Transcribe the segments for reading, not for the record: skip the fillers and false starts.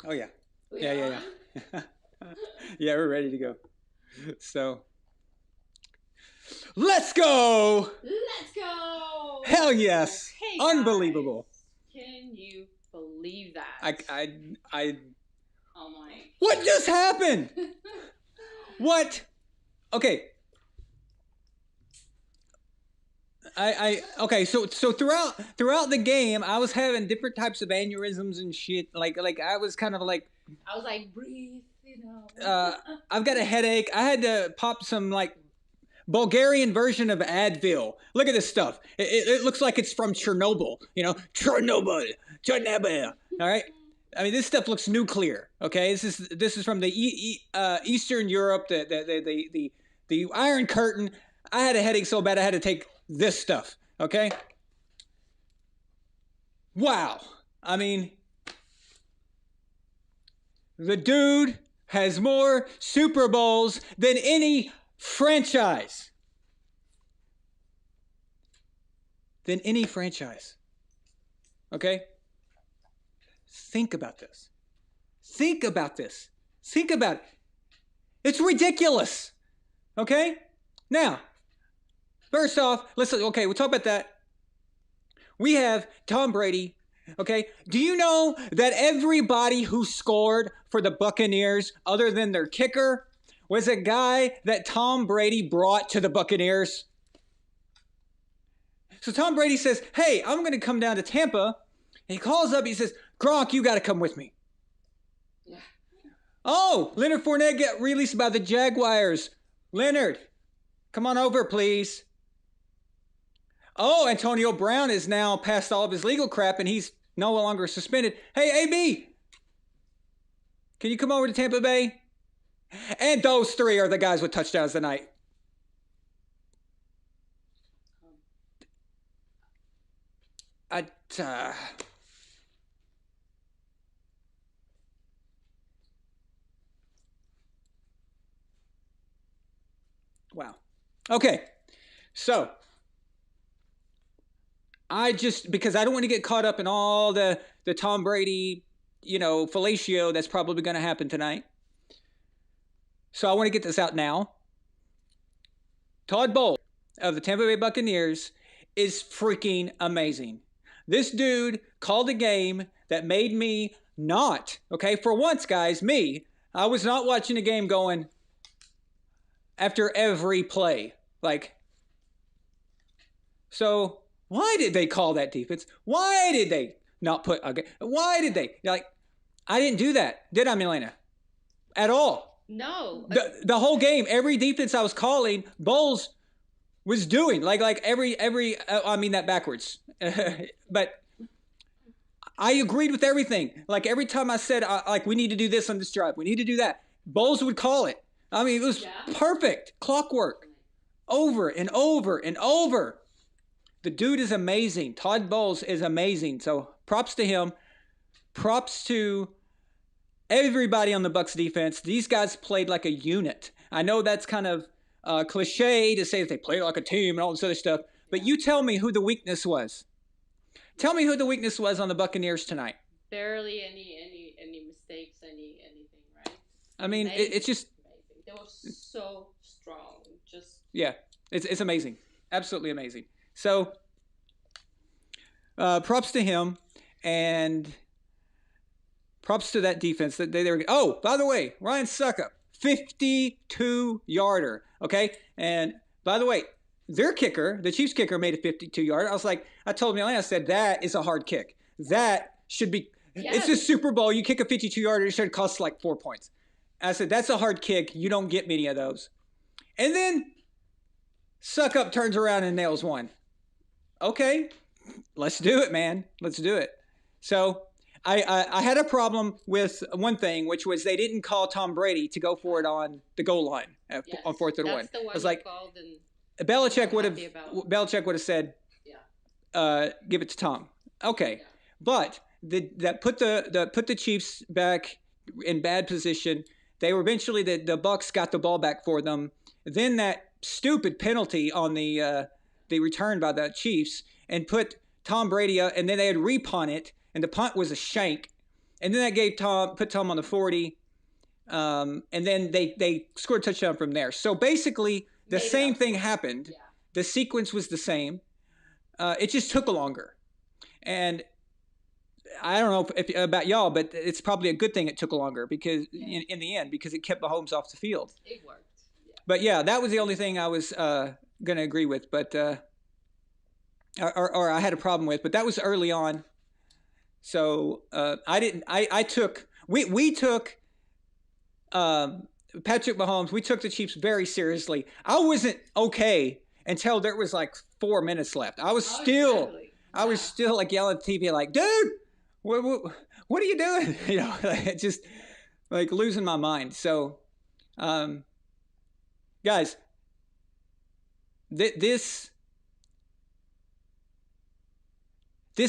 Oh yeah. We Yeah. on? Yeah, we're ready to go. So let's go. Let's go! Hell yes. Hey Unbelievable. guys, can you believe that? I. Oh my. What just happened? What? Okay. Okay, so throughout the game, I was having different types of aneurysms and shit. Like I was kind of like, I was like, breathe, you know. I've got a headache. I had to pop some like Bulgarian version of Advil. Look at this stuff. It looks like it's from Chernobyl. You know, Chernobyl. All right. I mean, this stuff looks nuclear. Okay, this is from the Eastern Europe, the Iron Curtain. I had a headache so bad I had to take this stuff. Okay. Wow. I mean, the dude has more Super Bowls than any franchise. Than any franchise. Okay? Think about this. Think about this. Think about it. It's ridiculous. Okay? Now, first off, we'll talk about that. We have Tom Brady. Okay? Do you know that everybody who scored for the Buccaneers, other than their kicker, was a guy that Tom Brady brought to the Buccaneers? So Tom Brady says, hey, I'm going to come down to Tampa. And he calls up, he says, Gronk, you got to come with me. Yeah. Oh, Leonard Fournette got released by the Jaguars. Leonard, come on over, please. Oh, Antonio Brown is now past all of his legal crap and he's no longer suspended. Hey, AB, can you come over to Tampa Bay? And those three are the guys with touchdowns tonight. Wow. Okay. So, because I don't want to get caught up in all the Tom Brady, fellatio that's probably going to happen tonight. So I want to get this out now. Todd Bowles of the Tampa Bay Buccaneers is freaking amazing. This dude called a game that made me not, okay, for once, guys, I was not watching a game going after every play. So why did they call that defense? Why did they not put, why did they, I didn't do that, did I, Milena? At all. No. The whole game, every defense I was calling, Bowles was doing every I mean that backwards. But I agreed with everything. Every time I said we need to do this on this drive, we need to do that, Bowles would call it. I mean, it was perfect clockwork, over and over and over. The dude is amazing. Todd Bowles is amazing. So props to him. Props to everybody on the Bucs defense. These guys played like a unit. I know that's kind of cliche to say that they play like a team and all this other stuff, but you tell me who the weakness was. Tell me who the weakness was on the Buccaneers tonight. Barely any mistakes, anything, right? I mean, it's just amazing. They were so strong. It's amazing, absolutely amazing. So, props to him and props to that defense. That they were. Oh, by the way, Ryan Suckup, 52-yarder. Okay, and by the way, their kicker, the Chiefs kicker, made a 52-yarder. I told him, I said that is a hard kick. That should be. Yes. It's a Super Bowl. You kick a 52-yarder, it should cost 4 points. I said that's a hard kick. You don't get many of those. And then Suckup turns around and nails one. Okay, let's do it, man. Let's do it. So I had a problem with one thing, which was they didn't call Tom Brady to go for it on the goal line on 4th and 1. That's the one I was called and Belichick would have said, give it to Tom. Okay, but that put the Chiefs back in bad position. They were eventually the Bucs got the ball back for them. Then that stupid penalty on the return by the Chiefs and put Tom Brady up, and then they had repunt it, and the punt was a shank. and then that put Tom on the 40. And then they scored a touchdown from there. So basically, the same thing happened. Yeah. The sequence was the same. It just took longer. And I don't know if about y'all, but it's probably a good thing it took longer because in the end, because it kept Mahomes off the field. It worked. Yeah. But yeah, that was the only thing I was going to agree with, but or I had a problem with. But that was early on. So we took Patrick Mahomes. We took the Chiefs very seriously. I wasn't okay until there was like 4 minutes left. I was still like yelling at the TV, like, dude, what are you doing? You know, just like losing my mind. So, guys, this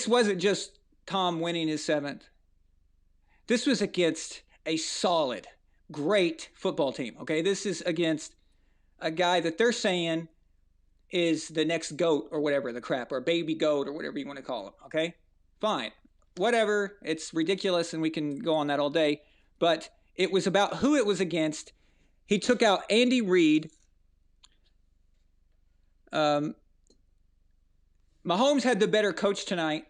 wasn't just Tom winning his 7th. This was against a solid, great football team. Okay, this is against a guy that they're saying is the next GOAT or whatever the crap, or baby GOAT or whatever you want to call him. Okay, fine, whatever. It's ridiculous, and we can go on that all day. But it was about who it was against. He took out Andy Reid. Mahomes had the better coach tonight,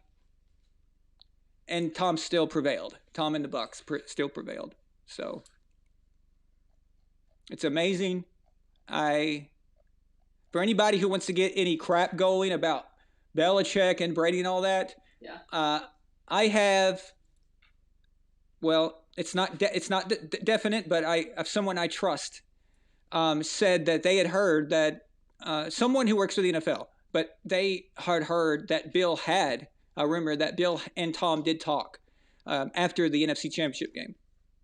and Tom still prevailed. Tom and the Bucs still prevailed. So it's amazing. For anybody who wants to get any crap going about Belichick and Brady and all that, I have. Well, it's not definite, but I have someone I trust said that they had heard that someone who works for the NFL, but they had heard that Bill had a rumor that Bill and Tom did talk after the NFC Championship game.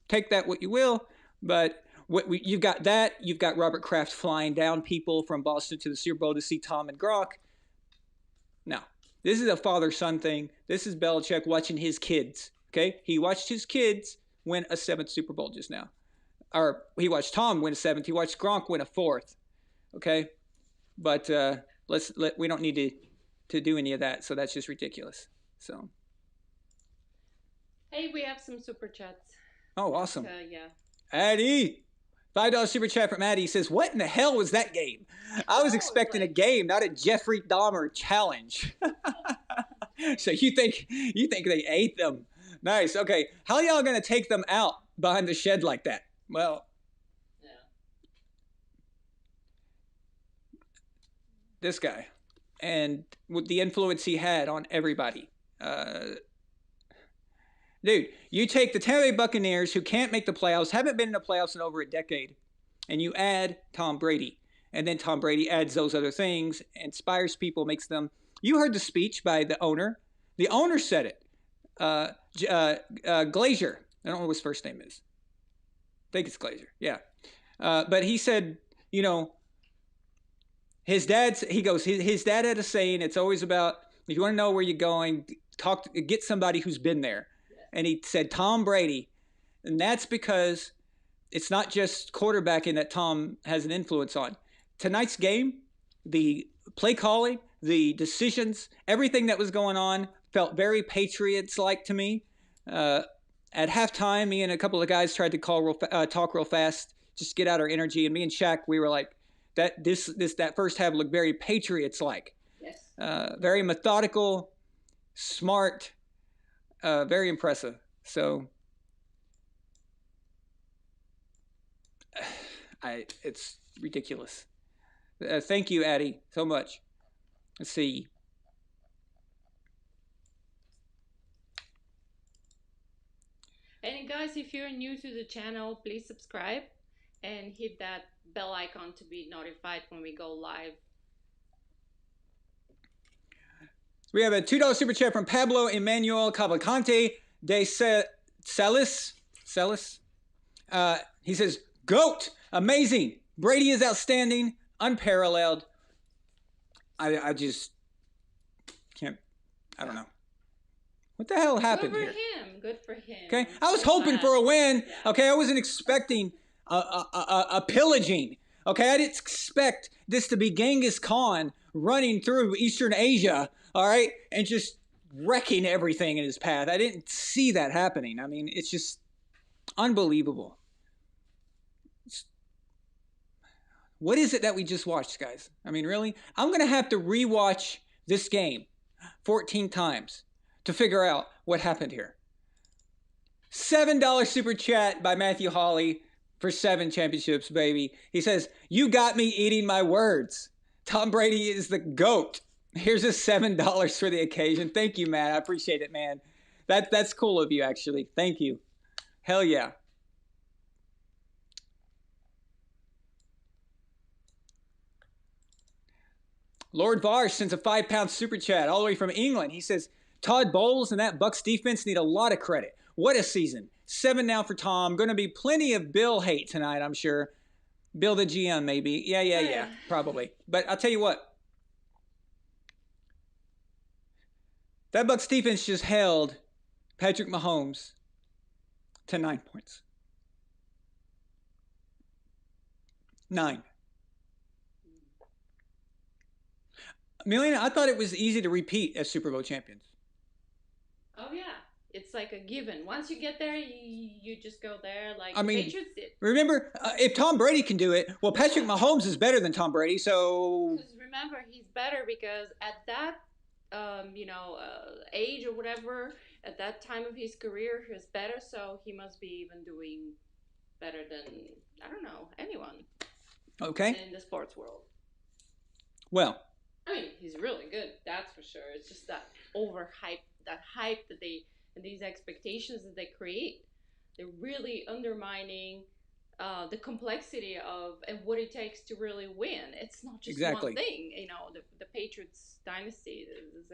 Take that what you will, but you've got that. You've got Robert Kraft flying down people from Boston to the Super Bowl to see Tom and Gronk. No, this is a father-son thing. This is Belichick watching his kids. Okay, he watched his kids win a 7th Super Bowl just now, or he watched Tom win a 7th. He watched Gronk win a 4th. Okay, but we don't need to do any of that. So that's just ridiculous. So. Hey, we have some super chats. Oh, awesome. Yeah. Addie. $5 super chat from Addie says, what in the hell was that game? I was expecting a game, not a Jeffrey Dahmer challenge. So you think they ate them. Nice. Okay. How y'all going to take them out behind the shed like that? Well, this guy and with the influence he had on everybody. Dude, you take the Tampa Bay Buccaneers, who can't make the playoffs, haven't been in the playoffs in over a decade, and you add Tom Brady. And then Tom Brady adds those other things, inspires people, makes them... You heard the speech by the owner. The owner said it. Glazier. I don't know what his first name is. I think it's Glazier. Yeah. But he said, you know, his dad had a saying, it's always about, if you want to know where you're going, get somebody who's been there. And he said Tom Brady. And that's because it's not just quarterbacking that Tom has an influence on. Tonight's game, the play calling, the decisions, everything that was going on felt very Patriots-like to me. At halftime, me and a couple of guys tried to talk real fast, just get out our energy. And me and Shaq, we were like, that first half looked very Patriots-like. Yes. Very methodical, smart, very impressive. So it's ridiculous. Thank you, Addie, so much. Let's see. And guys, if you're new to the channel, please subscribe and hit that bell icon to be notified when we go live. We have a $2 super chat from Pablo Emmanuel Cavalcante de Salis. He says, GOAT, amazing. Brady is outstanding, unparalleled. I just can't, I don't know. What the hell happened here? Good for him. Okay, I was hoping for a win. Yeah. Okay, I wasn't expecting a pillaging. Okay, I didn't expect this to be Genghis Khan running through Eastern Asia, all right, and just wrecking everything in his path. I didn't see that happening. I mean, it's just unbelievable. What is it that we just watched, guys? I mean, really? I'm going to have to rewatch this game 14 times to figure out what happened here. $7 super chat by Matthew Hawley for 7 championships, baby. He says, you got me eating my words. Tom Brady is the GOAT. Here's a $7 for the occasion. Thank you, Matt. I appreciate it, man. That's cool of you, actually. Thank you. Hell yeah. Lord Varsh sends a 5-pound super chat all the way from England. He says, Todd Bowles and that Bucs defense need a lot of credit. What a season. 7 now for Tom. Going to be plenty of Bill hate tonight, I'm sure. Bill the GM, maybe. Yeah, probably. But I'll tell you what. That Bucs defense just held Patrick Mahomes to 9 points. 9. Melina, I thought it was easy to repeat as Super Bowl champions. Oh, yeah. It's like a given. Once you get there, you just go there like I mean, Patriots did. Remember, if Tom Brady can do it, well, Patrick Mahomes is better than Tom Brady, so... Just remember, he's better because at that, age or whatever, at that time of his career, he's better, so he must be even doing better than, I don't know, anyone. Okay. In the sports world. Well... I mean, he's really good, that's for sure. It's just that overhype, that hype that they... and these expectations that they create, they're really undermining the complexity of and what it takes to really win. It's not just one thing. You know, the Patriots dynasty is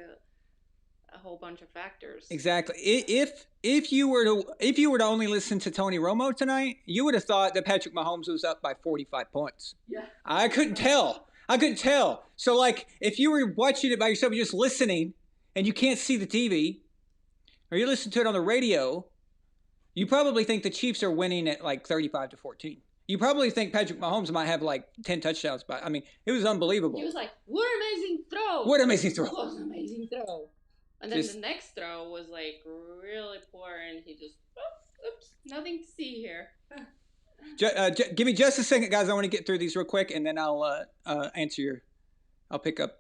a whole bunch of factors. Exactly. If you were to only listen to Tony Romo tonight, you would have thought that Patrick Mahomes was up by 45 points. Yeah. I couldn't tell. So, like, if you were watching it by yourself, you're just listening, and you can't see the TV, or you listen to it on the radio, you probably think the Chiefs are winning at like 35-14. You probably think Patrick Mahomes might have like 10 touchdowns. I mean, it was unbelievable. He was like, what an amazing throw. What an amazing throw. What an amazing throw. And then the next throw was like really poor, and he just, oops, nothing to see here. Give me just a second, guys. I want to get through these real quick, and then I'll answer I'll pick up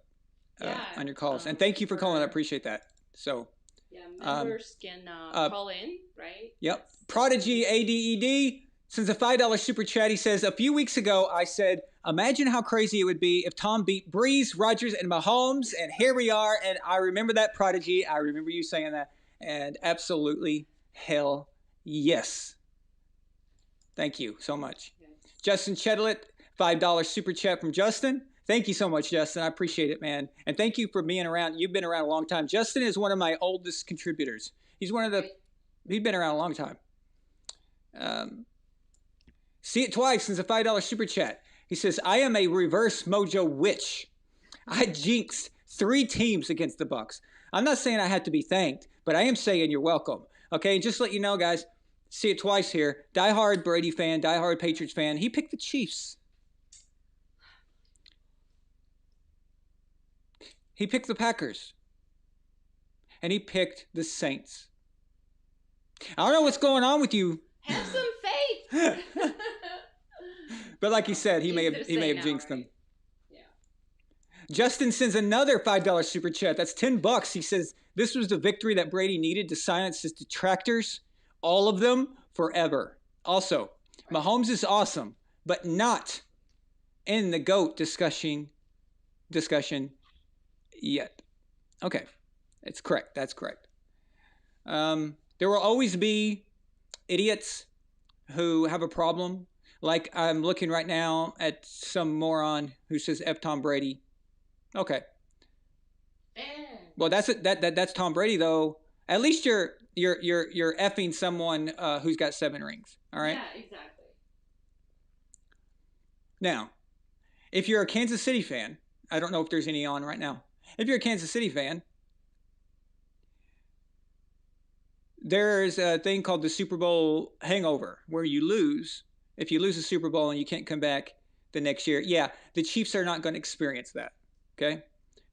on your calls. And thank you for calling. I appreciate that. So. Yeah, members can call in, right? Yep. Prodigy ADED sends a $5 super chat. He says, a few weeks ago, I said, imagine how crazy it would be if Tom beat Breeze, Rodgers, and Mahomes. And here we are. And I remember that, Prodigy. I remember you saying that. And absolutely, hell yes. Thank you so much. Yes. Justin Chedlet, $5 super chat from Justin. Thank you so much, Justin. I appreciate it, man. And thank you for being around. You've been around a long time. Justin is one of my oldest contributors. He's been around a long time. See It Twice sends a $5 super chat. He says, I am a reverse mojo witch. I jinxed 3 teams against the Bucs. I'm not saying I had to be thanked, but I am saying you're welcome. Okay, and just to let you know, guys, See It Twice here. Diehard Brady fan, diehard Patriots fan. He picked the Chiefs. He picked the Packers. And he picked the Saints. I don't know what's going on with you. Have some faith. But like he said, he may have jinxed them. Yeah. Justin sends another $5 super chat. That's $10. He says, this was the victory that Brady needed to silence his detractors, all of them, forever. Also, Mahomes is awesome, but not in the GOAT discussion yet. Okay. It's correct. That's correct. There will always be idiots who have a problem. Like I'm looking right now at some moron who says F Tom Brady. Okay. Well, that's Tom Brady though. At least you're effing someone who's got 7 rings. All right. Yeah, exactly. Now, if you're a Kansas City fan, I don't know if there's any on right now. If you're a Kansas City fan, there's a thing called the Super Bowl hangover where you lose. If you lose the Super Bowl and you can't come back the next year, yeah, the Chiefs are not going to experience that. Okay?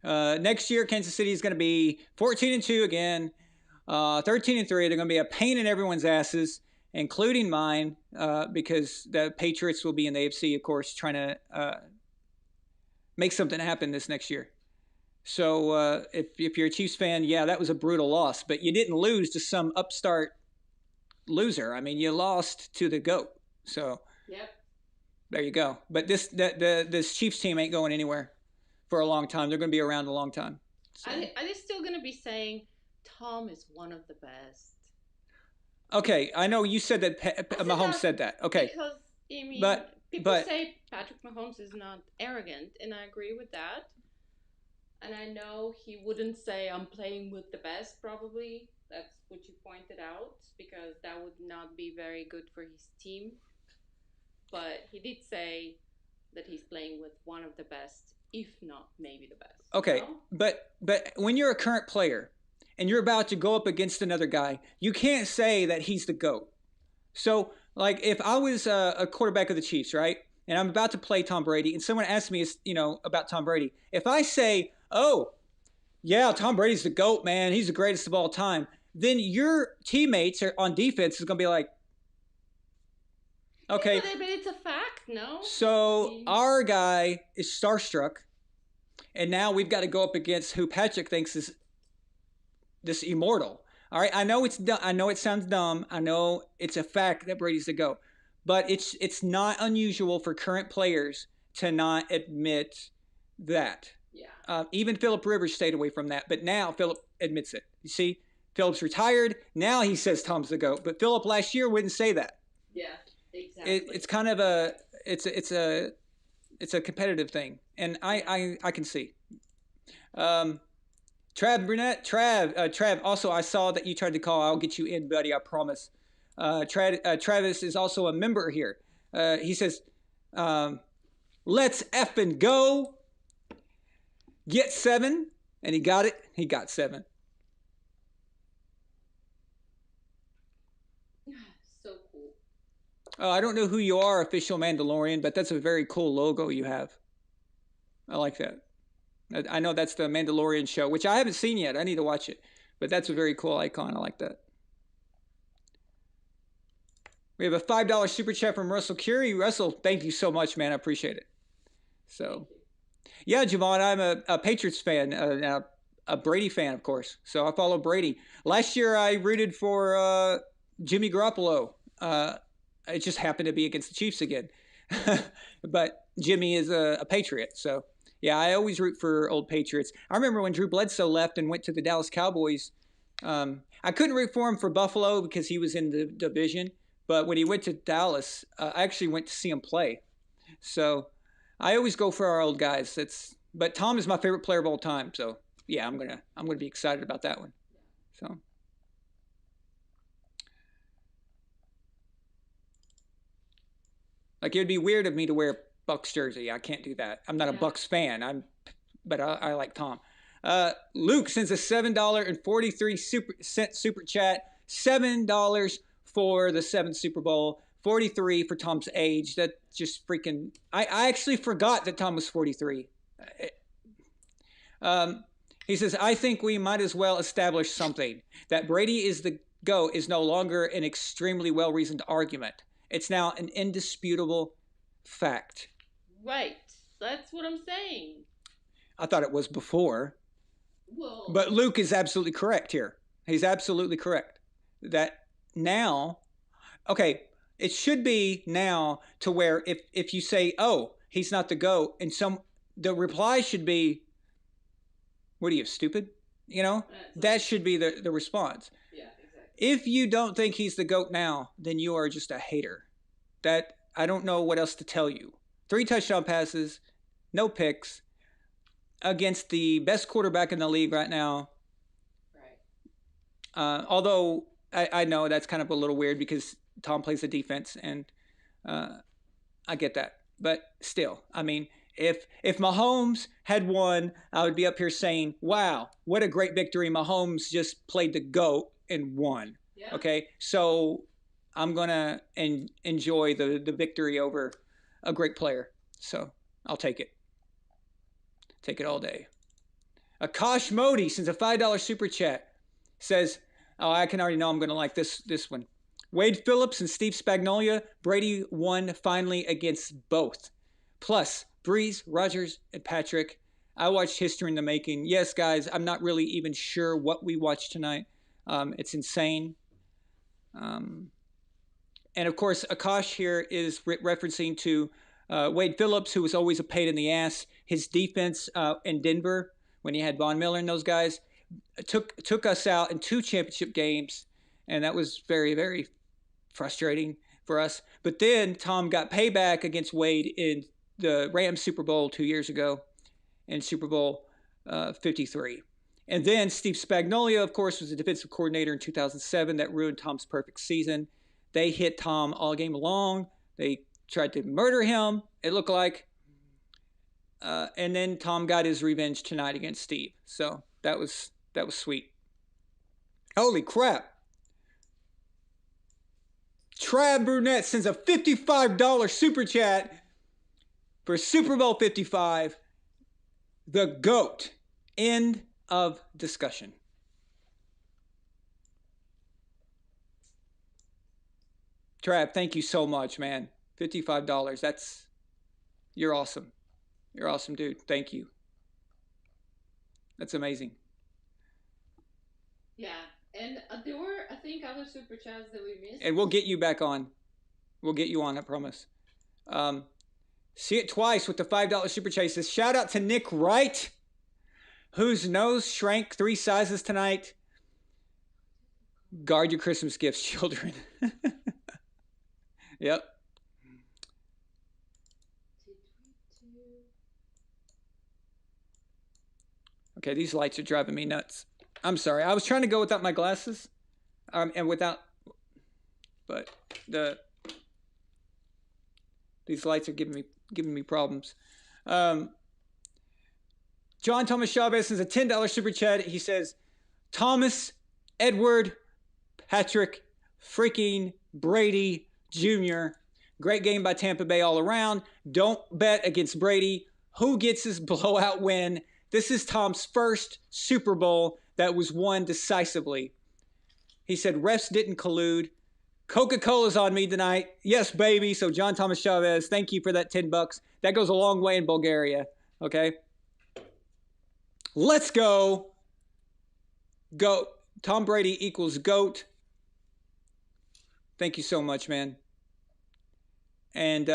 Next year, Kansas City is going to be 14-2 again, 13-3. They're going to be a pain in everyone's asses, including mine, because the Patriots will be in the AFC, of course, trying to make something happen this next year. So if you're a Chiefs fan, yeah, that was a brutal loss, but you didn't lose to some upstart loser. I mean, you lost to the GOAT. So Yep. there you go. But this Chiefs team ain't going anywhere for a long time. They're going to be around a long time. So. Are they still going to be saying Tom is one of the best? Okay, I know you said that Mahomes said that. Okay. Because, I mean, people say Patrick Mahomes is not arrogant, and I agree with that. And I know he wouldn't say, I'm playing with the best, probably. That's what you pointed out, because that would not be very good for his team. But he did say that he's playing with one of the best, if not maybe the best. Okay, you know? but when you're a current player and you're about to go up against another guy, you can't say that he's the GOAT. So, like, if I was a quarterback of the Chiefs, right, and I'm about to play Tom Brady, and someone asks me, about Tom Brady, if I say, oh, yeah, Tom Brady's the GOAT, man, he's the greatest of all time, then your teammates on defense is going to be like, okay. Yeah, but it's a fact, no? So our guy is starstruck, and now we've got to go up against who Patrick thinks is this immortal. All right, I know it sounds dumb. I know it's a fact that Brady's the GOAT, but it's not unusual for current players to not admit that. Yeah. Even Phillip Rivers stayed away from that, but now Phillip admits it. You see, Phillip's retired. Now he says Tom's the GOAT, but Phillip last year wouldn't say that. Yeah, exactly. It's kind of it's a competitive thing, and I can see. Trav Brunette, Trav. Also, I saw that you tried to call. I'll get you in, buddy. I promise. Travis is also a member here. He says, "Let's effing go. Get 7," and he got it. He got 7. So cool. I don't know who you are, official Mandalorian, but that's a very cool logo you have. I like that. I know that's the Mandalorian show, which I haven't seen yet. I need to watch it. But that's a very cool icon. I like that. We have a $5 super chat from Russell Curie. Russell, thank you so much, man. I appreciate it. So, yeah, Javon, I'm a Patriots fan, a Brady fan, of course. So I follow Brady. Last year, I rooted for Jimmy Garoppolo. It just happened to be against the Chiefs again. But Jimmy is a Patriot, so... Yeah, I always root for old Patriots. I remember when Drew Bledsoe left and went to the Dallas Cowboys. I couldn't root for him for Buffalo because he was in the division. But when he went to Dallas, I actually went to see him play. So I always go for our old guys. But Tom is my favorite player of all time. So yeah, I'm gonna be excited about that one. So. Like, it would be weird of me to wear Bucs jersey. I can't do that. I'm not a Bucs fan. But I like Tom. Luke sends a $7.43 super chat. $7 for the 7th Super Bowl. 43 for Tom's age. That just freaking. I actually forgot that Tom was 43. He says, I think we might as well establish something. That Brady is the GOAT is no longer an extremely well-reasoned argument. It's now an indisputable fact. Right. That's what I'm saying. I thought it was before. Well, but Luke is absolutely correct here. He's absolutely correct. That now, okay, it should be now to where if you say, oh, he's not the GOAT, and the reply should be, what are you, stupid? That should be the response. Yeah, exactly. If you don't think he's the GOAT now, then you are just a hater. That I don't know what else to tell you. 3 touchdown passes, no picks, against the best quarterback in the league right now. Right. Although I know that's kind of a little weird because Tom plays the defense, and I get that. But still, I mean, if Mahomes had won, I would be up here saying, wow, what a great victory. Mahomes just played the GOAT and won. Yeah. Okay, so I'm going to enjoy the victory over a great player. So I'll take it. Take it all day. Akash Modi sends a $5 super chat. Says, oh, I can already know I'm going to like this one. Wade Phillips and Steve Spagnuolo, Brady won finally against both. Plus, Breeze, Rodgers, and Patrick. I watched history in the making. Yes, guys, I'm not really even sure what we watched tonight. It's insane. And of course, Akash here is referencing to Wade Phillips, who was always a pain in the ass. His defense in Denver, when he had Von Miller and those guys, took us out in 2 championship games, and that was very, very frustrating for us. But then Tom got payback against Wade in the Rams Super Bowl 2 years ago, in Super Bowl 53. And then Steve Spagnuolo, of course, was the defensive coordinator in 2007. That ruined Tom's perfect season. They hit Tom all game long. They tried to murder him, it looked like. And then Tom got his revenge tonight against Steve. So that was sweet. Holy crap. Trav Brunette sends a $55 super chat for Super Bowl 55. The GOAT. End of discussion. Trav, thank you so much, man. $55. You're awesome. You're awesome, dude. Thank you. That's amazing. Yeah. And there were, I think, other super chats that we missed. And we'll get you back on. We'll get you on, I promise. See it twice with the $5 super chat. Says, shout out to Nick Wright, whose nose shrank 3 sizes tonight. Guard your Christmas gifts, children. Yep. Okay, these lights are driving me nuts. I'm sorry. I was trying to go without my glasses, and without, but these lights are giving me problems. John Thomas Chavez is a $10 super chat. He says, Thomas, Edward, Patrick, freaking Brady Jr. Great game by Tampa Bay all around. Don't bet against Brady. Who gets his blowout win? This is Tom's first Super Bowl that was won decisively. He said, refs didn't collude. Coca-Cola's on me tonight. Yes, baby. So John Thomas Chavez, thank you for that $10. That goes a long way in Bulgaria. Okay. Let's go. GOAT. Tom Brady equals GOAT. Thank you so much, man. And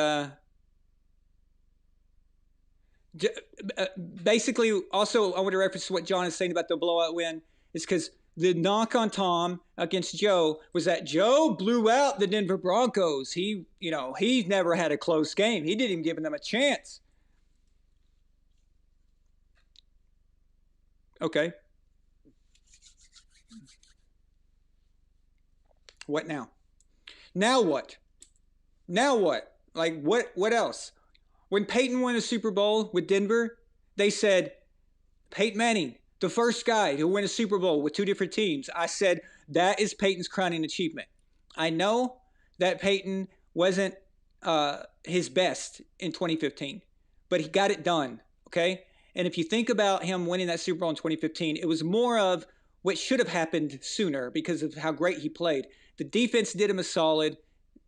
basically, also, I want to reference what John is saying about the blowout win. Is because the knock on Tom against Joe was that Joe blew out the Denver Broncos. He never had a close game. He didn't even give them a chance. Okay. What now? Now what? Now what? Like, what else? When Peyton won a Super Bowl with Denver, they said, Peyton Manning, the first guy to win a Super Bowl with 2 different teams. I said, that is Peyton's crowning achievement. I know that Peyton wasn't his best in 2015, but he got it done, okay? And if you think about him winning that Super Bowl in 2015, it was more of what should have happened sooner because of how great he played. The defense did him a solid.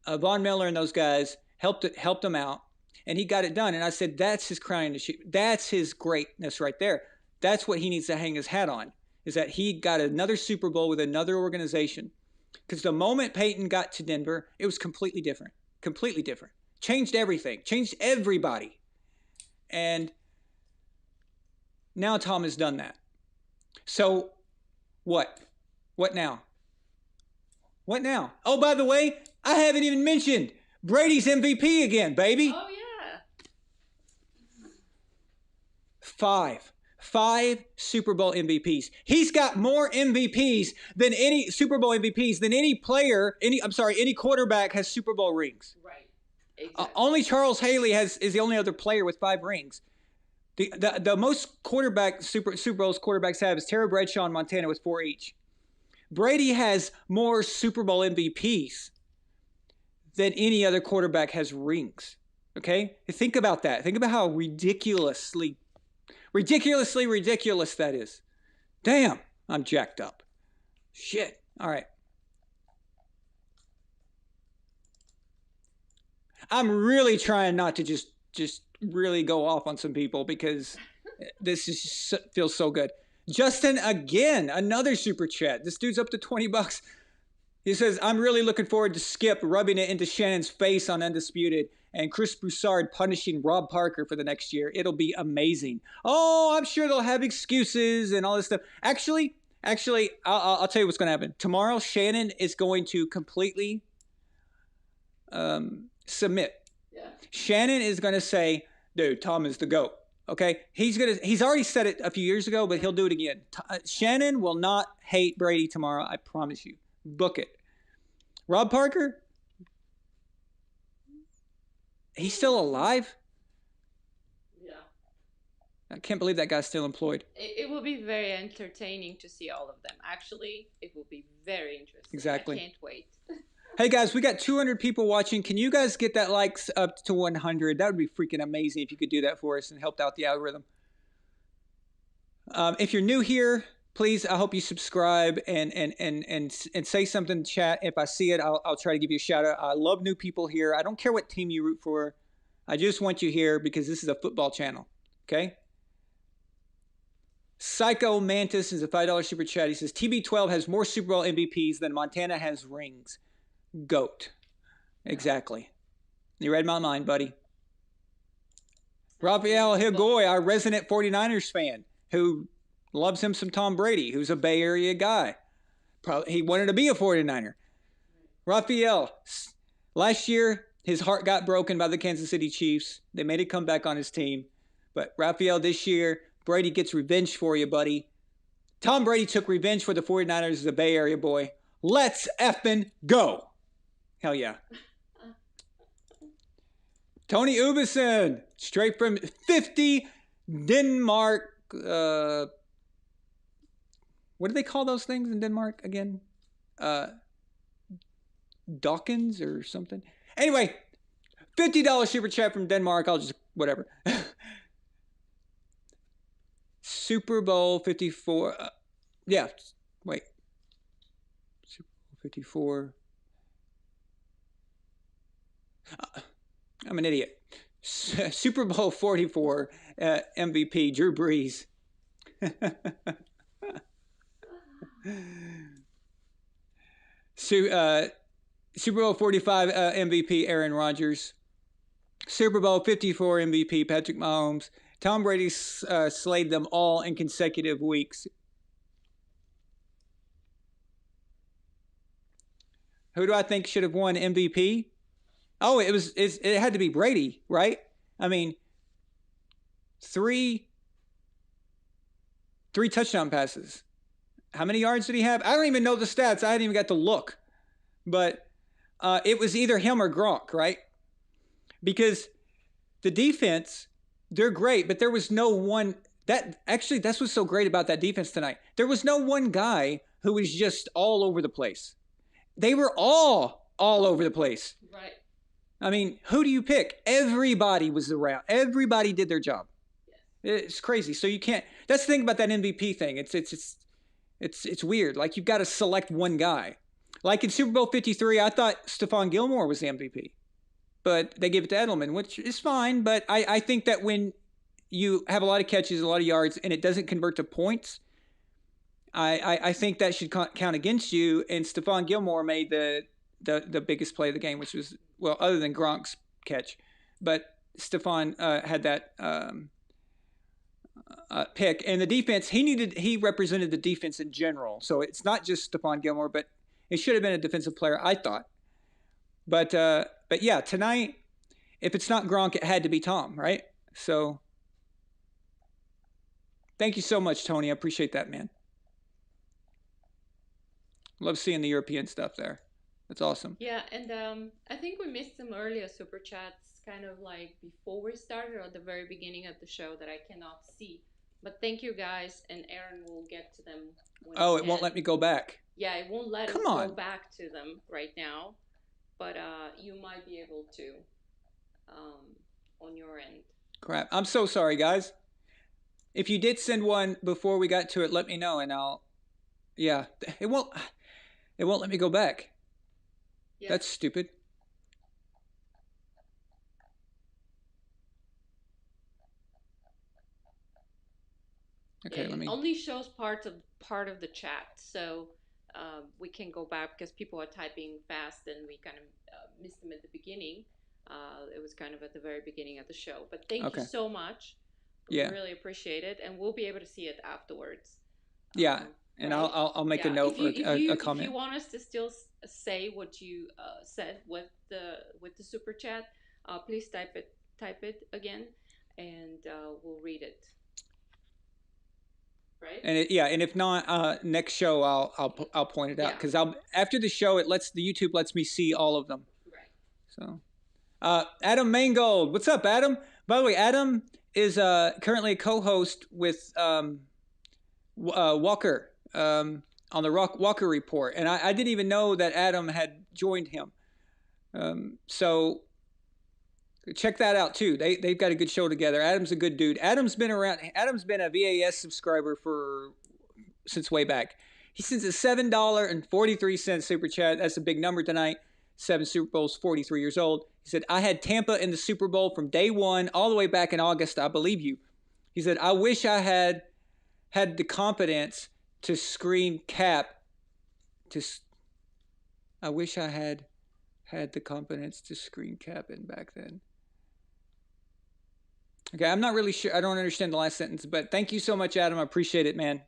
Von Miller and those guys helped him out, and he got it done. And I said, that's his crowning achievement. That's his greatness right there. That's what he needs to hang his hat on, is that he got another Super Bowl with another organization. Because the moment Peyton got to Denver, it was completely different. Completely different. Changed everything. Changed everybody. And now Tom has done that. So what? What now? What now? Oh, by the way, I haven't even mentioned Brady's MVP again, baby. Oh, yeah. 5 Super Bowl MVPs. He's got more MVPs than any Super Bowl MVPs than any player, any quarterback has Super Bowl rings. Right. Exactly. Only Charles Haley is the only other player with 5 rings. The most Super Bowls quarterbacks have is Terry Bradshaw and Montana with 4 each. Brady has more Super Bowl MVPs than any other quarterback has rings. Okay? Think about that. Think about how ridiculously Ridiculously ridiculous, that is. Damn, I'm jacked up. Shit. All right. I'm really trying not to just really go off on some people because this is feels so good. Justin, again, another super chat. This dude's up to $20. He says, I'm really looking forward to Skip rubbing it into Shannon's face on Undisputed and Chris Broussard punishing Rob Parker for the next year. It'll be amazing. Oh, I'm sure they'll have excuses and all this stuff. Actually, I'll tell you what's going to happen. Tomorrow, Shannon is going to completely submit. Yeah. Shannon is going to say, dude, Tom is the GOAT. Okay? He's already said it a few years ago, but he'll do it again. Shannon will not hate Brady tomorrow. I promise you. Book it. Rob Parker? He's still alive? Yeah. I can't believe that guy's still employed. It will be very entertaining to see all of them. Actually, it will be very interesting. Exactly. I can't wait. Hey guys, we got 200 people watching. Can you guys get that likes up to 100? That would be freaking amazing if you could do that for us and help out the algorithm. If you're new here, please, I hope you subscribe and say something in chat. If I see it, I'll try to give you a shout out. I love new people here. I don't care what team you root for. I just want you here because this is a football channel. Okay? Psycho Mantis is a $5 super chat. He says, TB12 has more Super Bowl MVPs than Montana has rings. GOAT. Exactly. You read my mind, buddy. Rafael Higoy, our resident 49ers fan, who loves him some Tom Brady, who's a Bay Area guy. Probably, he wanted to be a 49er. Rafael, last year, his heart got broken by the Kansas City Chiefs. They made a comeback on his team. But Rafael, this year, Brady gets revenge for you, buddy. Tom Brady took revenge for the 49ers as a Bay Area boy. Let's effing go. Hell yeah. Tony Ubison, straight from 50 Denmark. What do they call those things in Denmark again? Dawkins or something. Anyway, $50 super chat from Denmark. I'll just, whatever. Super Bowl 54. Yeah, wait. Super Bowl 54. I'm an idiot. Super Bowl 44 MVP, Drew Brees. Super Bowl 45 MVP, Aaron Rodgers. Super Bowl 54 MVP, Patrick Mahomes. Tom Brady slayed them all in consecutive weeks. Who do I think should have won MVP? Oh, it had to be Brady, right? I mean, three touchdown passes. How many yards did he have? I don't even know the stats. I hadn't even got to look. But it was either him or Gronk, right? Because the defense, they're great, but there was no one that's what's so great about that defense tonight. There was no one guy who was just all over the place. They were all over the place. Right. I mean, who do you pick? Everybody was around. Everybody did their job. Yes. It's crazy. So you can't. That's the thing about that MVP thing. It's weird. Like you've got to select one guy. Like in Super Bowl 53, I thought Stephon Gilmore was the MVP, but they gave it to Edelman, which is fine. But I think that when you have a lot of catches, a lot of yards, and it doesn't convert to points, I think that should count against you. And Stephon Gilmore made the biggest play of the game, which was, well, other than Gronk's catch. But Stephon had that pick. And the defense, he represented the defense in general. So it's not just Stephon Gilmore, but it should have been a defensive player, I thought. But yeah, tonight, if it's not Gronk, it had to be Tom, right? So thank you so much, Tony. I appreciate that, man. Love seeing the European stuff there. That's awesome. Yeah, and I think we missed some earlier super chats, kind of like before we started or at the very beginning of the show that I cannot see. But thank you guys, and Aaron will get to them. It won't let me go back. Yeah, it won't let us go back to them right now, but you might be able to on your end. Crap! I'm so sorry, guys. If you did send one before we got to it, let me know, and I'll. Yeah, it won't. It won't let me go back. Yeah. That's stupid. Okay, It let me. only shows part of the chat, so we can go back because people are typing fast, and we kind of missed them at the beginning. It was kind of at the very beginning of the show, but thank you Okay. so much. We Yeah. really appreciate it, and we'll be able to see it afterwards. Yeah, and Right? I'll make a Yeah. note If or you if you a if you comment. want us to still say what you said with the super chat, please type it again, and we'll read it. Right? And if not, next show I'll point it out Yeah. because I'll after the show the YouTube lets me see all of them. Right. So, Adam Mangold, what's up, Adam? By the way, Adam is currently a co-host with Walker on the Walker Report, and I didn't even know that Adam had joined him. So check that out too. They've got a good show together. Adam's a good dude. Adam's been around. Adam's been a VAS subscriber since way back. He sends a $7.43 super chat. That's a big number tonight. 7 Super Bowls, 43 years old. He said, I had Tampa in the Super Bowl from day one, all the way back in August. I believe you. He said, I wish I had the confidence to screen cap. I wish I had the confidence to screen cap it back then. Okay, I'm not really sure. I don't understand the last sentence, but thank you so much, Adam. I appreciate it, man.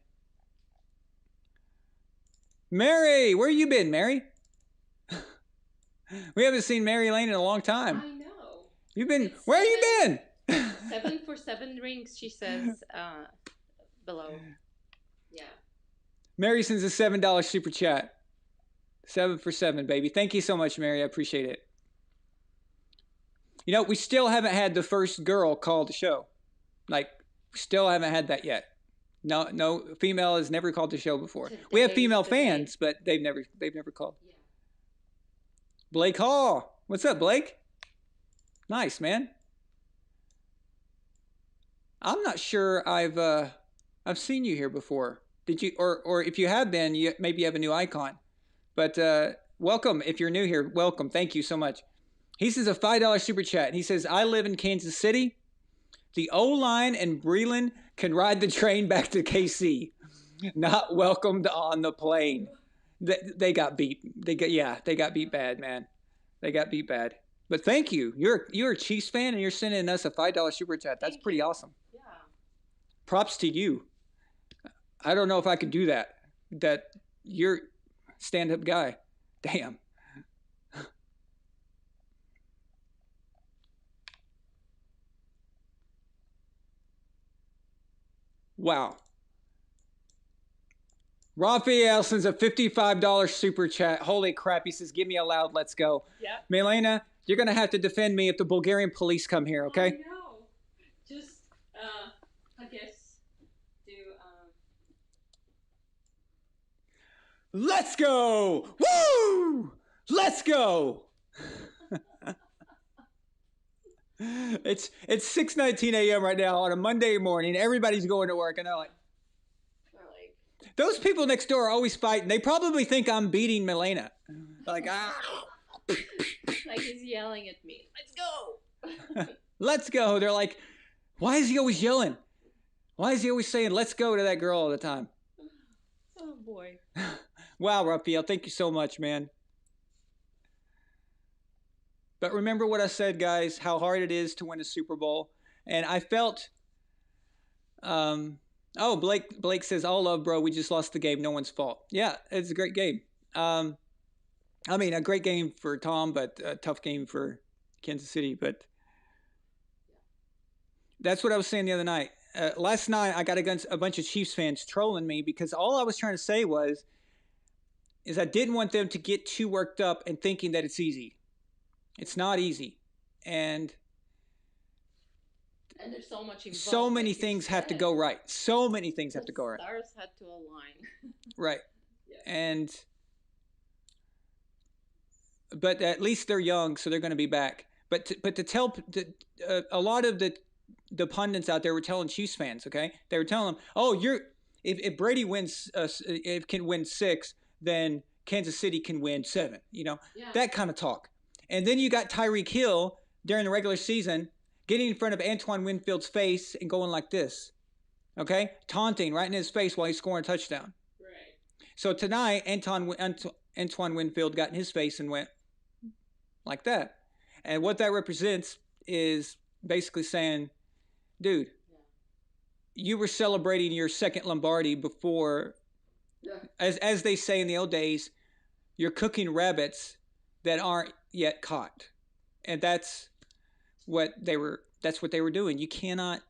Mary, where you been, Mary? We haven't seen Mary Lane in a long time. I know. You've been. Where you been? 7 for 7 rings, she says below. Yeah. Mary sends a $7 super chat. 7 for 7, baby. Thank you so much, Mary. I appreciate it. You know, we still haven't had the first girl call the show. Like, still haven't had that yet. No female has never called the show before. We have female fans, but they've never called. Yeah. Blake Hall, what's up, Blake? Nice, man. I'm not sure I've seen you here before. Did you? Or if you have been, maybe you have a new icon. But welcome. If you're new here, welcome. Thank you so much. He says a $5 super chat. He says, I live in Kansas City. The O-line and Breland can ride the train back to KC. Not welcomed on the plane. They got beat. They got beat bad, man. They got beat bad. But thank you. You're a Chiefs fan and you're sending us a $5 super chat. That's pretty awesome. Yeah. Props to you. I don't know if I could do that. That you're stand-up guy. Damn. Wow. Raphael sends a $55 super chat. Holy crap. He says, give me a loud let's go. Yeah. Milena, you're going to have to defend me if the Bulgarian police come here, okay? I know. Just, I guess, do, Let's go! Woo! Let's go! It's 6:19 a.m. right now on a Monday morning. Everybody's going to work, and they're like, those people next door are always fighting. They probably think I'm beating Milena. Like, like he's yelling at me. Let's go. Let's go. They're like, why is he always yelling? Why is he always saying let's go to that girl all the time? Oh boy. Wow, Raphael, thank you so much, man. But remember what I said, guys, how hard it is to win a Super Bowl. And I felt, Blake says, all love, bro. We just lost the game. No one's fault. Yeah, it's a great game. A great game for Tom, but a tough game for Kansas City. But that's what I was saying the other night. Last night, I got against a bunch of Chiefs fans trolling me because all I was trying to say is I didn't want them to get too worked up and thinking that it's easy. It's not easy. And there's so much involved. So many things have to go right. So many things have to go right. Stars had to align. Right. Yeah. But at least they're young, so they're going to be back. But to tell a lot of the the pundits out there were telling Chiefs fans, okay? They were telling them, oh, if Brady wins, if can win 6, then Kansas City can win 7, Yeah. that kind of talk. And then you got Tyreek Hill during the regular season getting in front of Antoine Winfield's face and going like this, okay? Taunting right in his face while he's scoring a touchdown. Right. So tonight, Antoine Winfield got in his face and went like that. And what that represents is basically saying, dude, you were celebrating your second Lombardi before, as they say in the old days, you're cooking rabbits that aren't yet caught. And that's what they were doing. You cannot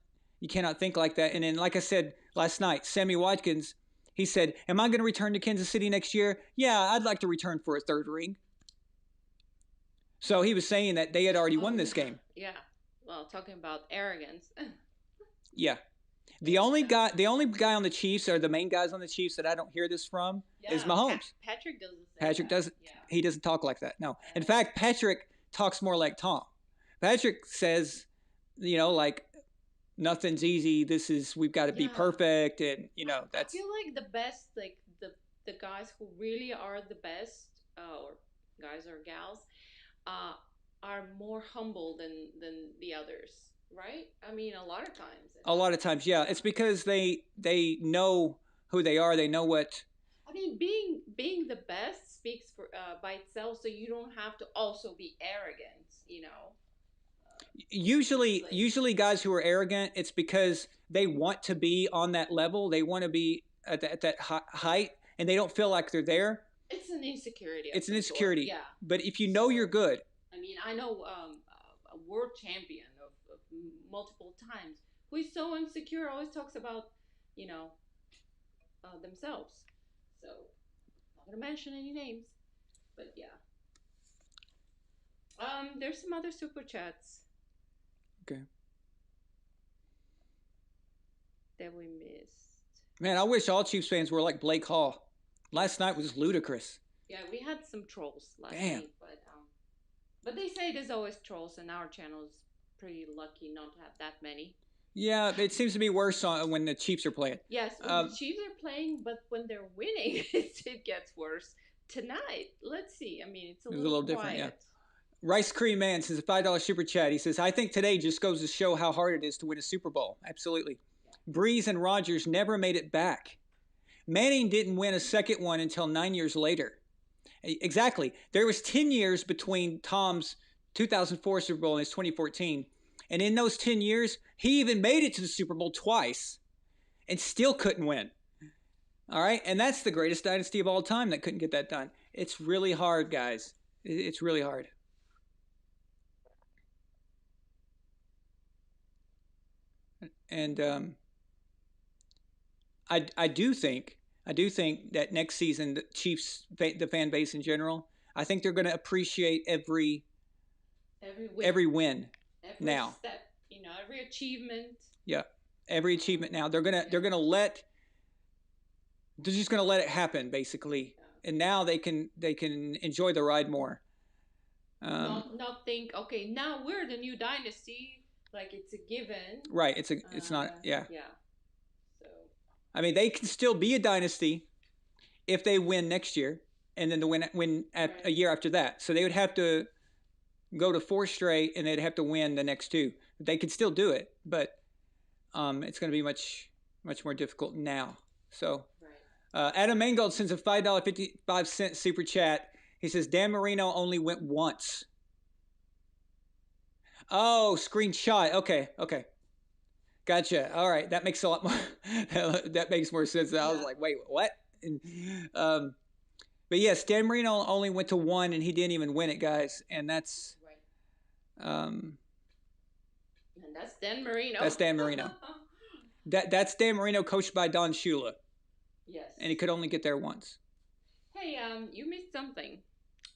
think like that. And then, like I said last night, Sammy Watkins, he said, am I going to return to Kansas City next year? Yeah, I'd like to return for a 3rd ring. So he was saying that they had already won this game. Yeah. Well, talking about arrogance. Yeah. The only guy on the Chiefs, or the main guys on the Chiefs that I don't hear this from, is Mahomes. Patrick doesn't say Patrick that. doesn't. Yeah. He doesn't talk like that. No. In fact, Patrick talks more like Tom. Patrick says, like, nothing's easy. We've got to be perfect, and that's. I feel like the best, like the guys who really are the best, or guys or gals, are more humble than the others, right? I mean, a lot of times, yeah. It's because they know who they are. They know what. I mean, being the best speaks for by itself, so you don't have to also be arrogant, Usually guys who are arrogant, it's because they want to be on that level. They want to be at that height, and they don't feel like they're there. It's an insecurity. It's an insecurity. Yeah. But if you know you're good. I mean, I know a world champion of multiple times who is so insecure, always talks about, themselves. So, not going to mention any names, but yeah. There's some other super chats. Okay. That we missed. Man, I wish all Chiefs fans were like Blake Hall. Last night was ludicrous. Yeah, we had some trolls last night, but they say there's always trolls, and our channel is pretty lucky not to have that many. Yeah, it seems to be worse when the Chiefs are playing. Yes, when the Chiefs are playing, but when they're winning, it gets worse. Tonight, let's see. I mean, it's a little different, yeah. Rice Cream Man says a $5 super chat. He says, I think today just goes to show how hard it is to win a Super Bowl. Absolutely. Yeah. Breeze and Rodgers never made it back. Manning didn't win a second one until 9 years later. Exactly. There was 10 years between Tom's 2004 Super Bowl and his 2014. And in those 10 years, he even made it to the Super Bowl twice and still couldn't win. All right? And that's the greatest dynasty of all time that couldn't get that done. It's really hard, guys. It's really hard. And I do think that next season, the Chiefs, the fan base in general, I think they're going to appreciate every win now. Step, every achievement. Yeah, every achievement now. They're just going to let it happen, basically. Yeah. And now they can enjoy the ride more. Not think, okay, now we're the new dynasty, like it's a given. Right. It's not. Yeah. Yeah. So. I mean, they can still be a dynasty if they win next year, and then to win a year after that. So they would have to go to 4 straight, and they'd have to win the next 2. They could still do it, but it's going to be much more difficult now. So Adam Mangold sends a $5.55 super chat. He says Dan Marino only went once. Oh, screenshot. Okay. Gotcha. All right, that makes a lot more. That makes more sense. I was like, wait, what? And, but yes, Dan Marino only went to 1, and he didn't even win it, guys. And that's, and that's Dan Marino. That's Dan Marino. That's Dan Marino, coached by Don Shula. Yes. And he could only get there once. Hey, you missed something.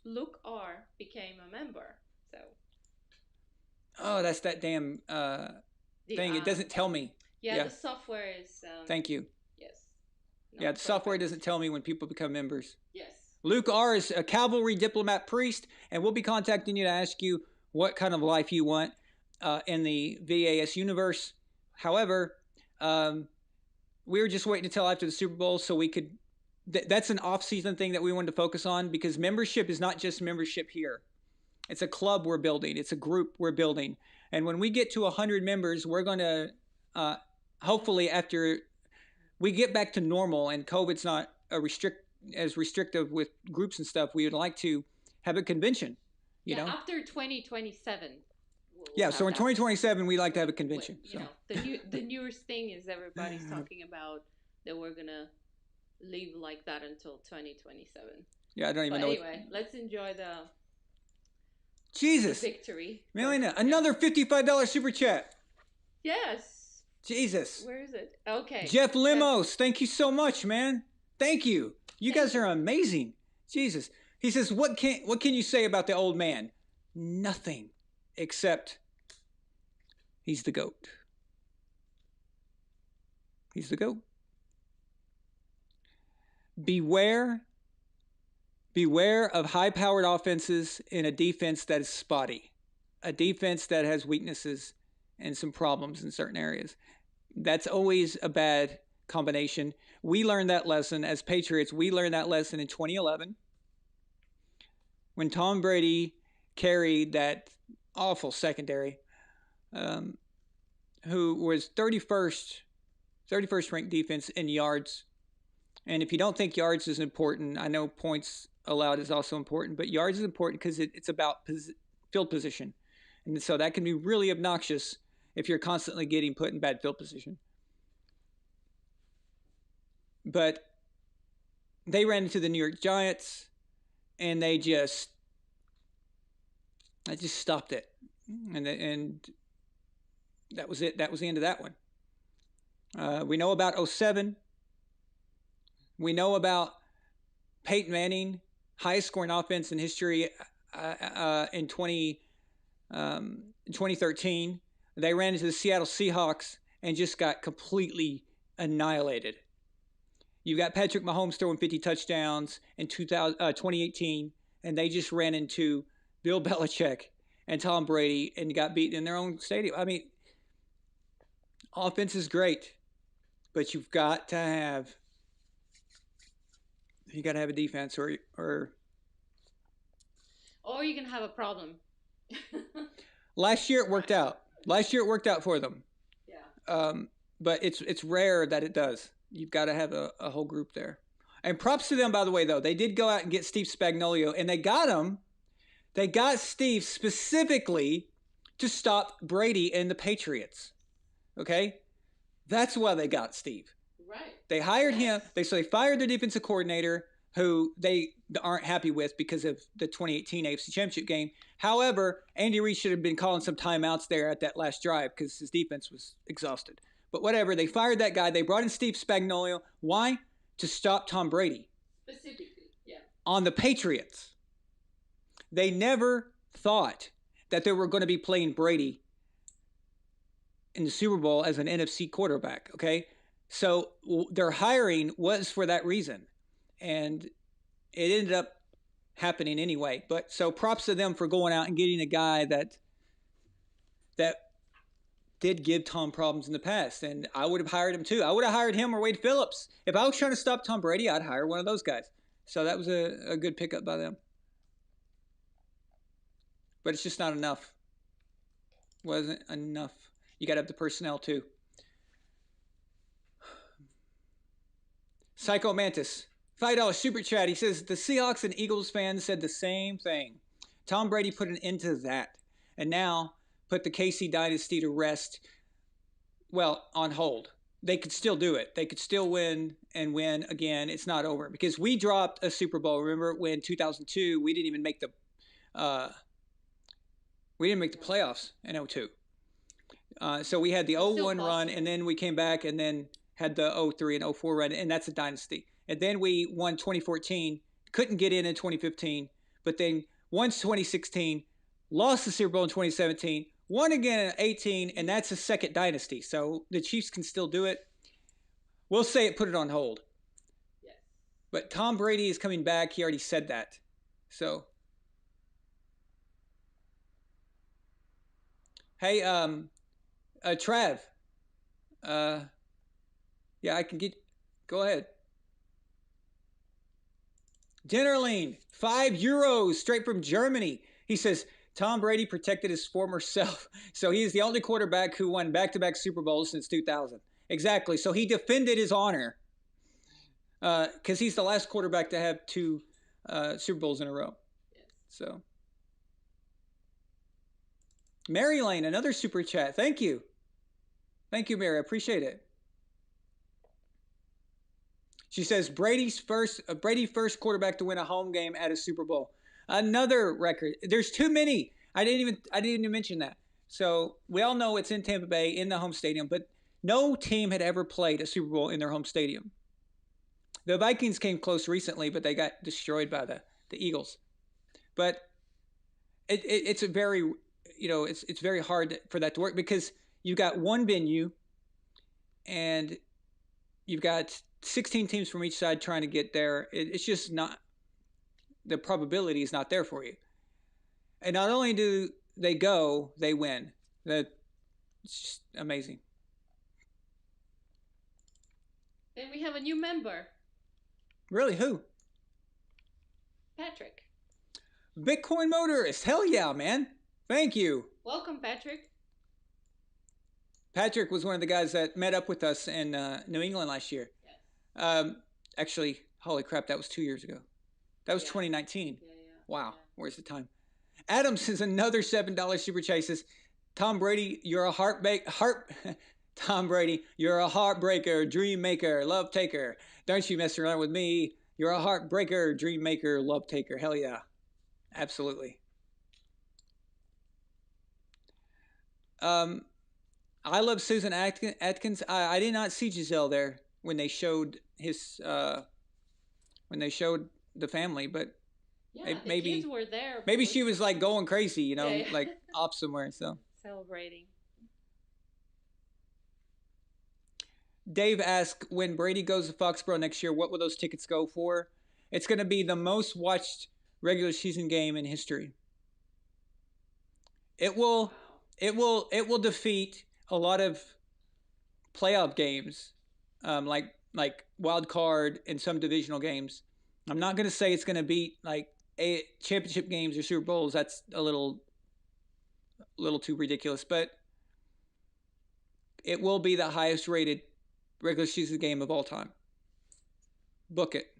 Luke R became a member. So. Oh, that's that damn thing. It doesn't tell me. Yeah, the software is. Thank you. Yes. Yeah, the software doesn't tell me when people become members. Yes. Luke R is a cavalry diplomat priest, and we'll be contacting you to ask you what kind of life you want. in the VAS universe. However, we were just waiting until after the Super Bowl so we could. That's an off-season thing that we wanted to focus on because membership is not just membership here. It's a club we're building. It's a group we're building. And when we get to 100 members, we're going to hopefully after we get back to normal and COVID's not as restrictive with groups and stuff, we would like to have a convention. You know, after 2027. So in 2027 we like to have a convention. The newest thing is everybody's talking about that we're gonna live like that until 2027. Yeah, I don't even know. Anyway, let's enjoy the victory. Melina, another $55 super chat. Yes. Jesus. Where is it? Okay. Jeff Limos, thank you so much, man. Thank you. You guys are amazing. Jesus. He says, what can you say about the old man? Nothing. Except he's the GOAT. He's the GOAT. Beware of high-powered offenses in a defense that is spotty, a defense that has weaknesses and some problems in certain areas. That's always a bad combination. We learned that lesson as Patriots. We learned that lesson in 2011 when Tom Brady carried that awful secondary, who was 31st ranked defense in yards. And if you don't think yards is important, I know points allowed is also important, but yards is important because it's about field position. And so that can be really obnoxious if you're constantly getting put in bad field position. But they ran into the New York Giants, and I just stopped it. And that was it. That was the end of that one. We know about 2007. We know about Peyton Manning, highest scoring offense in history in 2013. They ran into the Seattle Seahawks and just got completely annihilated. You got Patrick Mahomes throwing 50 touchdowns in 2018, and they just ran into Bill Belichick and Tom Brady and got beaten in their own stadium. I mean, offense is great, but you've got to have a defense or you're going to have a problem. Last year it worked out. Last year it worked out for them. Yeah. But it's rare that it does. You've got to have a whole group there. And props to them, by the way, though. They did go out and get Steve Spagnuolo, and they got him. They got Steve specifically to stop Brady and the Patriots. Okay? That's why they got Steve. Right. They hired him. They fired their defensive coordinator, who they aren't happy with because of the 2018 AFC Championship game. However, Andy Reid should have been calling some timeouts there at that last drive because his defense was exhausted. But whatever, they fired that guy. They brought in Steve Spagnuolo. Why? To stop Tom Brady. Specifically, yeah. On the Patriots. They never thought that they were going to be playing Brady in the Super Bowl as an NFC quarterback, okay? So their hiring was for that reason. And it ended up happening anyway. But so props to them for going out and getting a guy that did give Tom problems in the past. And I would have hired him too. I would have hired him or Wade Phillips. If I was trying to stop Tom Brady, I'd hire one of those guys. So that was a good pickup by them. But it's just not enough. Wasn't enough. You got to have the personnel too. Psycho Mantis, $5 super chat. He says the Seahawks and Eagles fans said the same thing. Tom Brady put an end to that, and now put the KC dynasty to rest. Well, on hold. They could still do it. They could still win and win again. It's not over because we dropped a Super Bowl. Remember when 2002 we didn't even make the playoffs in 2002. So we had the 0-1 run, and then we came back and then had the 0-3 and 0-4 run, and that's a dynasty. And then we won 2014, couldn't get in 2015, but then won 2016, lost the Super Bowl in 2017, won again in 18, and that's a second dynasty. So the Chiefs can still do it. We'll say it put it on hold. Yes. But Tom Brady is coming back. He already said that. So Hey, Trav. Yeah, I can get. Go ahead. Dinnerling, €5 straight from Germany. He says Tom Brady protected his former self, so he is the only quarterback who won back-to-back Super Bowls since 2000. Exactly. So he defended his honor because he's the last quarterback to have two Super Bowls in a row. So, Mary Lane, another super chat. Thank you, Mary. I appreciate it. She says Brady first quarterback to win a home game at a Super Bowl. Another record. There's too many. I didn't even mention that. So we all know it's in Tampa Bay in the home stadium, but no team had ever played a Super Bowl in their home stadium. The Vikings came close recently, but they got destroyed by the Eagles. But it's a very it's very hard for that to work because you've got one venue and you've got 16 teams from each side trying to get there. It's just not, the probability is not there for you. And not only do they go, they win. It's just amazing. Then we have a new member. Really, who? Patrick. Bitcoin motorist. Hell yeah, man. Thank you. Welcome, Patrick. Patrick was one of the guys that met up with us in New England last year. Yes. Actually, holy crap, that was 2 years ago. That was 2019. Yeah. Wow, where's the time? Adam says another $7 super chases. Tom Brady, you're a Tom Brady, you're a heartbreaker, dream maker, love taker. Don't you mess around with me. You're a heartbreaker, dream maker, love taker. Hell yeah. Absolutely. I love Susan Atkins. I did not see Giselle there when they showed the family, but yeah, maybe the kids were there. Maybe she was like going crazy, like off somewhere. So celebrating. Dave asked, when Brady goes to Foxborough next year, what will those tickets go for? It's going to be the most watched regular season game in history. It will defeat a lot of playoff games, like wild card and some divisional games. I'm not going to say it's going to beat like championship games or Super Bowls. That's a little too ridiculous, but it will be the highest rated regular season game of all time. Book it.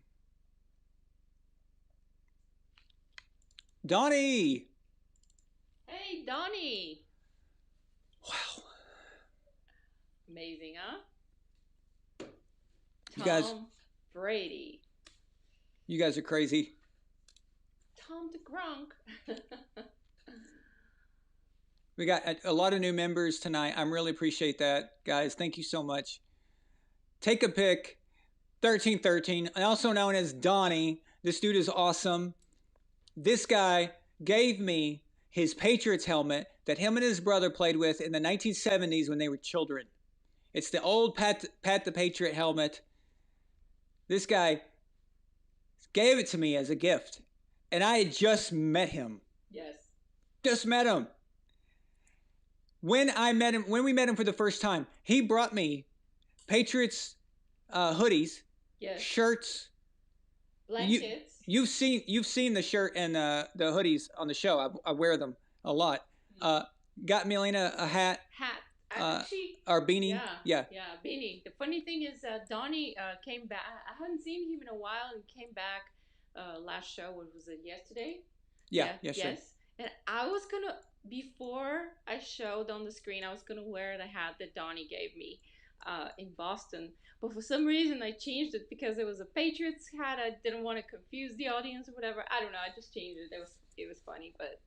Donnie. Hey, Donnie. Wow. Amazing, huh? You guys. Tom Brady. You guys are crazy. Tom the Gronk. We got a lot of new members tonight. I really appreciate that, guys. Thank you so much. Take a pick. 1313, also known as Donnie. This dude is awesome. This guy gave me his Patriots helmet that him and his brother played with in the 1970s when they were children. It's the old Pat the Patriot helmet. This guy gave it to me as a gift. And I had just met him. Yes. Just met him. When we met him for the first time, he brought me Patriots hoodies, yes, shirts, blankets. You've seen the shirt and the hoodies on the show. I wear them a lot. Got Melina a hat. Actually, our beanie. Yeah, beanie. The funny thing is, Donnie came back. I hadn't seen him in a while, and came back last show. What was it, yesterday? Yeah, sure. Yes. And I was gonna, before I showed on the screen, I was gonna wear the hat that Donnie gave me in Boston. But for some reason, I changed it because it was a Patriots hat. I didn't want to confuse the audience or whatever. I don't know. I just changed it. It was funny, but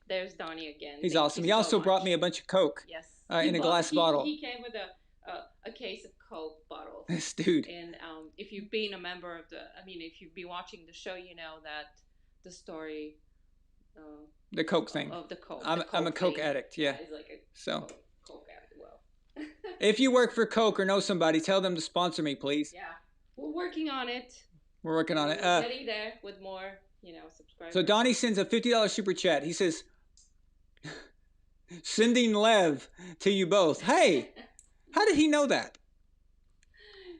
there's Donnie again. He's awesome. He also brought me a bunch of Coke. Yes. In a glass bottle. He came with a case of Coke bottles. This dude. And if you've been a member of if you've been watching the show, you know that the story. The Coke thing. Of the Coke. I'm a Coke addict. Yeah. He's like a Coke addict. Well. If you work for Coke or know somebody, tell them to sponsor me, please. Yeah, we're working on it. We're working on it. Getting there with more, subscribers. So Donnie sends a $50 super chat. He says, Sending Lev to you both. Hey, how did he know that?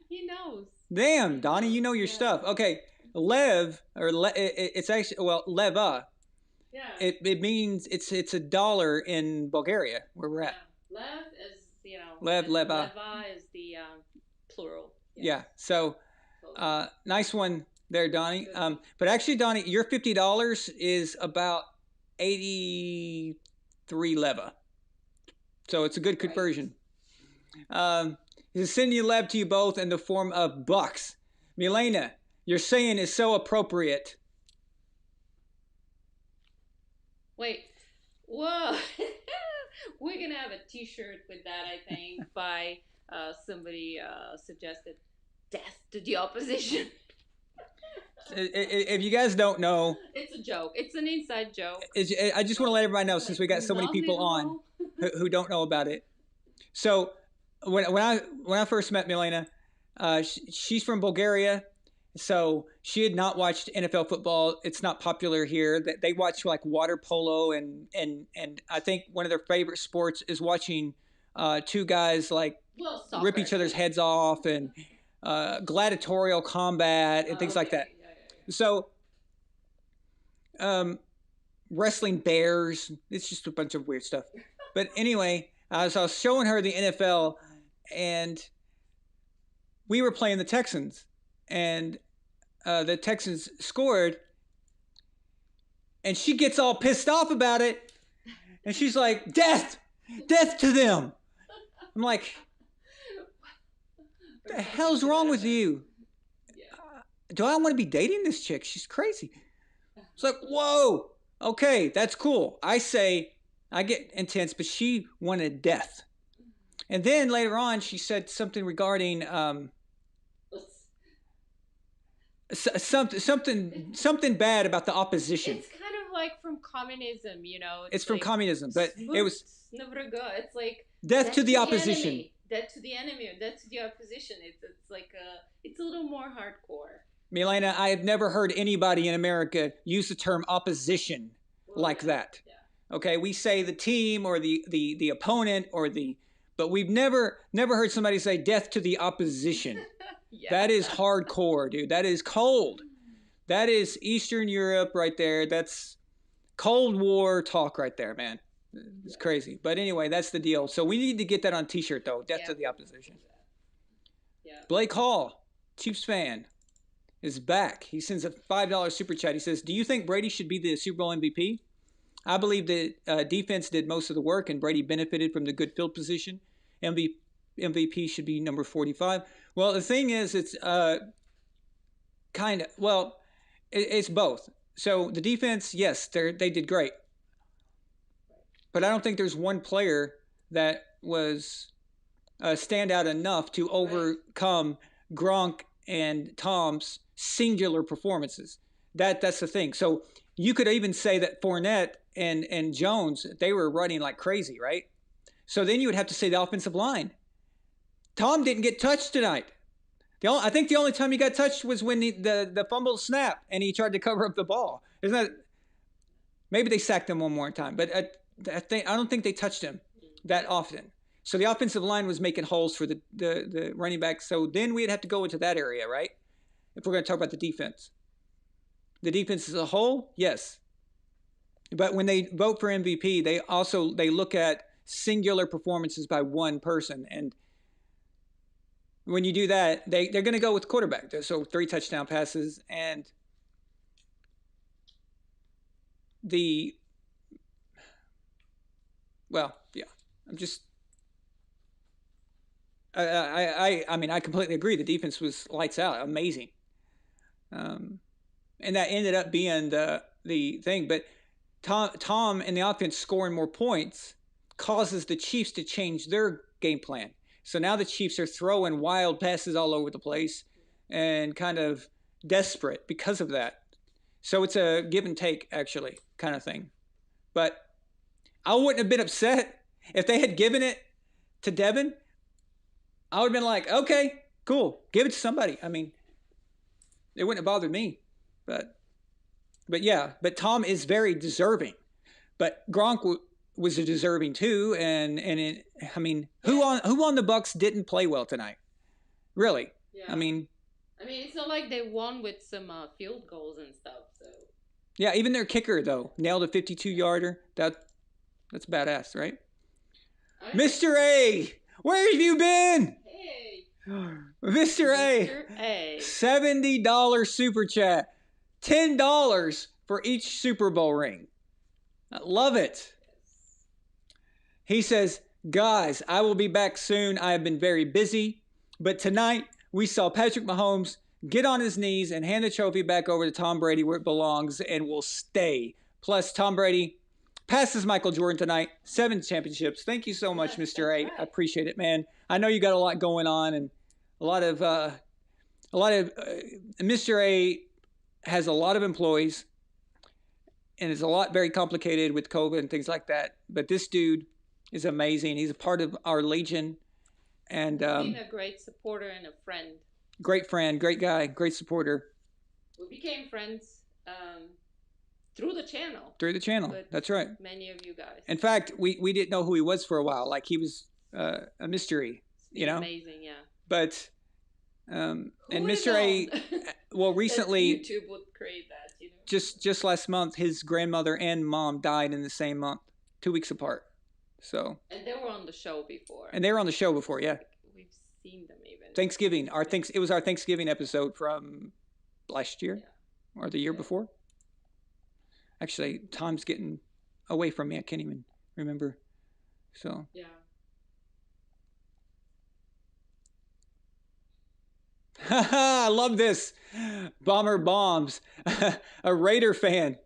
He knows. Damn, Donnie, you know your stuff. Okay, Lev it's actually Leva. Yeah. It means it's a dollar in Bulgaria where we're at. Yeah. Lev is Lev, Leva. Leva is the plural. Yes. Yeah. So, Totally. nice one there, Donnie. But actually, Donnie, your $50 is about 83 Leva. So it's a good conversion. He's sending Lev to you both in the form of bucks. Milena, your saying is so appropriate. Wait. Whoa. We're gonna have a T-shirt with that, I think, by somebody suggested death to the opposition. If you guys don't know, it's a joke. It's an inside joke. I just want to let everybody know, since we got so many people on who don't know about it. So when I first met Milena, she's from Bulgaria, so she had not watched NFL football. It's not popular here. They watch like water polo, and I think one of their favorite sports is watching two guys like rip each other's heads off, and gladiatorial combat and things like that. So, wrestling bears, it's just a bunch of weird stuff. But anyway, so I was showing her the NFL, and we were playing the Texans, and the Texans scored, and she gets all pissed off about it, and she's like, death to them. I'm like, what the hell's wrong with you? Do I want to be dating this chick? She's crazy. It's like, whoa, okay, that's cool. I say, I get intense, but she wanted death. And then later on, she said something regarding something bad about the opposition. It's kind of like from communism, It's from communism, but it was It's like death to the opposition. Death to the enemy, or death to the opposition. It's like it's a little more hardcore. Milena, I have never heard anybody in America use the term opposition like that. Yeah. Okay, we say the team or the opponent but we've never heard somebody say death to the opposition. Yeah. That is hardcore, dude. That is cold. That is Eastern Europe right there. That's Cold War talk right there, man. It's crazy. But anyway, that's the deal. So we need to get that on t-shirt though. Death to the opposition. Yeah. Blake Hall, Chiefs fan, is back. He sends a $5 super chat. He says, do you think Brady should be the Super Bowl MVP? I believe that defense did most of the work and Brady benefited from the good field position. MVP should be number 45. Well, the thing is, it's it's both. So the defense, yes, they did great. But I don't think there's one player that was stand out enough to overcome Gronk and Tom's singular performances. That's the thing. So you could even say that Fournette and Jones, they were running like crazy, right? So then you would have to say the offensive line. Tom didn't get touched tonight. I think the only time he got touched was when the fumble snap and he tried to cover up the ball. Isn't that? Maybe they sacked him one more time, but I don't think they touched him that often. So the offensive line was making holes for the running back. So then we'd have to go into that area, right? If we're going to talk about the defense. The defense as a whole, yes. But when they vote for MVP, they look at singular performances by one person. And when you do that, they're going to go with quarterback. So 3 touchdown passes and I'm just I mean, I completely agree. The defense was lights out, amazing. And that ended up being the thing. But Tom and the offense scoring more points causes the Chiefs to change their game plan. So now the Chiefs are throwing wild passes all over the place and kind of desperate because of that. So it's a give and take, actually, kind of thing. But I wouldn't have been upset if they had given it to Devin. I would have been like, okay, cool, give it to somebody. I mean, it wouldn't have bothered me. But yeah, but Tom is very deserving. But Gronk was deserving too. I mean, who on the Bucs didn't play well tonight? Really? Yeah. I mean, it's not like they won with some field goals and stuff. So yeah, even their kicker though nailed a 52-yarder. That's badass, right? Mr. A, where have you been? Hey, Mr. A. $70 super chat. $10 for each Super Bowl ring. I love it. He says, guys, I will be back soon. I have been very busy. But tonight, we saw Patrick Mahomes get on his knees and hand the trophy back over to Tom Brady where it belongs and will stay. Plus, Tom Brady passes Michael Jordan tonight. 7 championships. Thank you so much, Mr. A. I appreciate it, man. I know you got a lot going on and a lot of Mr. A has a lot of employees and it's a lot very complicated with COVID and things like that. But this dude is amazing. He's a part of our Legion. And being a great supporter and a friend. Great friend, great guy, great supporter. We became friends through the channel. Through the channel, that's right. Many of you guys. In fact, we didn't know who he was for a while. Like he was a mystery, you know? Amazing, yeah. But, and Mr. A, well, recently, YouTube would create that, you know? Just last month, his grandmother and mom died in the same month, 2 weeks apart. So. And they were on the show before. Yeah. We've seen them even. Thanksgiving. It was our Thanksgiving episode from last year or the year before. Actually, time's getting away from me. I can't even remember. So. Yeah. I love this. Bomber bombs. A Raider fan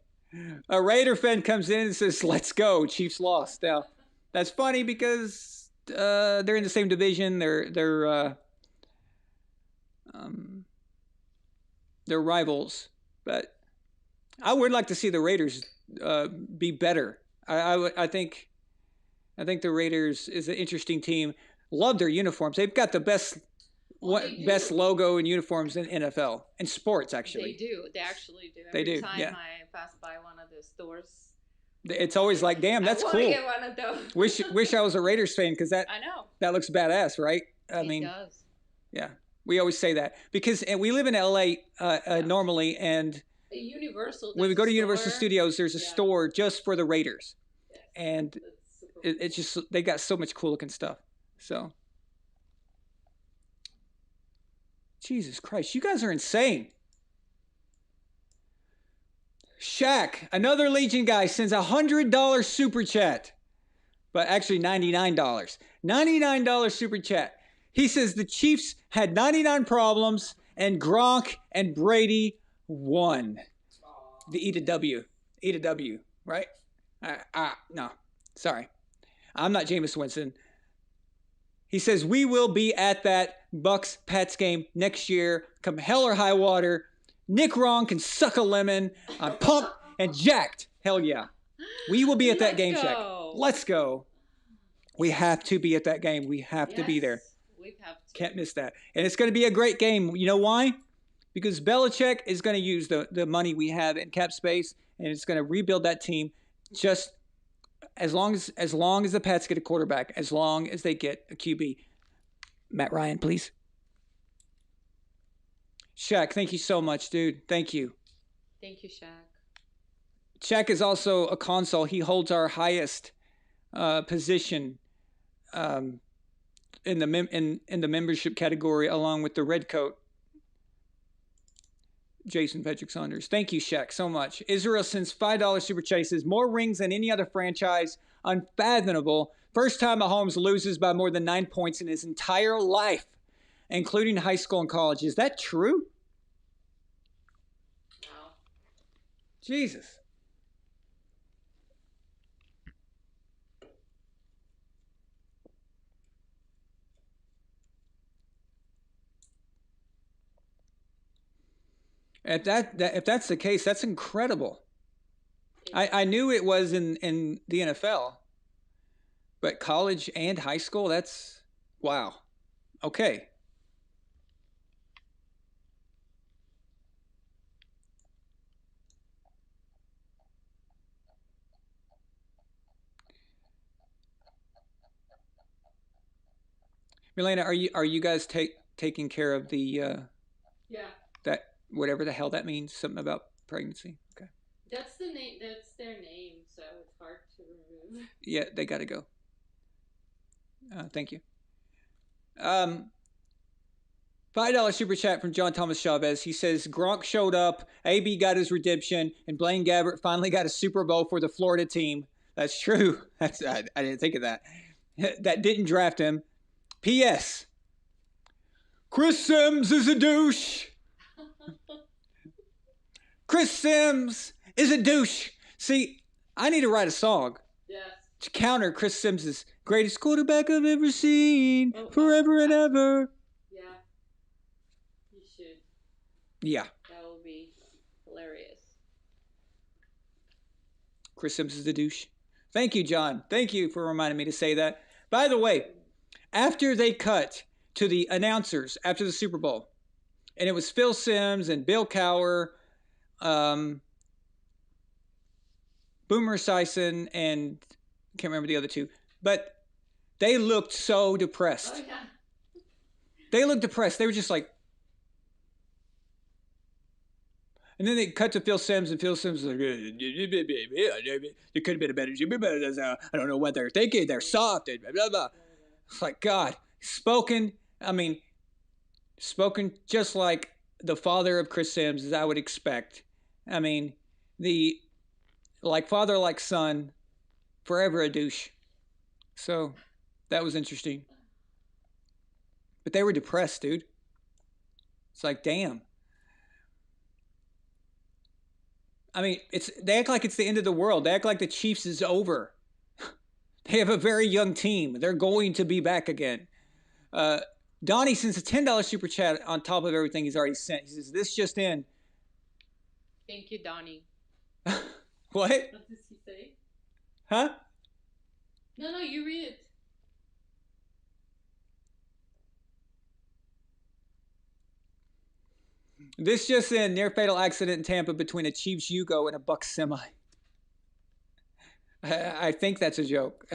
comes in and says, "Let's go. Chiefs lost." Now, that's funny because they're in the same division. They're rivals, but I would like to see the Raiders be better. I think the Raiders is an interesting team. Love their uniforms. They've got the best logo and uniforms in NFL and sports. Actually, they do. They actually do. Every time I pass by one of the stores. It's always like, damn, that's cool. Get one of those. wish I was a Raiders fan because I know that looks badass, right? It does. Yeah, we always say that because we live in LA normally, and Universal. When we go to Universal Studios, there's a store just for the Raiders, yes. And it's just they got so much cool looking stuff. So, Jesus Christ, you guys are insane. Shaq, another Legion guy, sends $100 super chat. But actually $99. $99 super chat. He says the Chiefs had 99 problems and Gronk and Brady won. The E to W. E to W, right? No, sorry. I'm not Jameis Winston. He says, we will be at that Bucs-Pats game next year. Come hell or high water. Nick Ron can suck a lemon. I'm pumped and jacked. Hell yeah. We will be at that game, Shaq. Let's go. We have to be at that game. We have to be there. We have to. Can't miss that. And it's going to be a great game. You know why? Because Belichick is going to use the money we have in cap space, and it's going to rebuild that team just as long as the Pats get a quarterback, as long as they get a QB. Matt Ryan, please. Shaq, thank you so much, dude. Thank you. Thank you, Shaq. Shaq is also a consul. He holds our highest position in the membership category, along with the red coat, Jason Patrick Saunders. Thank you, Shaq, so much. Israel sends $5 super chases, more rings than any other franchise. Unfathomable. First time Mahomes loses by more than 9 points in his entire life, including high school and college. Is that true? No. Jesus. If that's the case, that's incredible. I knew it was in the NFL, but college and high school, that's wow. Okay. Milena, are you guys taking care of the Yeah. that whatever the hell that means? Something about pregnancy. Okay. That's the name. That's their name, so it's hard to remove. Yeah, they got to go. Thank you. $5 super chat from John Thomas Chavez. He says Gronk showed up, AB got his redemption, and Blaine Gabbert finally got a Super Bowl for the Florida team. That's true. I didn't think of that. That didn't draft him. P.S. Chris Sims is a douche. Chris Sims is a douche. See, I need to write a song. Yes. To counter Chris Sims' greatest quarterback I've ever seen, forever and ever. Yeah. You should. Yeah. That will be hilarious. Chris Sims is a douche. Thank you, John. Thank you for reminding me to say that. By the way, after they cut to the announcers after the Super Bowl, and it was Phil Simms and Bill Cowher, Boomer Esiason, and I can't remember the other two, but they looked so depressed. Oh, yeah. They looked depressed. They were just like, and then they cut to Phil Simms, and Phil Simms was like, it could have been a better Super Bowl. I don't know what they're thinking. They're soft and blah, blah, blah. It's like, God, spoken just like the father of Chris Sims, as I would expect. I mean, like father, like son, forever a douche. So that was interesting. But they were depressed, dude. It's like, damn. I mean, they act like it's the end of the world. They act like the Chiefs is over. They have a very young team. They're going to be back again. Donnie sends a $10 super chat on top of everything he's already sent. He says, this just in. Thank you, Donnie. What? What does he say? Huh? No, you read it. This just in, near fatal accident in Tampa between a Chiefs Yugo and a Bucs semi. I think that's a joke.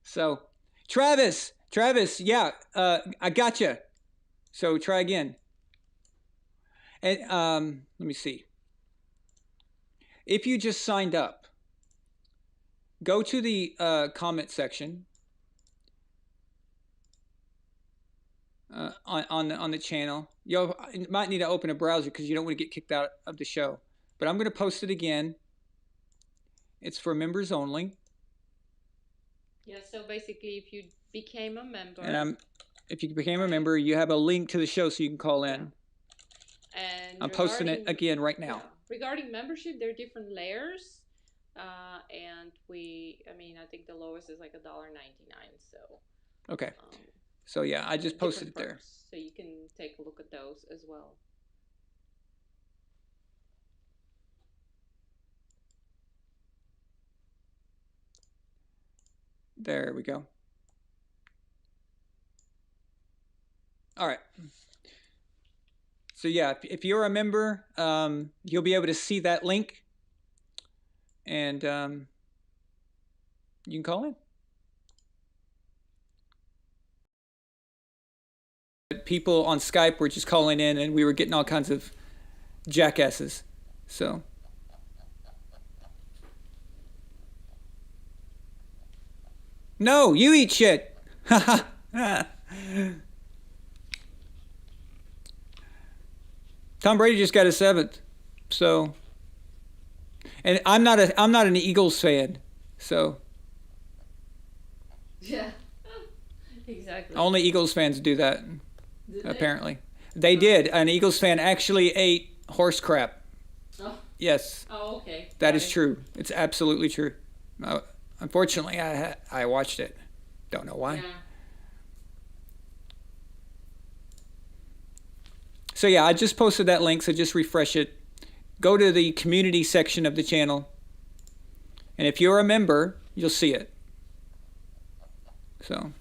So, Travis, yeah, I gotcha. So try again. And let me see. If you just signed up, go to the comment section on the channel. You might need to open a browser because you don't want to get kicked out of the show. But I'm going to post it again. It's for members only. Yeah, so basically if you became a member. And if you became a member, you have a link to the show so you can call in. And I'm posting it again right now. Yeah. Regarding membership, there are different layers. And I think the lowest is like $1.99. So. Okay. So yeah, I just posted it there. So you can take a look at those as well. There we go. All right. So yeah, if you're a member, you'll be able to see that link, and you can call in. People on Skype were just calling in, and we were getting all kinds of jackasses. So. No, you eat shit. Tom Brady just got his 7th. So, and I'm not an Eagles fan. So. Yeah. Exactly. Only Eagles fans do that. Apparently. They did. An Eagles fan actually ate horse crap. Oh. Yes. Oh, okay. That is true. It's absolutely true. Unfortunately, I watched it. Don't know why. Yeah. So yeah, I just posted that link, so just refresh it. Go to the community section of the channel. And if you're a member, you'll see it. So.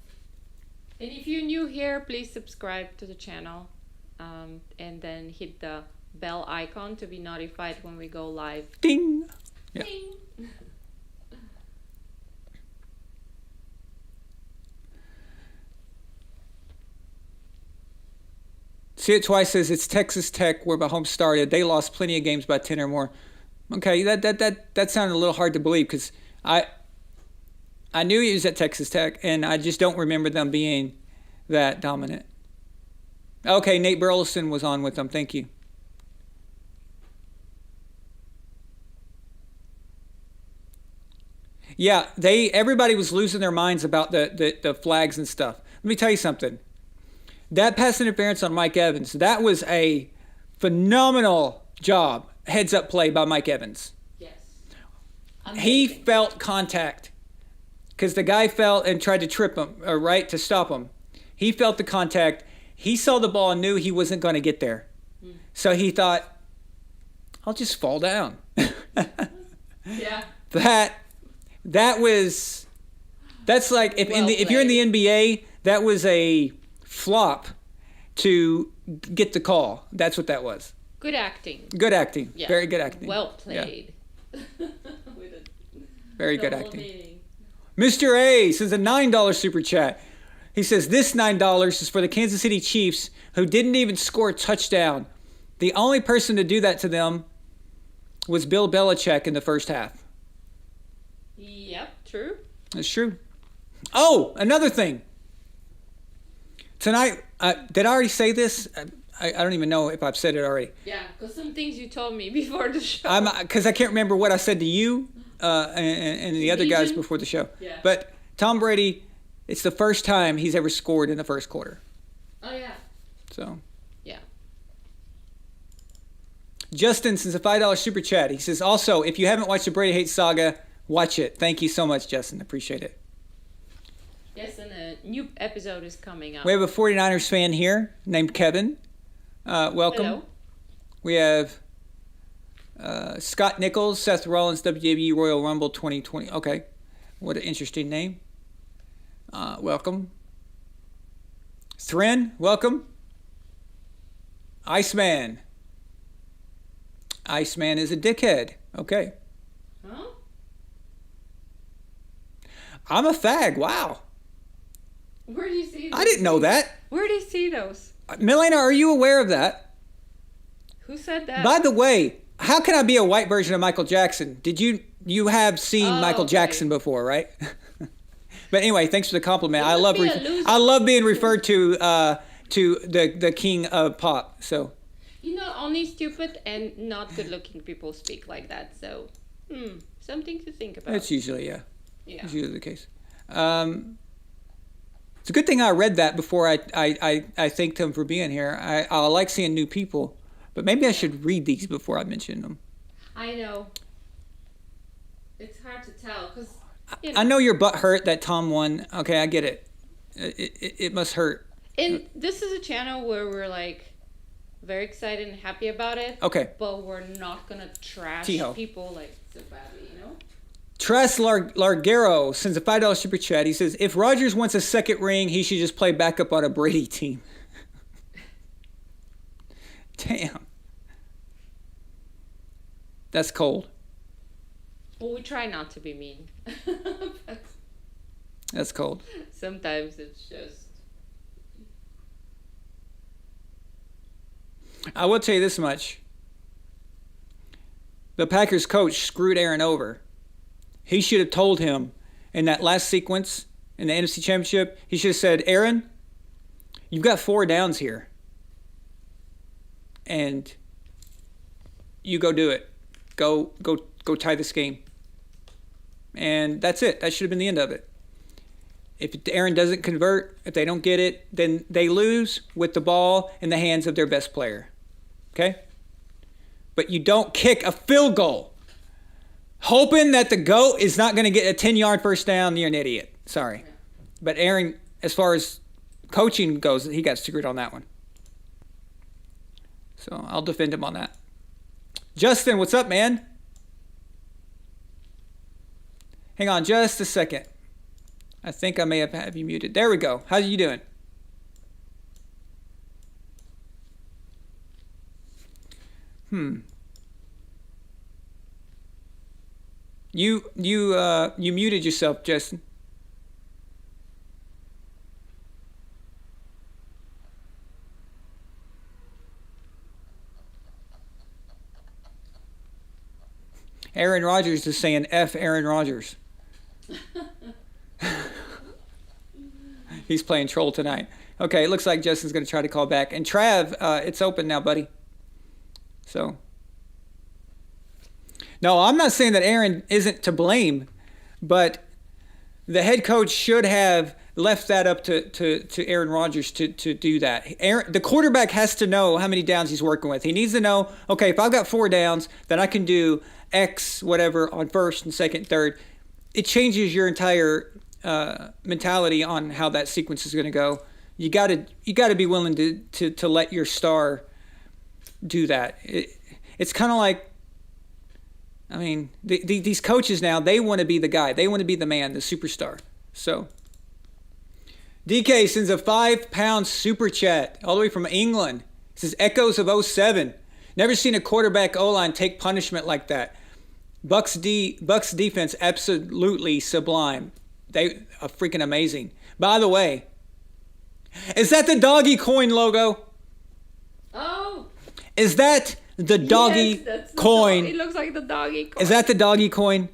And if you're new here, please subscribe to the channel. And then hit the bell icon to be notified when we go live. Ding! Yeah. Ding! See it twice says it's Texas Tech where Mahomes started. They lost plenty of games by 10 or more. Okay, that sounded a little hard to believe because I knew he was at Texas Tech, and I just don't remember them being that dominant. Okay, Nate Burleson was on with them. Thank you. Yeah, everybody was losing their minds about the flags and stuff. Let me tell you something. That pass interference on Mike Evans, that was a phenomenal job, heads-up play by Mike Evans. Yes. He felt contact because the guy fell and tried to trip him, or right, to stop him. He felt the contact. He saw the ball and knew he wasn't going to get there. So he thought, I'll just fall down. Yeah. That's like if you're in the NBA, that was a flop to get the call. That's what that was. Good acting. Good acting. Yeah. Very good acting. Well played. Yeah. Very good acting. Mr. A sends a $9 super chat. He says this $9 is for the Kansas City Chiefs who didn't even score a touchdown. The only person to do that to them was Bill Belichick in the first half. Yep, true. That's true. Oh, another thing. Tonight, did I already say this? I don't even know if I've said it already. Yeah, because some things you told me before the show. Because I can't remember what I said to you and the other guys before the show. Yeah. But Tom Brady, it's the first time he's ever scored in the first quarter. Oh, yeah. So. Yeah. Justin sends a $5 super chat. He says, also, if you haven't watched the Brady Hate Saga, watch it. Thank you so much, Justin. Appreciate it. Yes, and a new episode is coming up. We have a 49ers fan here named Kevin. Welcome. Hello. We have Scott Nichols, Seth Rollins, WWE Royal Rumble 2020. Okay. What an interesting name. Welcome. Thren, welcome. Iceman. Iceman is a dickhead. Okay. Huh? I'm a fag. Wow. Where do you see those? I didn't know that. Where do you see those? Milena, are you aware of that? Who said that? By the way, how can I be a white version of Michael Jackson? Did you have seen Michael Jackson before, right? But anyway, thanks for the compliment. I love being referred to the king of pop. So. You know, only stupid and not good-looking people speak like that. So, something to think about. It's usually Yeah. It's usually the case. It's a good thing I read that before I thanked him for being here. I like seeing new people, but maybe I should read these before I mention them. I know. It's hard to tell because I know your butt hurt that Tom won. Okay, I get it. It must hurt. And this is a channel where we're like very excited and happy about it. Okay. But we're not gonna trash people like so badly, you know. Tres Largero sends a $5 super chat. He says, if Rodgers wants a second ring, he should just play backup on a Brady team. Damn. That's cold. Well, we try not to be mean. That's cold. Sometimes it's just... I will tell you this much. The Packers coach screwed Aaron over. He should have told him in that last sequence in the NFC Championship, he should have said, Aaron, you've got 4 downs here. And you go do it. Go tie this game. And that's it. That should have been the end of it. If Aaron doesn't convert, if they don't get it, then they lose with the ball in the hands of their best player. Okay? But you don't kick a field goal hoping that the GOAT is not going to get a 10-yard first down. You're an idiot. Sorry. But Aaron, as far as coaching goes, he got screwed on that one. So I'll defend him on that. Justin, what's up, man? Hang on just a second. I think I may have you muted. There we go. How you doing? You muted yourself, Justin. Aaron Rodgers is saying F Aaron Rodgers. He's playing troll tonight. Okay, it looks like Justin's going to try to call back. And Trav, it's open now, buddy. So. No, I'm not saying that Aaron isn't to blame, but the head coach should have left that up to Aaron Rodgers to do that. The quarterback has to know how many downs he's working with. He needs to know, okay, if I've got 4 downs, then I can do X whatever on first and second, third. It changes your entire mentality on how that sequence is going to go. You got to be willing to let your star do that. It's kind of like, I mean, these coaches now, they want to be the guy. They want to be the man, the superstar. So, DK sends a £5 super chat all the way from England. It says, Echoes of 07. Never seen a quarterback O-line take punishment like that. Bucs defense, absolutely sublime. They are freaking amazing. By the way, is that the doggy coin logo? Oh. Is that the doggy coin? It looks like the doggy coin. Is that the doggy coin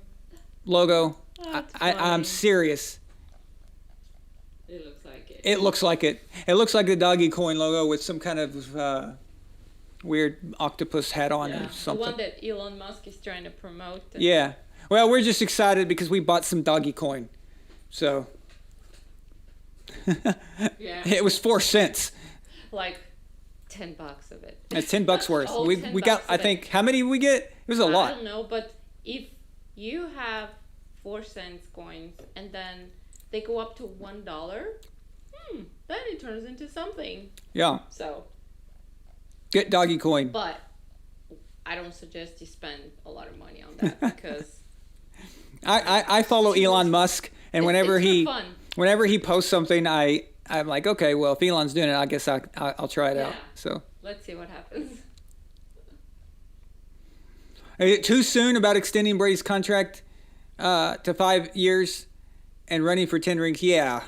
logo? I'm serious. It looks like it. It looks like it. It looks like the doggy coin logo with some kind of weird octopus hat on or something. The one that Elon Musk is trying to promote. Yeah. Well, we're just excited because we bought some doggy coin. So. Yeah. It was 4 cents. Like $10 of it. It's $10 worth. Oh, we $10 got, I think, how many did we get? It was a lot. I don't know, but if you have 4 cents coins and then they go up to $1, then it turns into something. Yeah. So. Get doggy coin. But I don't suggest you spend a lot of money on that because. I follow Elon Musk, and whenever fun. Whenever he posts something, I'm like, okay, well, if Elon's doing it, I guess I'll try it out. So let's see what happens. Is it too soon about extending Brady's contract to 5 years and running for 10 rings? Yeah.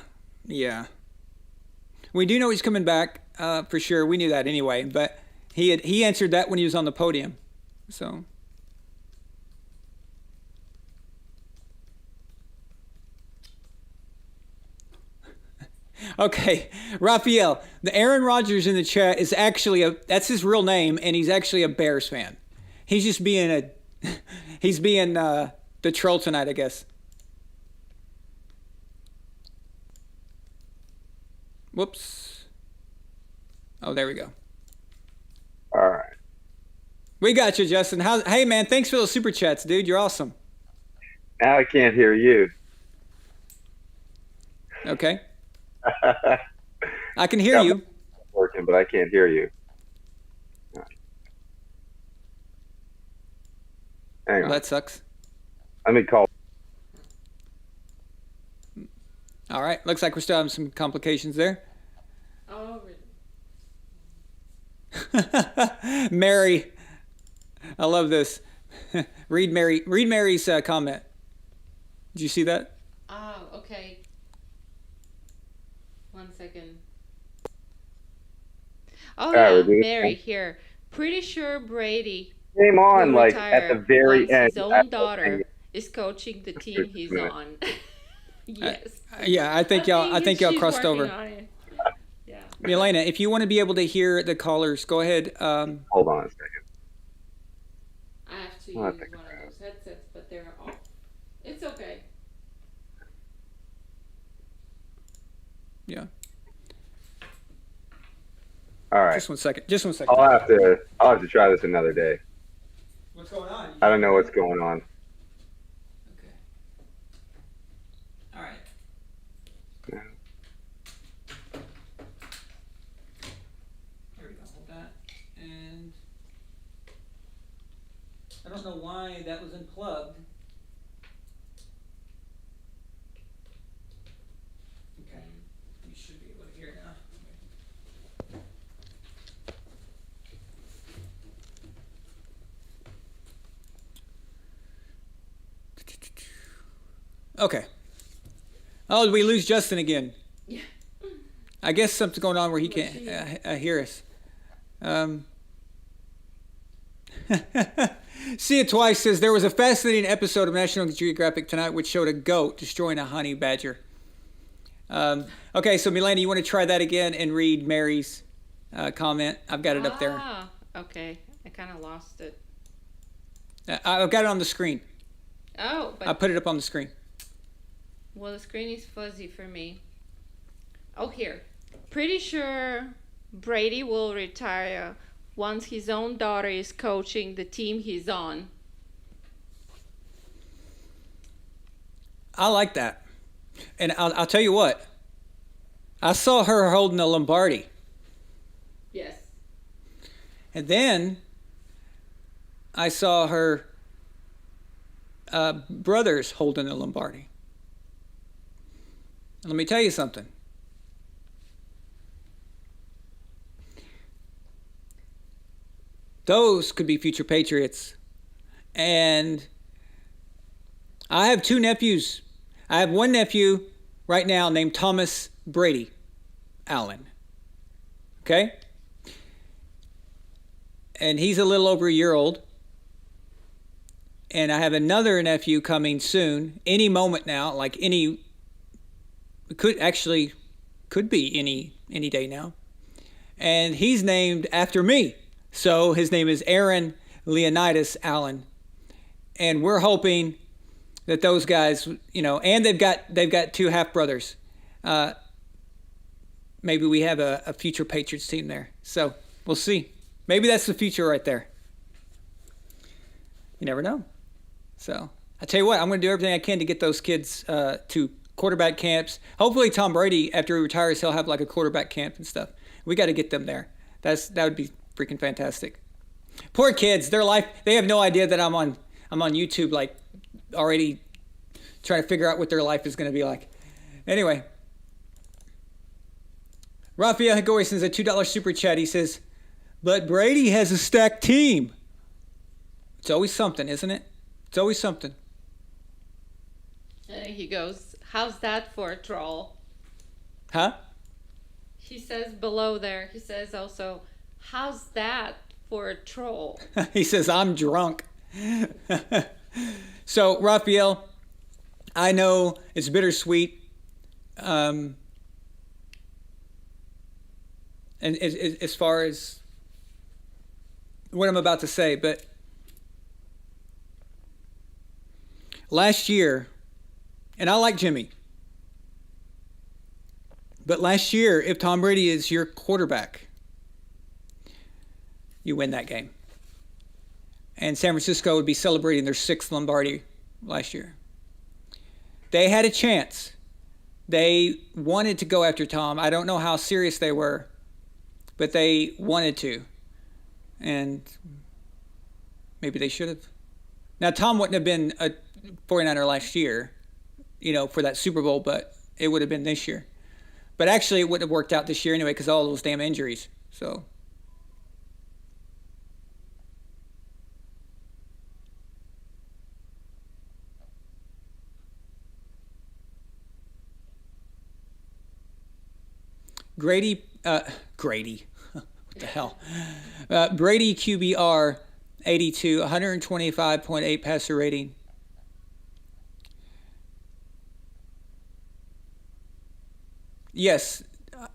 We do know he's coming back for sure. We knew that anyway, but he answered that when he was on the podium. So. Okay, Raphael, the Aaron Rodgers in the chat is actually that's his real name, and he's actually a Bears fan. He's just being the troll tonight, I guess. Whoops. Oh, there we go. All right. We got you, Justin. Hey, man, thanks for those super chats, dude. You're awesome. Now I can't hear you. Okay. I can hear you. Working, but I can't hear you. Hang on. That sucks. Let me call. All right. Looks like we're still having some complications there. Oh, really? Mary. I love this. Read Mary's comment. Did you see that? Oh, okay. 1 second. Oh yeah, Mary here. Pretty sure Brady came on like at the very end. His own daughter is coaching the team he's on. Yes. Yeah, I think y'all crossed over. Yeah. Elena, if you want to be able to hear the callers, go ahead. Hold on a second. I have to use one of those headsets, but they're off. It's okay. Yeah. All right. Just one second. I'll have to try this another day. What's going on? I don't know what's going on. Okay. All right. Yeah. Here we go. Hold that. And I don't know why that was unplugged. Okay. You should be able to hear it now. Okay. Oh, did we lose Justin again? Yeah. I guess something's going on where he can't hear us. See It Twice says, there was a fascinating episode of National Geographic tonight which showed a goat destroying a honey badger. Okay, so Milena, you want to try that again and read Mary's comment? I've got it up there. Okay. I kind of lost it. I've got it on the screen. Oh, but... I put it up on the screen. Well, the screen is fuzzy for me. Oh, here. Pretty sure Brady will retire once his own daughter is coaching the team he's on. I like that. And I'll tell you what. I saw her holding a Lombardi. Yes. And then I saw her brothers holding a Lombardi. And let me tell you something. Those could be future Patriots. And I have two nephews. I have one nephew right now named Thomas Brady Allen. Okay? And he's a little over a year old. And I have another nephew coming soon, any moment now, like could be any day now. And he's named after me. So his name is Aaron Leonidas Allen. And we're hoping that those guys, and they've got two half brothers. Maybe we have a future Patriots team there. So we'll see. Maybe that's the future right there. You never know. So I tell you what, I'm going to do everything I can to get those kids to quarterback camps. Hopefully Tom Brady, after he retires, he'll have like a quarterback camp and stuff. We got to get them there. That would be freaking fantastic. Poor kids, their life, they have no idea that I'm on YouTube, like already trying to figure out what their life is going to be like. Anyway, Rafael Higori sends a $2 super chat. He says, but Brady has a stacked team. It's always something, isn't it? It's always something. He goes, how's that for a troll? Huh? He says below there, he says also, how's that for a troll? He says, I'm drunk. So, Raphael, I know it's bittersweet. And as far as what I'm about to say, but last year, and I like Jimmy, but last year, if Tom Brady is your quarterback, you win that game. And San Francisco would be celebrating their 6th Lombardi last year. They had a chance. They wanted to go after Tom. I don't know how serious they were, but they wanted to. And maybe they should have. Now, Tom wouldn't have been a 49er last year, for that Super Bowl, but it would have been this year. But actually, it wouldn't have worked out this year anyway because of all those damn injuries. So... Grady, what the hell? Brady QBR 82, 125.8 passer rating. Yes,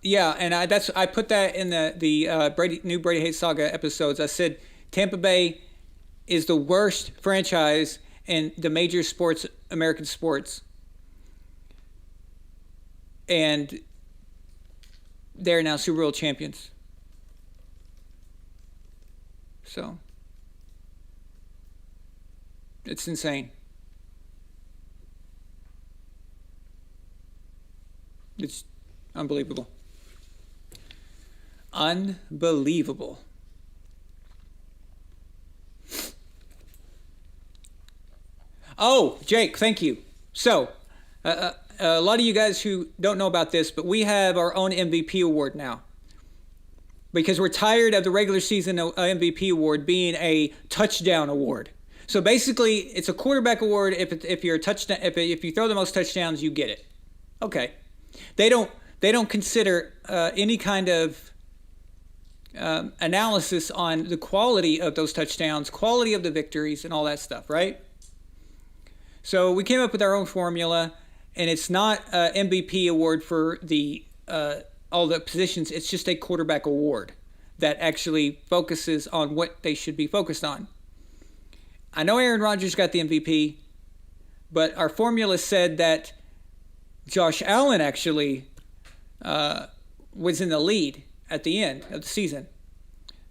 yeah, and I put that in the new Brady Hate Saga episodes. I said Tampa Bay is the worst franchise in the major sports, American sports, and they're now Super Bowl champions. So it's insane. It's unbelievable. Unbelievable. Oh, Jake, thank you. So, a lot of you guys who don't know about this, but we have our own MVP award now. Because we're tired of the regular season MVP award being a touchdown award. So basically, it's a quarterback award. If you're a touchdown, if you throw the most touchdowns, you get it. Okay. They don't consider any kind of analysis on the quality of those touchdowns, quality of the victories, and all that stuff, right? So we came up with our own formula, and it's not an MVP award for the all the positions. It's just a quarterback award that actually focuses on what they should be focused on. I know Aaron Rodgers got the MVP, but our formula said that Josh Allen actually was in the lead at the end of the season.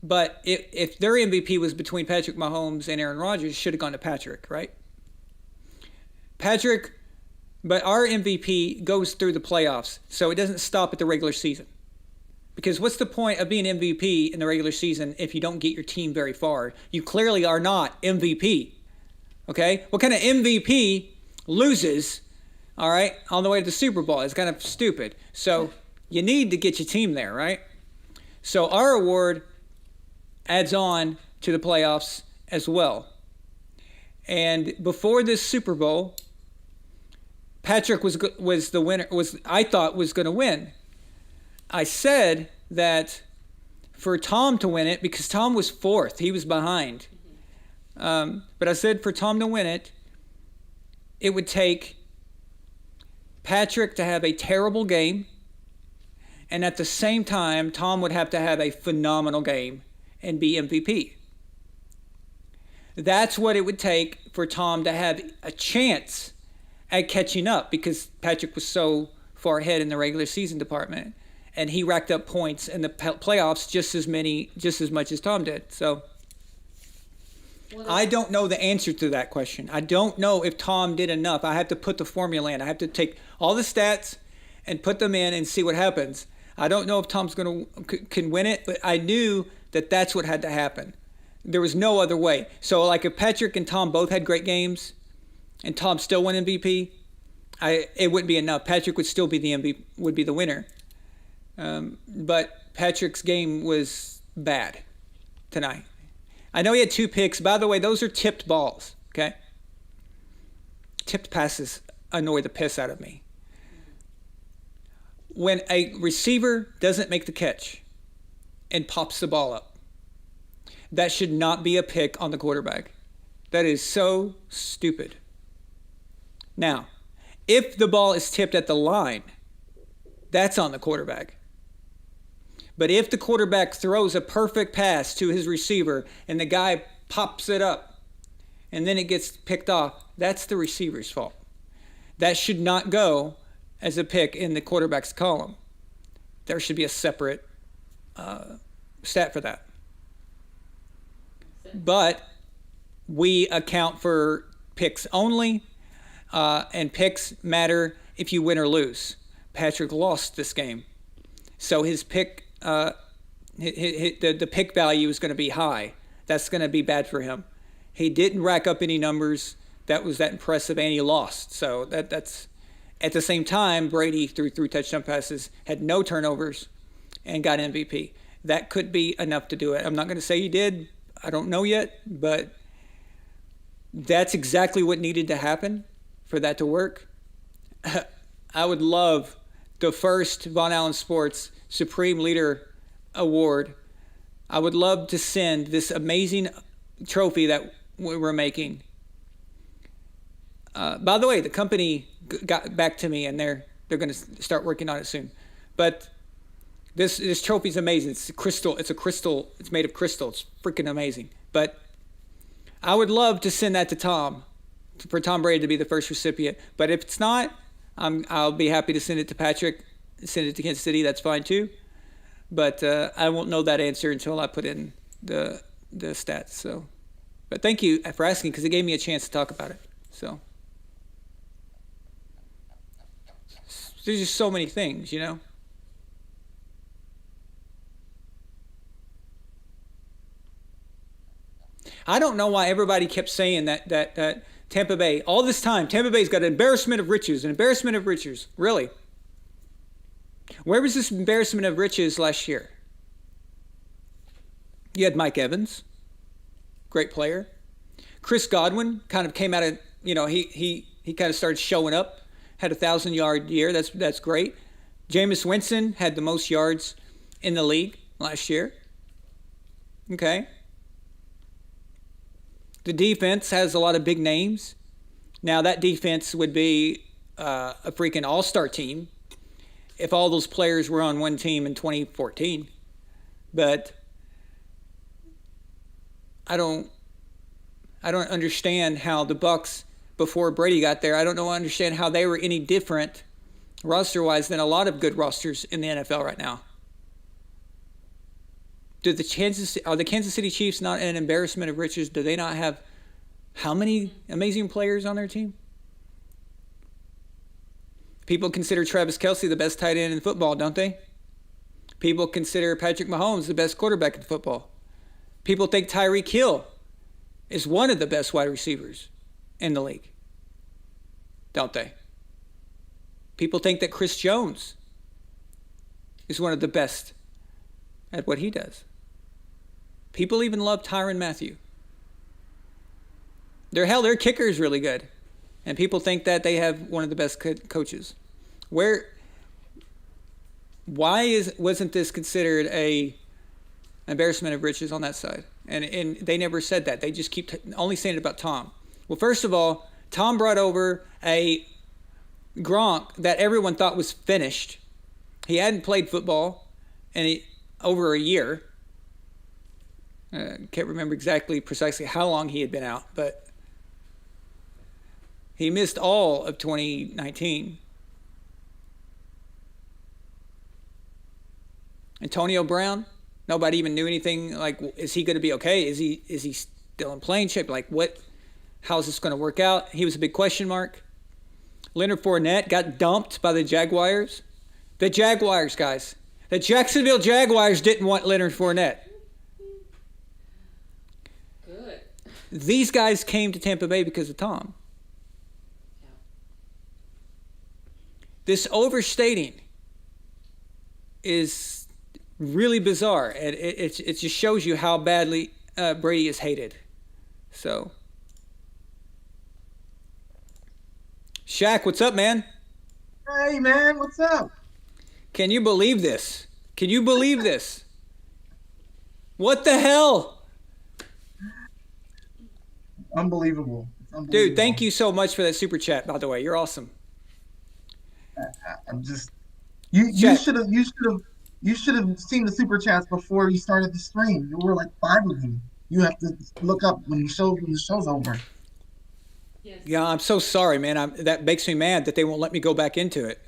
But if their MVP was between Patrick Mahomes and Aaron Rodgers, it should have gone to Patrick, right? But our MVP goes through the playoffs, so it doesn't stop at the regular season. Because what's the point of being MVP in the regular season if you don't get your team very far? You clearly are not MVP, okay? What kind of MVP loses, all right, on the way to the Super Bowl? It's kind of stupid. So you need to get your team there, right? So our award adds on to the playoffs as well. And before this Super Bowl, Patrick was the winner. I thought was going to win. I said that for Tom to win it, because Tom was fourth, he was behind. But I said for Tom to win it, it would take Patrick to have a terrible game, and at the same time, Tom would have to have a phenomenal game and be MVP. That's what it would take for Tom to have a chance at catching up, because Patrick was so far ahead in the regular season department, and he racked up points in the playoffs just as much as Tom did. So I don't know the answer to that question. I don't know if Tom did enough. I have to put the formula in. I have to take all the stats and put them in and see what happens. I don't know if Tom's can win it, but I knew that that's what had to happen. There was no other way. So like if Patrick and Tom both had great games and Tom still won MVP, it wouldn't be enough. Patrick would still be the MVP, would be the winner. But Patrick's game was bad tonight. I know he had 2 picks. By the way, those are tipped balls, okay? Tipped passes annoy the piss out of me. When a receiver doesn't make the catch and pops the ball up, that should not be a pick on the quarterback. That is so stupid. Now, if the ball is tipped at the line, that's on the quarterback. But if the quarterback throws a perfect pass to his receiver and the guy pops it up and then it gets picked off, that's the receiver's fault. That should not go as a pick in the quarterback's column. There should be a separate stat for that. But we account for picks only, and picks matter if you win or lose. Patrick lost this game, so his pick, the pick value is going to be high. That's going to be bad for him. He didn't rack up any numbers that was that impressive, and he lost. So that's at the same time, Brady threw 3 touchdown passes, had no turnovers, and got MVP. That could be enough to do it. I'm not going to say he did. I don't know yet, but that's exactly what needed to happen for that to work. I would love the first Von Allen Sports Supreme Leader Award. I would love to send this amazing trophy that we're making. By the way, the company got back to me, and they're going to start working on it soon. But this trophy is amazing. It's crystal. It's a crystal. It's made of crystal. It's freaking amazing. But I would love to send that to Tom, for Tom Brady to be the first recipient. But if it's not, I'll be happy to send it to Patrick, send it to Kansas City. That's fine too. But I won't know that answer until I put in the stats. So, but thank you for asking, because it gave me a chance to talk about it. So there's just so many things, you know. I don't know why everybody kept saying that Tampa Bay, all this time, Tampa Bay's got an embarrassment of riches, Really? Where was this embarrassment of riches last year? You had Mike Evans, great player. Chris Godwin kind of came out of, he kind of started showing up, had a 1,000-yard year. That's great. Jameis Winston had the most yards in the league last year. Okay. The defense has a lot of big names. Now, that defense would be a freaking all-star team if all those players were on one team in 2014. But I don't understand how the Bucs, before Brady got there, I don't understand how they were any different roster-wise than a lot of good rosters in the NFL right now. Are the Kansas City Chiefs not an embarrassment of riches? Do they not have how many amazing players on their team? People consider Travis Kelce the best tight end in football, don't they? People consider Patrick Mahomes the best quarterback in football. People think Tyreek Hill is one of the best wide receivers in the league, don't they? People think that Chris Jones is one of the best at what he does. People even love Tyrann Mathieu. Their kicker is really good. And people think that they have one of the best coaches. Why wasn't this considered a embarrassment of riches on that side? And they never said that. They just keep only saying it about Tom. Well, first of all, Tom brought over a Gronk that everyone thought was finished. He hadn't played football in over a year. Can't remember precisely how long he had been out, but he missed all of 2019. Antonio Brown, nobody even knew anything. Like, is he going to be okay? Is he still in playing shape? Like, how's this going to work out? He was a big question mark. Leonard Fournette got dumped by the Jaguars. The Jaguars, guys. The Jacksonville Jaguars didn't want Leonard Fournette. Good. These guys came to Tampa Bay because of Tom. Yeah. This overstating is really bizarre, and it just shows you how badly Brady is hated. So, Shaq, what's up, man? Hey, man, what's up? Can you believe this? Can you believe this? What the hell? Unbelievable. Dude, thank you so much for that super chat, by the way. You're awesome. I'm just you should have seen the super chats before you started the stream. There were like 5 of them. You have to look up when the show's over. Yes. Yeah, I'm so sorry, man. That makes me mad that they won't let me go back into it.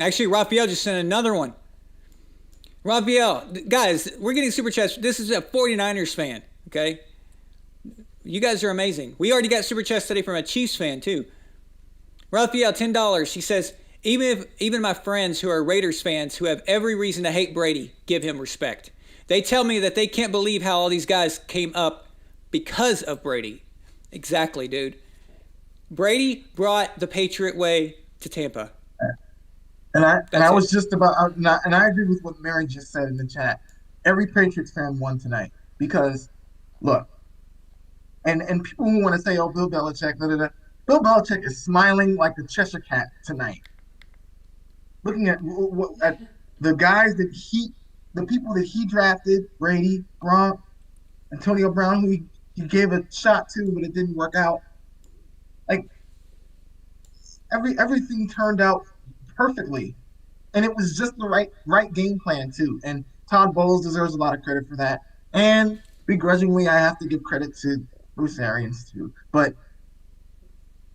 Actually, Raphael just sent another one. Raphael, guys, we're getting super chats. This is a 49ers fan, okay? You guys are amazing. We already got super chats today from a Chiefs fan, too. Raphael, $10. He says, even my friends who are Raiders fans who have every reason to hate Brady give him respect. They tell me that they can't believe how all these guys came up because of Brady. Exactly, dude. Brady brought the Patriot way to Tampa. And I was just about, and I agree with what Mary just said in the chat. Every Patriots fan won tonight because, look, and people who want to say, oh, Bill Belichick, Bill Belichick is smiling like a Cheshire cat tonight. Looking at the guys the people that he drafted, Brady, Gronk, Antonio Brown, who he gave a shot to, but it didn't work out. Like, everything turned out perfectly, and it was just the right game plan too. And Todd Bowles deserves a lot of credit for that. And begrudgingly, I have to give credit to Bruce Arians too. But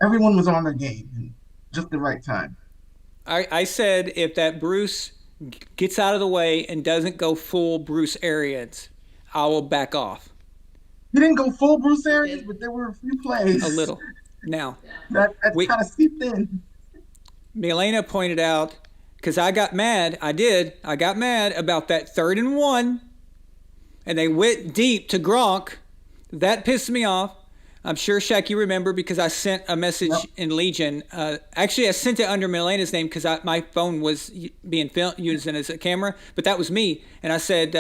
everyone was on their game in just the right time. I said if that Bruce gets out of the way and doesn't go full Bruce Arians, I will back off. He didn't go full Bruce Arians, but there were a few plays. A little. Now, that kind of seeped in. Milena pointed out, because I got mad about that 3rd and 1, and they went deep to Gronk. That pissed me off. I'm sure, Shaq, you remember, because I sent a message in Legion. Actually, I sent it under Milena's name because my phone was being used as a camera, but that was me. And I said,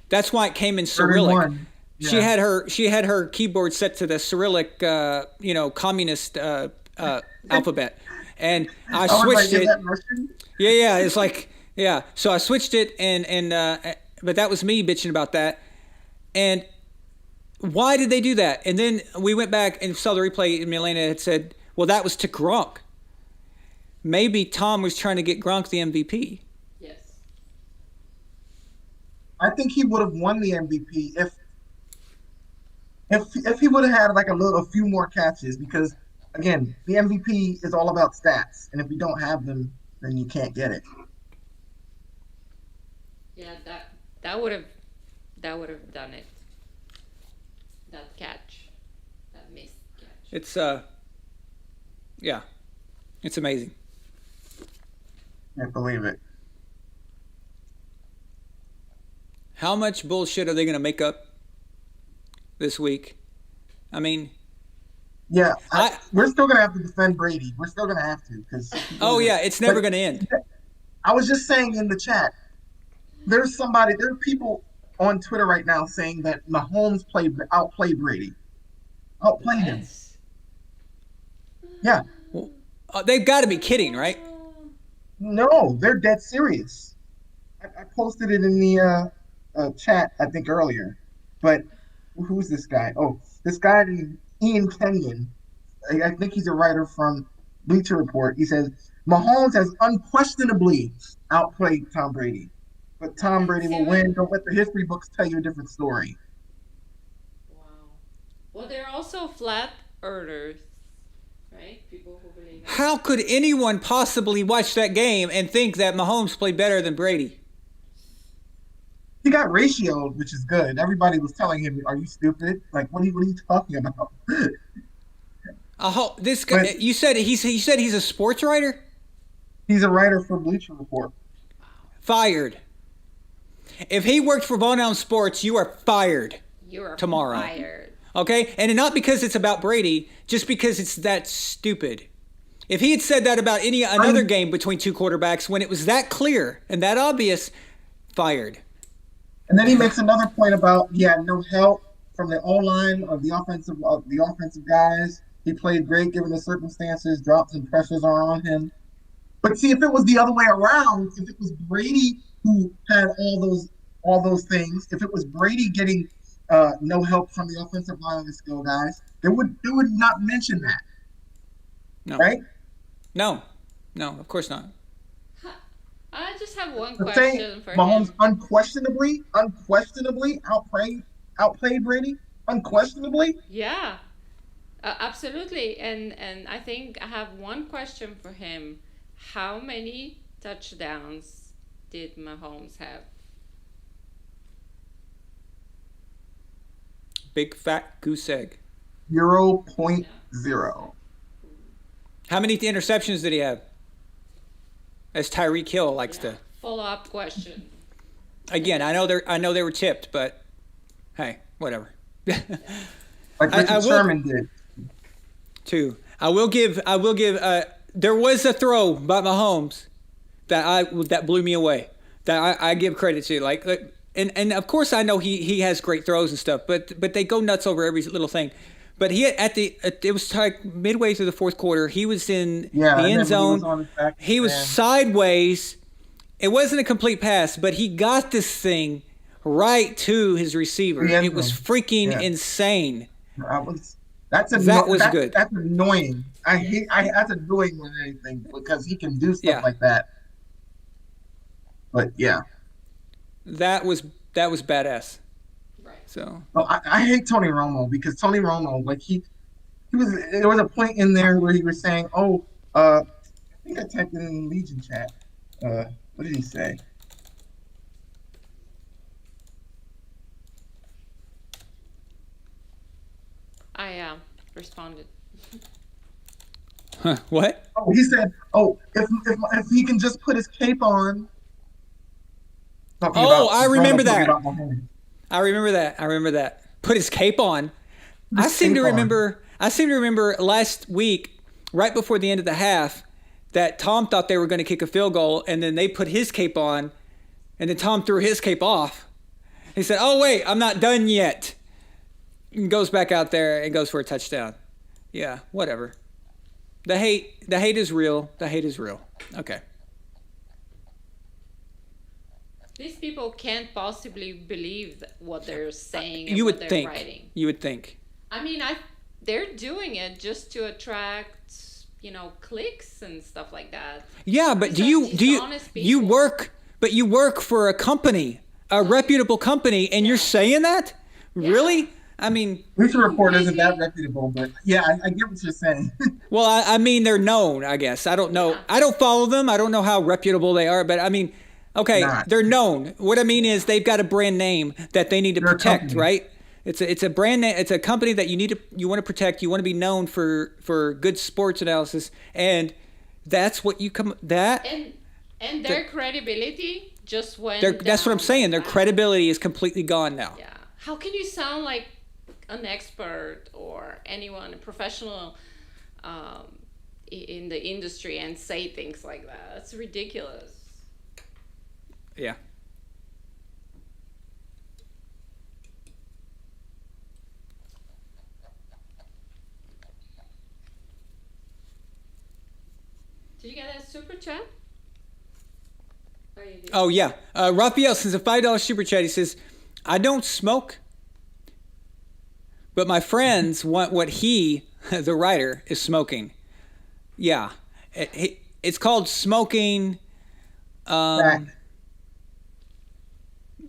that's why it came in Cyrillic. Yeah. She had her keyboard set to the Cyrillic, communist alphabet. And I switched it. Yeah, it's like, yeah. So I switched it, but that was me bitching about that. And why did they do that? And then we went back and saw the replay, and Milena had said, well, that was to Gronk. Maybe Tom was trying to get Gronk the MVP. Yes. I think he would have won the MVP if he would have had like a few more catches, because again, the MVP is all about stats, and if you don't have them, then you can't get it. Yeah, that would have done it. That catch, that missed catch. It's yeah, it's amazing. Can't believe it. How much bullshit are they going to make up this week? I mean, yeah, we're still gonna have to defend Brady. We're still gonna have to, because it's never going to end. I was just saying in the chat, there are people on Twitter right now saying that Mahomes outplayed Brady, outplayed him. Yeah, Well, they've got to be kidding, right? no, they're dead serious. I posted it in the chat, I think, earlier. But who's this guy? Oh, this guy named Ian Kenyon. I think he's a writer from Bleacher Report. He says, Mahomes has unquestionably outplayed Tom Brady. But Tom Brady will win. Don't let the history books tell you a different story. Wow. Well, they're also flat earthers, right? People who believe in How could anyone possibly watch that game and think that Mahomes played better than Brady? He got ratioed, which is good. Everybody was telling him, "Are you stupid? Like, what are you talking about?" This guy, you said he's a sports writer? He's a writer for Bleacher Report. Fired. If he worked for Bone Down Sports, you are fired. You are tomorrow. fired. Okay? And not because it's about Brady, just because it's that stupid. If he had said that about another game between two quarterbacks when it was that clear and that obvious, fired. And then he makes another point about no help from the O-line of the offensive guys. He played great given the circumstances. Drops and pressures are on him. But see, if it was the other way around, if it was Brady who had all those things, if it was Brady getting no help from the offensive line of the skill guys, they would not mention that. No. Right? No, of course not. I just have one The question for Mahomes him. unquestionably outplayed Brady. Unquestionably. Yeah, absolutely. And I think I have one question for him. How many touchdowns did Mahomes have? Big fat goose egg. 0.0. How many interceptions did he have? As Tyreek Hill likes to. Follow-up question. Again, I know they were tipped, but hey, whatever. Like Richard Sherman did. Too. I will give. There was a throw by Mahomes that blew me away. That I give credit to. Like, and of course I know he has great throws and stuff, but they go nuts over every little thing. But it was like midway through the fourth quarter. He was in the end zone. He was sideways. It wasn't a complete pass, but he got this thing right to his receiver. It was freaking insane. That was good. That's annoying. That's annoying more than anything, because he can do stuff like that. But yeah, that was badass. Right. So I hate Tony Romo, because Tony Romo, like there was a point in there where he was saying, I think I typed it in the Legion chat. What did he say? I responded. Huh, what? Oh, he said, if he can just put his cape on. I remember that. I remember that. Put his cape on. I seem to remember last week, right before the end of the half, that Tom thought they were going to kick a field goal, and then they put his cape on, and then Tom threw his cape off. He said, "Oh wait, I'm not done yet." And goes back out there and goes for a touchdown. Yeah, whatever. The hate is real. The hate is real. Okay. These people can't possibly believe what they're saying and You what would they're think. writing. You would think. I mean, they're doing it just to attract, clicks and stuff like that. Yeah, but These are dishonest you people. work for a company, a reputable company, and you're saying that? Really? I mean, Bleacher Report isn't that reputable, but yeah, I get what you're saying. well, I mean, they're known, I guess. I don't know. Yeah. I don't follow them. I don't know how reputable they are, but I mean, okay, Not. they're known. What I mean is they've got a brand name that they need to They're a protect, company. right? It's a brand name. It's a company that you want to protect. You want to be known for good sports analysis, and that's what you come that. And their credibility just went That's what I'm down saying. Their the credibility is completely gone now. Yeah. How can you sound like an expert or anyone, a professional in the industry and say things like that? That's ridiculous. Yeah. Did you get that super chat? Or you did? Oh yeah. Raphael sends a $5 super chat. He says, "I don't smoke, but my friends want what he, the writer, is smoking." Yeah. It's called smoking. Crack.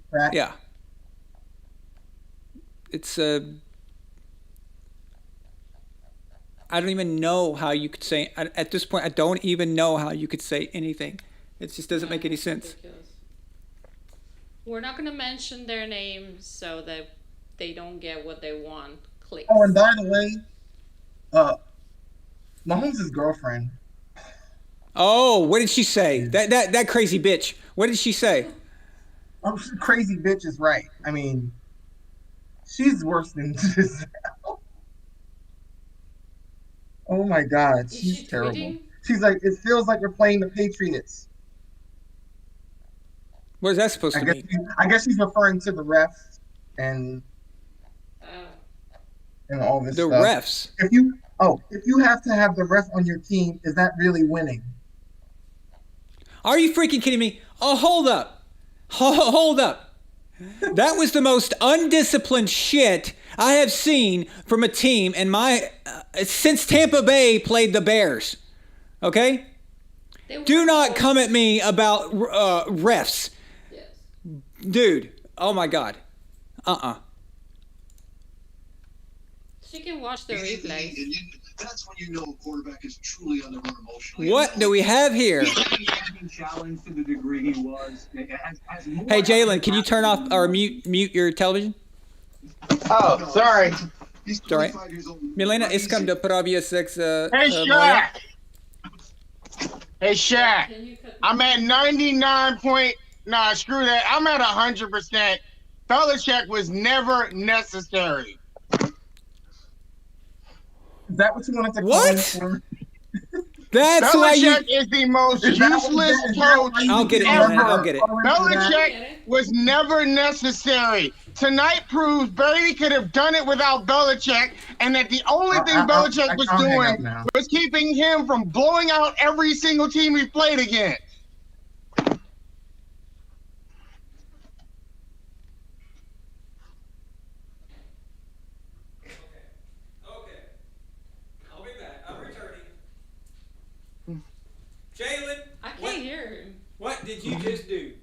Crack. Yeah. It's I don't even know how you could say at this point. I don't even know how you could say anything. It just doesn't make any sense. Ridiculous. We're not going to mention their names so that they don't get what they want. Clicks. Oh, and by the way, Mahomes' girlfriend. Oh, what did she say? That crazy bitch. What did she say? Oh, crazy bitch is right. I mean, she's worse than Giselle. Oh my God, Is she's she terrible. tweeting? She's like, it feels like we're playing the Patriots. What is that supposed to mean? I guess she's referring to the refs and all this The stuff. refs. If you have to have the ref on your team, is that really winning? Are you freaking kidding me? Oh, hold up. Hold up. That was the most undisciplined shit I have seen from a team in my since Tampa Bay played the Bears. Okay? Do not come at me about refs. Yes. Dude, oh my God. She can watch the replays. That's when you know a quarterback is truly on the run emotionally. What do we have here? Being challenged to the degree he was. Has more Hey, Jalen, can you turn off or mute your television? Oh, sorry. He's all right. 25 years old. Milena, искам да правя секс. Hey, Shaq. Hey, Shaq. Can you cut I'm at 99 point. Nah, screw that. I'm at 100%. Belichick was never necessary. Is that what you wanted to call What? in for? That's why you. Belichick is the most Is that what- useless is that coach why you I'll get it, ever. man. I'll get it. Belichick was never necessary. Tonight proves Brady could have done it without Belichick, and that the only thing Belichick was I'll hang up doing now. was keeping him from blowing out every single team he played against. Okay. I'll be back. I'm returning. Jalen, I can't hear him. what did you just do?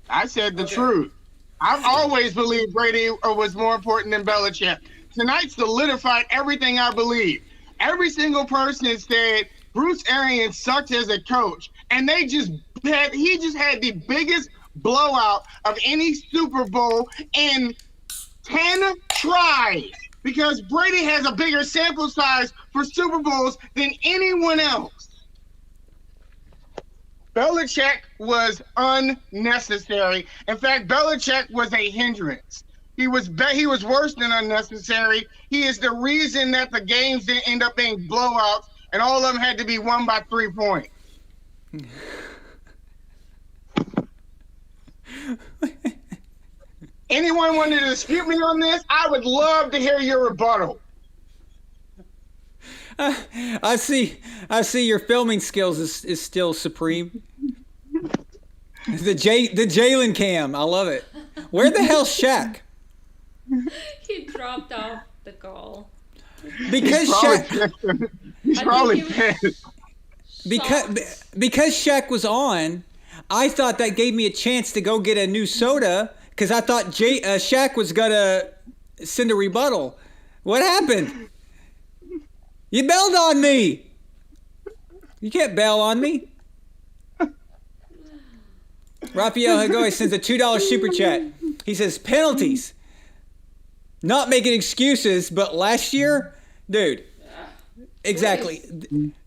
I said the Okay. truth. I've always believed Brady was more important than Belichick. Tonight solidified everything I believe. Every single person said Bruce Arians sucked as a coach, and he just had the biggest blowout of any Super Bowl in 10 tries, because Brady has a bigger sample size for Super Bowls than anyone else. Belichick was unnecessary. In fact, Belichick was a hindrance. He was worse than unnecessary. He is the reason that the games didn't end up being blowouts, and all of them had to be won by 3 points. Anyone want to dispute me on this? I would love to hear your rebuttal. I see your filming skills is still supreme. The Jalen cam. I love it. Where the hell's Shaq? He dropped off the call. Because Shaq. He's probably pissed. Because Shaq was on, I thought that gave me a chance to go get a new soda because I thought Shaq was gonna send a rebuttal. What happened? You bailed on me. You can't bail on me. Rafael Hagoy sends a $2 super chat. He says, penalties. Not making excuses, but last year, dude, exactly.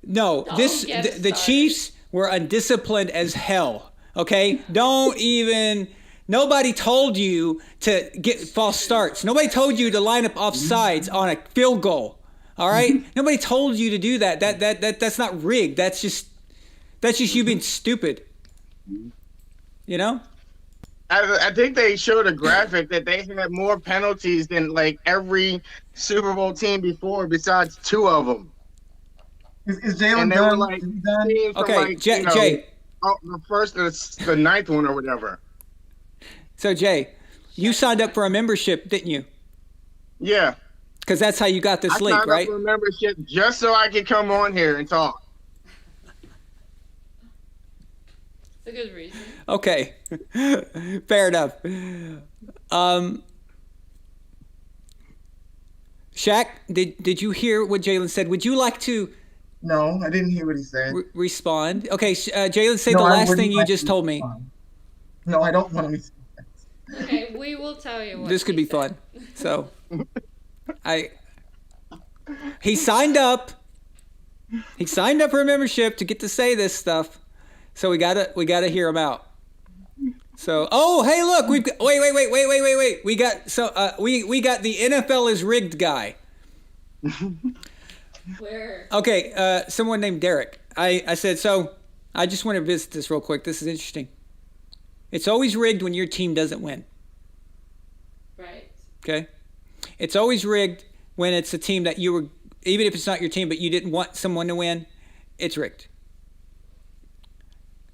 No, the Chiefs were undisciplined as hell, okay? Nobody told you to get false starts. Nobody told you to line up offsides on a field goal, all right? Nobody told you to do that. That's not rigged. That's just you being stupid. You know? I think they showed a graphic that they had more penalties than like every Super Bowl team before, besides 2 of them. Is Jalen done? Like, okay, Jay. Oh, the first, the 9th one or whatever. So Jay, you signed up for a membership, didn't you? Yeah. Because that's how you got this link, right? I signed up for a membership just so I could come on here and talk. A good reason. Okay, fair enough. Shaq, did you hear what Jalen said? Would you like to? No, I didn't hear what he said. Respond. Okay, Jalen, say the last thing you just told me. No, I don't want to respond. Okay, we will tell you what this could be fun. So, he signed up. He signed up for a membership to get to say this stuff. So we gotta hear him out. So hey look, we've got, wait. We got we got the NFL is rigged guy. Where? Okay, someone named Derek. I said, so I just want to visit this real quick. This is interesting. It's always rigged when your team doesn't win. Right. Okay? It's always rigged when it's a team that you were, even if it's not your team, but you didn't want someone to win, it's rigged.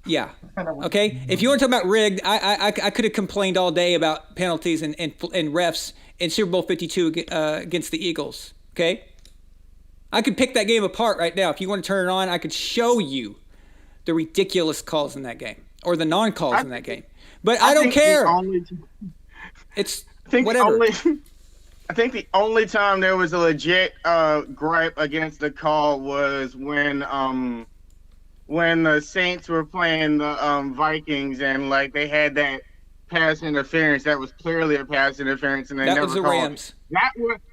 Yeah. Okay? If you want to talk about rigged, I could have complained all day about penalties and refs in Super Bowl 52 against the Eagles. Okay? I could pick that game apart right now. If you want to turn it on, I could show you the ridiculous calls in that game or the non-calls in that game. But I don't care. It's whatever. I think the only time there was a legit gripe against the call was when the Saints were playing the Vikings and like they had that pass interference that was clearly a pass interference and they never was the called Rams.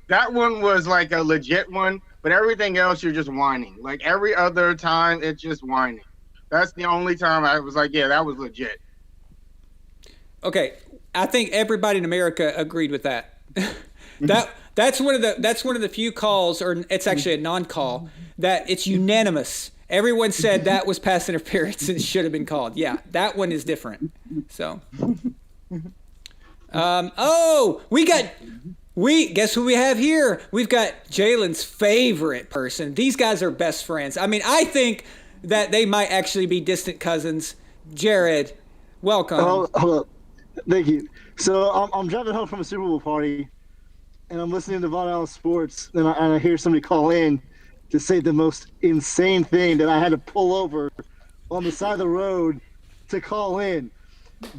That one was like a legit one, but everything else you're just whining. Like every other time it's just whining. That's the only time I was like, yeah, that was legit. Okay, I think everybody in America agreed with that. That's one of the few calls, or it's actually a non-call, that it's unanimous. Everyone said that was pass interference and should have been called. Yeah, that one is different. So, guess who we have here? We've got Jalen's favorite person. These guys are best friends. I mean, I think that they might actually be distant cousins. Jared, welcome. Hold up. Thank you. So I'm driving home from a Super Bowl party, and I'm listening to Von Allen Sports, and I hear somebody call in to say the most insane thing that I had to pull over on the side of the road to call in.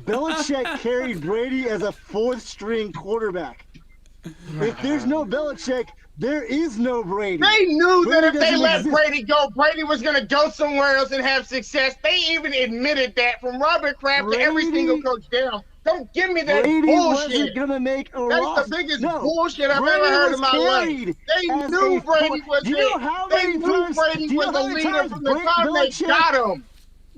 Belichick carried Brady as a 4th-string quarterback. If there's no Belichick, there is no Brady. They knew that Brady if they let exist. Brady go, Brady was going to go somewhere else and have success. They even admitted that from Robert Kraft to every single coach down. Don't give me that Brady bullshit. wasn't gonna make a That's roster. the biggest No, bullshit I've Brady ever heard was in my life. carried They as knew a Brady was Do you know how They many knew times? Brady do you was know the how many leader times from the time they Belichick? got him.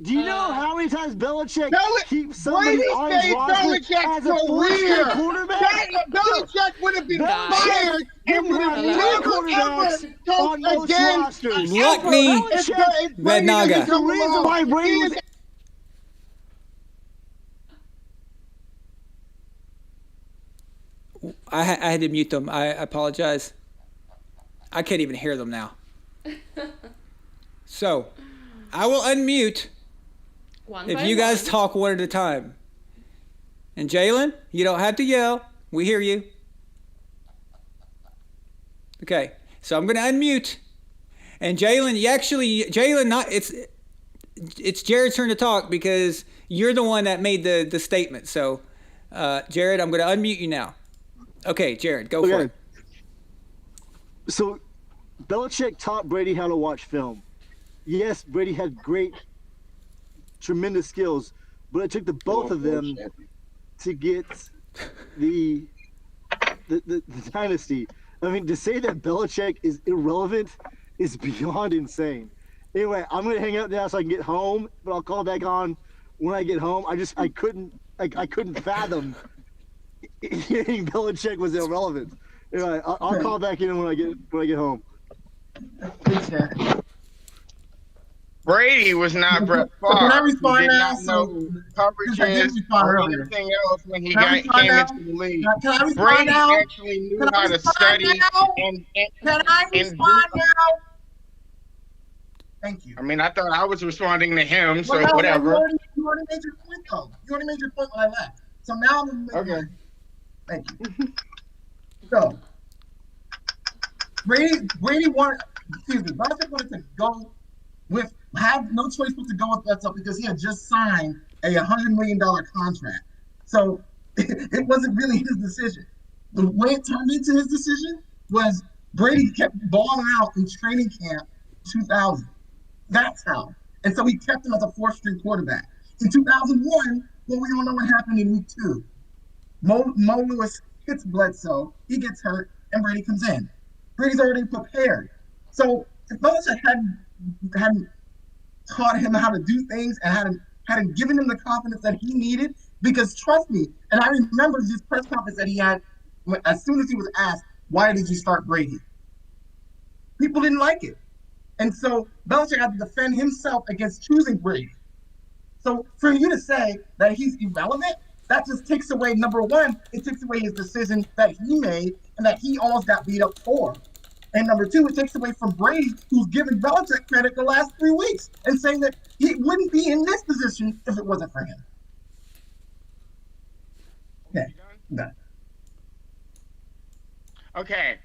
Do you know how many times Belichick keeps Brady somebody on his stayed roster Belichick's as a 4th-string career. quarterback? Belichick would have been Belichick fired and would have didn't have never, quarterbacks ever on coached most again. rosters. Luck me, Red Naga. The reason why Brady was I had to mute them. I apologize. I can't even hear them now. So, I will unmute One If by you guys one. talk one at a time. And Jalen, you don't have to yell. We hear you. Okay, so I'm going to unmute. And Jalen, not it's Jared's turn to talk because you're the one that made the statement. So, Jared, I'm going to unmute you now. Okay, Jared, go for it. So, Belichick taught Brady how to watch film. Yes, Brady had tremendous skills, but it took the both of them to get the dynasty. I mean, to say that Belichick is irrelevant is beyond insane. Anyway, I'm gonna hang out now so I can get home, but I'll call back on when I get home. I couldn't fathom hearing Belichick was irrelevant. Anyway, I'll call back in when I get home. Brady was not Brett Favre. Can I respond He did now? not know coverages or anything else when he came into the league. Can I respond Brady now? actually knew Can I how to respond study now? and Can I respond now? Thank you. I mean, I thought I was responding to him, so Well, no, whatever. You already made your point, though. You already made your point when I left. So now I'm going to make Okay. Thank you. So, Belichick wanted to go with, have no choice but to go with Bledsoe because he had just signed a $100 million contract. So, it wasn't really his decision. The way it turned into his decision was Brady kept balling out in training camp in 2000. That's how. And so he kept him as a fourth-string quarterback. In 2001, well, we don't know what happened in week 2. Mo Lewis hits Bledsoe, he gets hurt, and Brady comes in. Brady's already prepared. So if Belichick hadn't taught him how to do things and hadn't given him the confidence that he needed, because trust me, and I remember this press conference that he had as soon as he was asked, why did you start Brady? People didn't like it. And so Belichick had to defend himself against choosing Brady. So for you to say that he's irrelevant, that just takes away, number one, it takes away his decision that he made and that he almost got beat up for. And number two, it takes away from Brady, who's giving Belichick credit the last 3 weeks and saying that he wouldn't be in this position if it wasn't for him. Okay, done. Okay.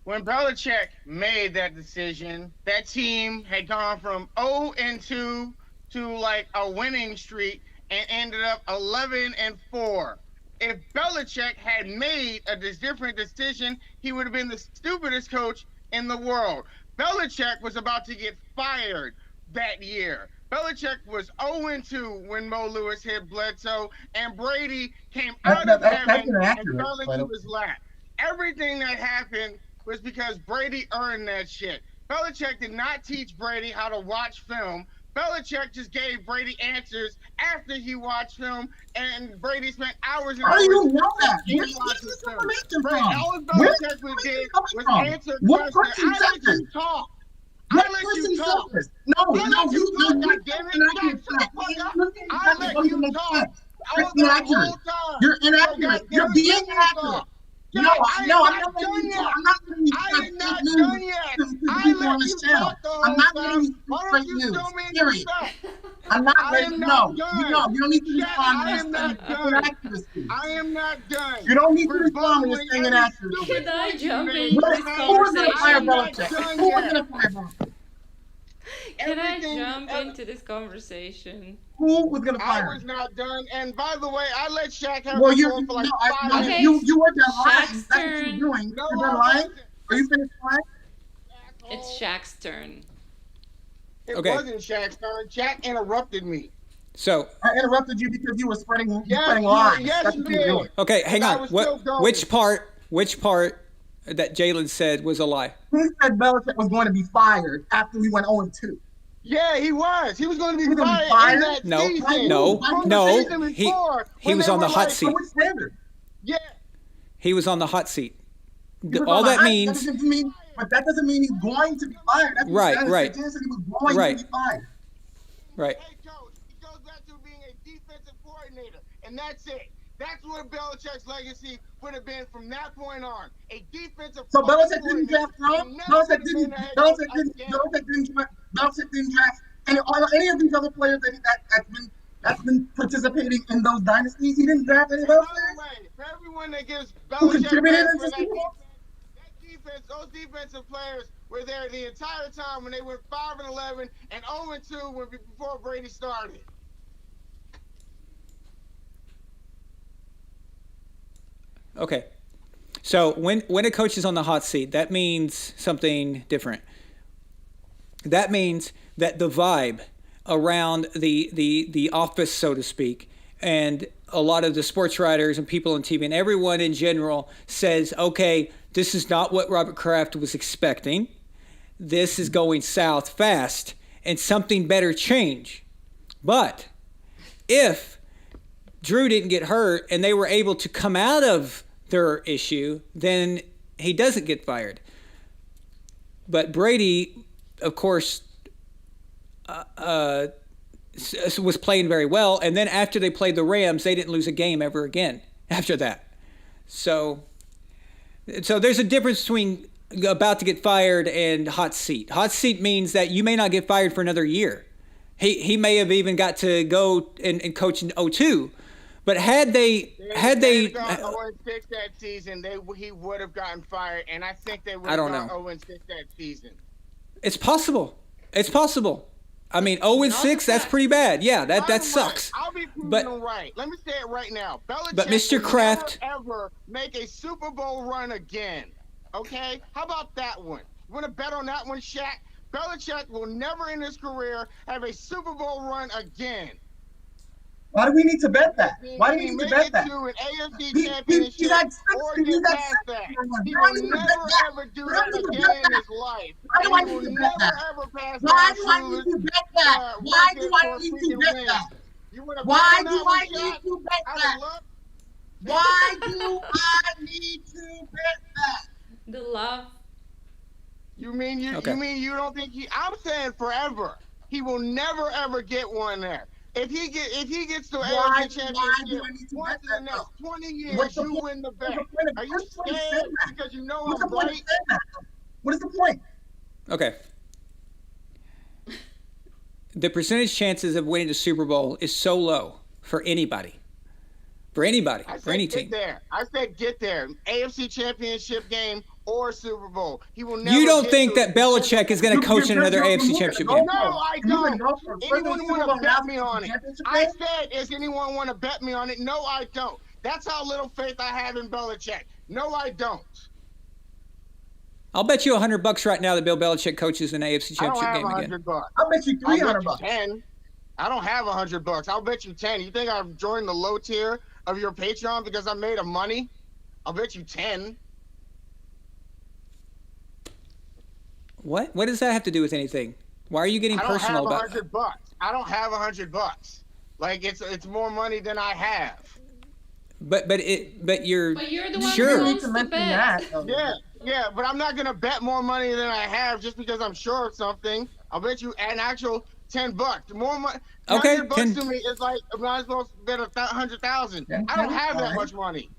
When Belichick made that decision, that team had gone from 0-2 to like a winning streak and ended up 11-4. If Belichick had made a different decision, he would have been the stupidest coach in the world. Belichick was about to get fired that year. Belichick was 0-2 when Mo Lewis hit Bledsoe, and Brady came out of heaven and fell into his lap. Everything that happened was because Brady earned that shit. Belichick did not teach Brady how to watch film. Belichick just gave Brady answers after he watched film, and Brady spent hours and hours. How do you know that? He Where's watched this film. information Brady, from? all Where's Belichick this did coming was from? answer What questions. person I said let you this? talk. What I let person you said talk. this? No, I let you talk, goddammit. I let you talk. I was there the whole time. You're inaccurate. You're being inaccurate. No, I'm not done yet. I'm not going to I am not done yet. I let you talk the whole I'm not time. going to Why straight don't you news. show me Period. respect? I'm not I ready. am No, not done. you don't need to Shut- respond I to am this not done. inaccuracy. I am not done. You don't need to We're respond to this bumbling thing every inaccuracy. stupid Can I point you jump made. in Who this was going to fire conversation? Belichick? Who was going to fire Belichick? Can I Everything- jump into this conversation? Who was going to I fire was him? not done. And by the way, I let Shaq have Well, the you're floor for like no, 5 Okay. minutes. you were done lying. Shaq's That's what you're turn. doing. No, You're I done lying. wasn't. Are you finished lying? It's Shaq's turn. It Okay. wasn't Shaq's turn. Shaq interrupted me. So, I interrupted you because you were spreading lies. Yes, That's you what you were doing. did. okay, hang I on. was still going. Which part that Jalen said was a lie? Who said Belichick was going to be fired after we went 0-2? Yeah, he was. He was going to He be was gonna be fired in fired? that No, season. no, From the no. season before, He when was they on the were hot like, seat. By which standard? Yeah, He was on the hot seat. He was All on the that hot- means, that doesn't mean he's going to be fired. That's what Right, Jalen right. said. Jalen said he was going Right. to be fired. right? Hey, coach, it goes back to being a defensive coordinator, and that's it. That's what Belichick's legacy would have been from that point on. A defensive So fucking Belichick didn't coordinator draft Trump. who never Belichick been didn't. a head coach Belichick didn't. again. Belichick didn't draft. Belichick didn't draft any of these other players that's been that's been participating in those dynasties. He didn't draft any of And those by guys the way, for everyone that gives who Belichick contributed credit in for the that Super Bowl. defense, those defensive players were there the entire time when they went 5-11 and 0-2 before Brady started. Okay. So when a coach is on the hot seat, that means something different. That means that the vibe around the office, so to speak, and a lot of the sports writers and people on TV and everyone in general says, okay, this is not what Robert Kraft was expecting. This is going south fast, and something better change. But if Drew didn't get hurt and they were able to come out of their issue, then he doesn't get fired. But Brady, of course, was playing very well. And then after they played the Rams, they didn't lose a game ever again after that. So there's a difference between about to get fired and hot seat. Hot seat means that you may not get fired for another year. He may have even got to go and coach in 2002. But had they gone 0-6 that season, he would have gotten fired, and I think they would have gone 0-6 that season. It's possible. It's possible. I mean, 0-6, that's pretty bad. Yeah, that sucks. I'll be proving them right. Let me say it right now. Belichick Mr. Kraft will never ever make a Super Bowl run again. Okay? How about that one? You want to bet on that one, Shaq? Belichick will never in his career have a Super Bowl run again. Why do we need to bet that? Why do we need to bet that? To an AFC championship he got or get past that. He will never ever do that again in his life. Why do I need to bet that? Why do I need to bet that? Why do I need to bet that? Why do I need to bet that? Why do I need to bet that? The love. You mean you don't think I'm saying forever. He will never ever get one there. If he gets to AFC championship once in the next 20 years, you win the bet. Are you scared because you know I'm right? What is the point? Okay. The percentage chances of winning the Super Bowl is so low for anybody. For anybody. For any team. I said get there. AFC championship game or Super Bowl. He will never. You don't think that Belichick is going to coach in another AFC championship game? No, I don't. Anyone want to bet me on it? I said, does anyone want to bet me on it? No, I don't. That's how little faith I have in Belichick. No, I don't. I'll bet you $100 right now that Bill Belichick coaches an AFC championship game again. I'll bet you $300. 10. I don't have $100. I'll bet you 10. You think I've joined the low tier of your Patreon because I made money? I'll bet you 10. What does that have to do with anything? Why are you getting personal about it? I don't have $100. Like it's more money than I have. But you're the one sure. who wants to bet. Yeah, but I'm not gonna bet more money than I have just because I'm sure of something. I'll bet you an actual $10. More money. Okay, $100 to me is like I might as well bet 100,000. I don't have that much money.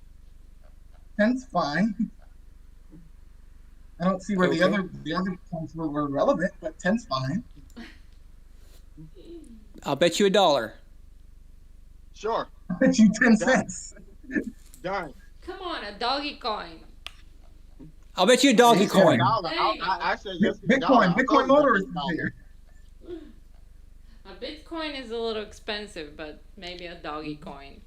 10's fine. I don't see where the other points were relevant, but 10's fine. I'll bet you $1. Sure. I'll bet you 10 cents. Done. Come on, a doggy coin. I'll bet you a doggy coin. I said yes. Bitcoin motorist is here. A Bitcoin is a little expensive, but maybe a doggy coin.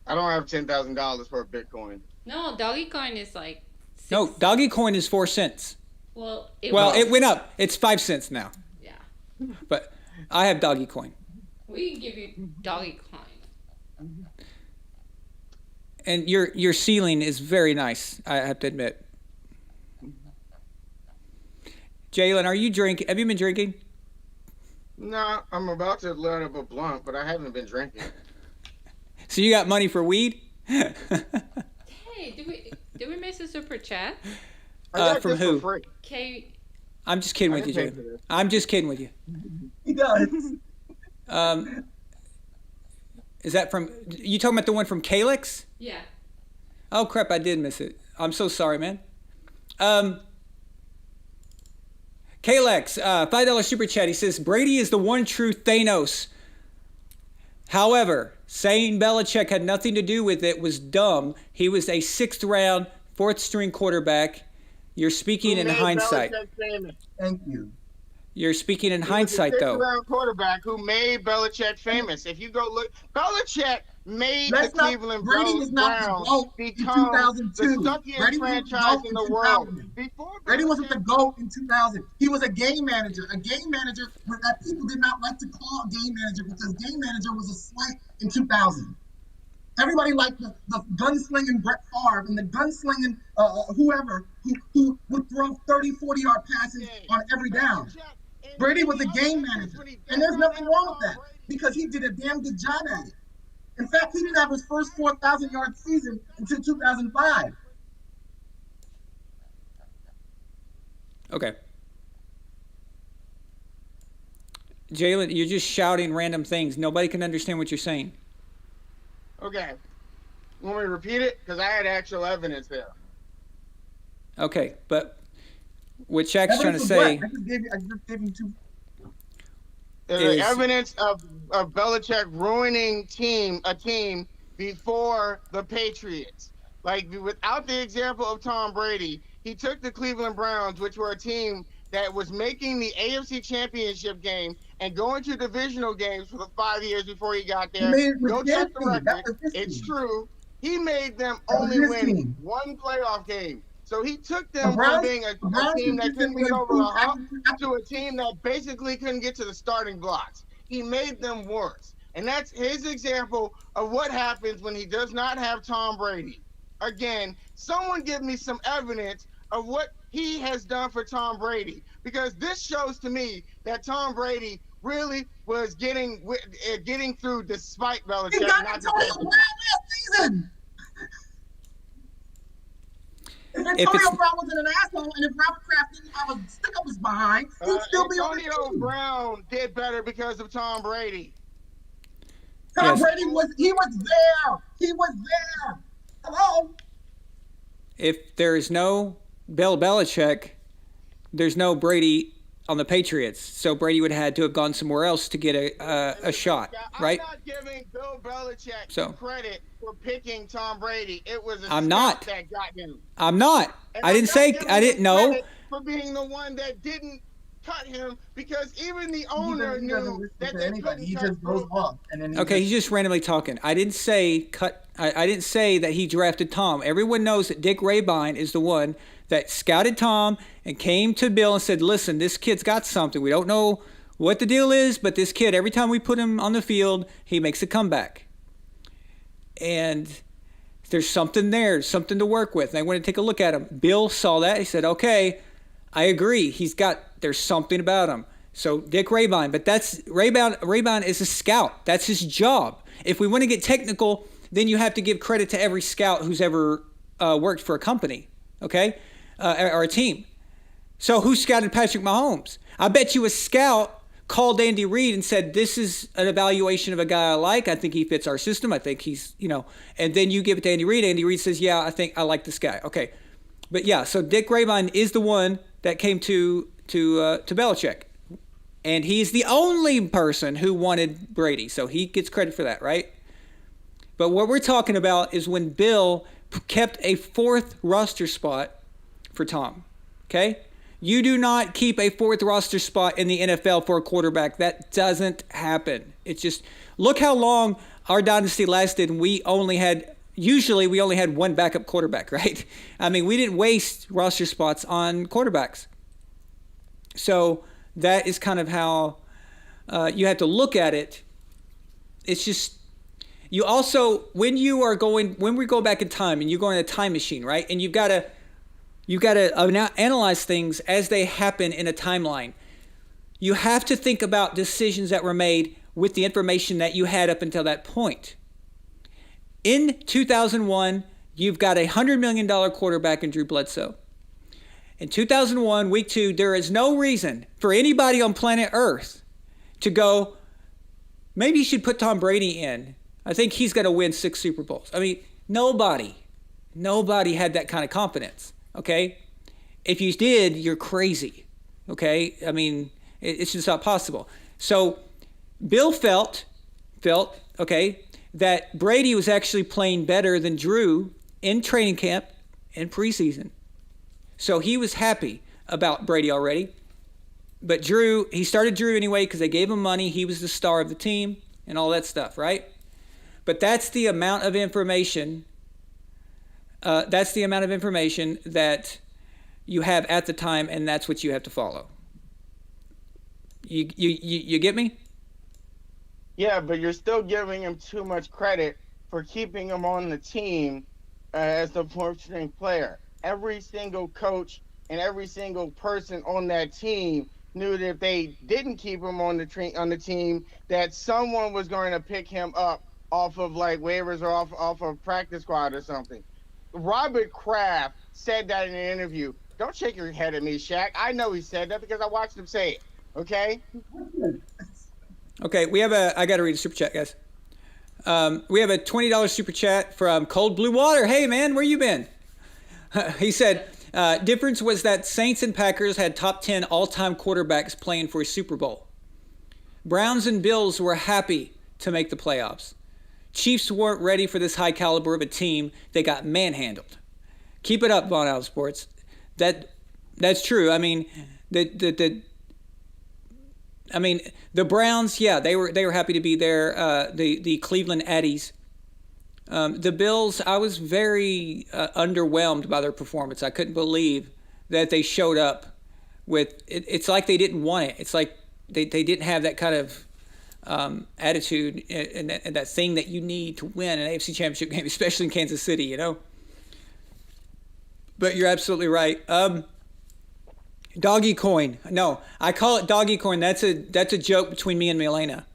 I don't have $10,000 for a Bitcoin. No, doggy coin is like. No, doggy coin is 4 cents. Well, it went up. It's 5 cents now. Yeah. But I have doggy coin. We can give you doggy coin. And your ceiling is very nice, I have to admit. Jalen, are you drinking? Have you been drinking? No, I'm about to load up a blunt, but I haven't been drinking. So you got money for weed? Hey, did we miss a super chat? From who? K. I'm just kidding with you, Jalen. I'm just kidding with you. He does. Is that from? You talking about the one from Calix? Yeah. Oh crap! I did miss it. I'm so sorry, man. Kalex, $5 super chat. He says Brady is the one true Thanos. However, saying Belichick had nothing to do with it was dumb. He was a 6th round, 4th string quarterback. You're speaking in hindsight. Thank you. You're speaking in He hindsight, was a though. sixth-round quarterback who made Belichick famous. If you go look, Belichick made Let's the not. Cleveland Brady was not the Browns GOAT in become 2002. the suckiest Brady wasn't the franchise GOAT in the world. 2000. Before Brady wasn't the Belichick- GOAT in 2000. He was a game manager. A game manager that people did not like to call a game manager because game manager was a slight in 2000. Everybody liked the gunslinging Brett Favre and the gunslinging whoever who would throw 30, 40-yard passes on every down. Brady was a game manager. And there's nothing wrong with that because he did a damn good job at it. In fact, he didn't have his first 4,000-yard season until 2005. Okay. Jalen, you're just shouting random things. Nobody can understand what you're saying. Okay. Want me to repeat it? Because I had actual evidence there. Okay, but what Shaq's trying to Evidence of say what? I just gave you two. There's is- evidence of Belichick ruining a team before the Patriots. Like, without the example of Tom Brady, he took the Cleveland Browns, which were a team that was making the AFC Championship game and going to divisional games for the 5 years before he got there. He made it with Go his check the team. That record. was his It's team. true. He made them That was only his win team. one playoff game. So he took The them Browns- from being a the Browns team that couldn't consistently get over the improved hump after- to a team that basically couldn't get to the starting blocks. He made them worse. And that's his example of what happens when he does not have Tom Brady. Again, someone give me some evidence of what he has done for Tom Brady, because this shows to me that Tom Brady really was getting through despite Belichick. He got not Antonio defending. Brown last season. If Antonio it's- Brown wasn't an asshole and if Robert Kraft didn't have a stick up his behind, he'd still be on the Antonio team. Brown did better because of Tom Brady. Tom Yes. Brady was there. He was there. Hello? If there is no Bill Belichick, there's no Brady on the Patriots. So Brady would have had to have gone somewhere else to get a shot, right? I'm not giving Bill Belichick So- credit for picking Tom Brady. It was a I'm scout not. that got him. I'm not. And I I'm didn't not say giving I him didn't know. credit for being the one that didn't cut him, because even the owner He doesn't knew listen that to they anybody. couldn't He cut just goes Brady. off. And then Okay, he's just randomly talking. I didn't say cut. I didn't say that he drafted Tom. Everyone knows that Dick Rabine is the one that scouted Tom and came to Bill and said, "Listen, this kid's got something. We don't know what the deal is, but this kid, every time we put him on the field, he makes a comeback. And there's something there, something to work with." And I went to take a look at him. Bill saw that. He said, "Okay, I agree. There's something about him." So Dick Rabine, but Rabine is a scout. That's his job. If we want to get technical, then you have to give credit to every scout who's ever worked for a company, okay, or a team. So who scouted Patrick Mahomes? I bet you a scout called Andy Reid and said, "This is an evaluation of a guy I like. I think he fits our system. I think he's, and then you give it to Andy Reid. Andy Reid says, "Yeah, I think I like this guy." Okay. But yeah, so Dick Rabine is the one that came to Belichick. And he's the only person who wanted Brady. So he gets credit for that, right? But what we're talking about is when Bill kept a 4th roster spot for Tom. Okay? You do not keep a 4th roster spot in the NFL for a quarterback. That doesn't happen. It's just, look how long our dynasty lasted, and usually we only had one backup quarterback, right? I mean, we didn't waste roster spots on quarterbacks. So that is kind of how you have to look at it. It's just, you also, when we go back in time and you go in a time machine, right? And you've got to analyze things as they happen in a timeline. You have to think about decisions that were made with the information that you had up until that point. In 2001, you've got a $100 million quarterback in Drew Bledsoe. In 2001, week 2, there is no reason for anybody on planet Earth to go, maybe you should put Tom Brady in. I think he's going to win 6 Super Bowls. I mean, nobody had that kind of confidence, okay? If you did, you're crazy, okay? I mean, it's just not possible. So Bill felt okay, that Brady was actually playing better than Drew in training camp and preseason. So he was happy about Brady already. But Drew, he started Drew anyway because they gave him money. He was the star of the team and all that stuff, right? But that's the amount of information. That's the amount of information that you have at the time, and that's what you have to follow. You get me? Yeah, but you're still giving him too much credit for keeping him on the team as the fourth string player. Every single coach and every single person on that team knew that if they didn't keep him on the team, that someone was going to pick him up off of like waivers or off of practice squad or something. Robert Kraft said that in an interview. Don't shake your head at me, Shaq. I know he said that because I watched him say it. Okay? Okay, I got to read a super chat, guys. We have a $20 super chat from Cold Blue Water. Hey, man, where you been? He said, difference was that Saints and Packers had top 10 all-time quarterbacks playing for a Super Bowl. Browns and Bills were happy to make the playoffs. Chiefs weren't ready for this high caliber of a team. They got manhandled. Keep it up, Von Out Sports. That's true. I mean, the Browns, yeah, they were happy to be there. The Cleveland Addies. The Bills, I was very underwhelmed by their performance. I couldn't believe that they showed up with it. It's like they didn't want it. It's like they didn't have that kind of attitude and that thing that you need to win an AFC Championship game, especially in Kansas City, you know. But you're absolutely right. Doggy coin. No, I call it doggy coin. That's a joke between me and Milena.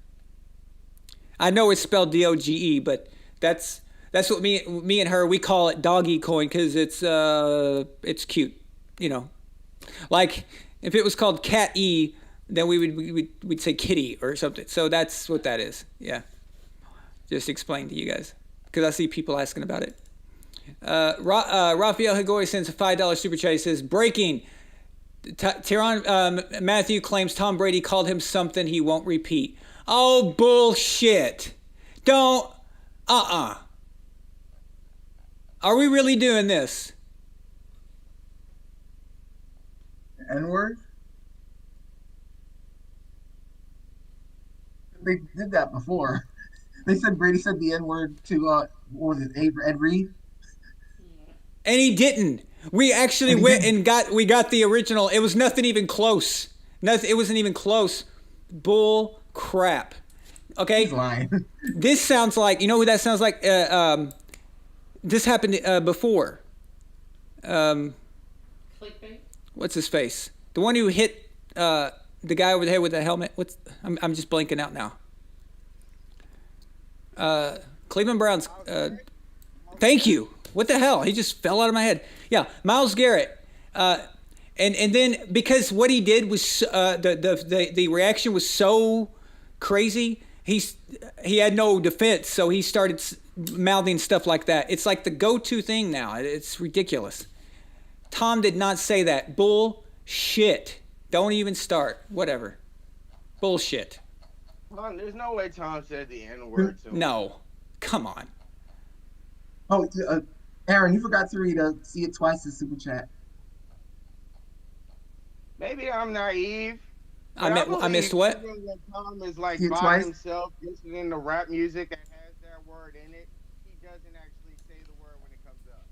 I know it's spelled D-O-G-E, but that's what me and her, we call it doggy coin because it's cute, you know. Like if it was called cat E, then we'd say kitty or something. So that's what that is. Yeah. Just explain to you guys because I see people asking about it. Rafael Higoy sends a $5 super chat. He says, breaking. Tyrann Matthew claims Tom Brady called him something he won't repeat. Oh, bullshit. Don't. Are we really doing this? N-word? They did that before. They said Brady said the N-word to, what was it, Ed Reed? And he didn't. We actually went and got the original. It was nothing even close. It wasn't even close. Bull crap. Okay? He's lying. This sounds like, you know who that sounds like? This happened before. Clickbait? What's his face? The one who hit the guy over the head with the helmet. I'm just blanking out now. Cleveland Browns. Thank you. What the hell? He just fell out of my head. Yeah, Myles Garrett. And then because what he did was the reaction was so crazy, he had no defense, so he started mouthing stuff like that. It's like the go-to thing now. It's ridiculous. Tom did not say that. Bullshit. Don't even start. Whatever. Bullshit. There's no way Tom said the N-word to him. No. Come on. Oh, Aaron, you forgot to read See It Twice in Super Chat. Maybe I'm naive. I missed what? That Tom is like See It by Twice? himself listening to rap music that has that word in it. He doesn't actually say the word when it comes up.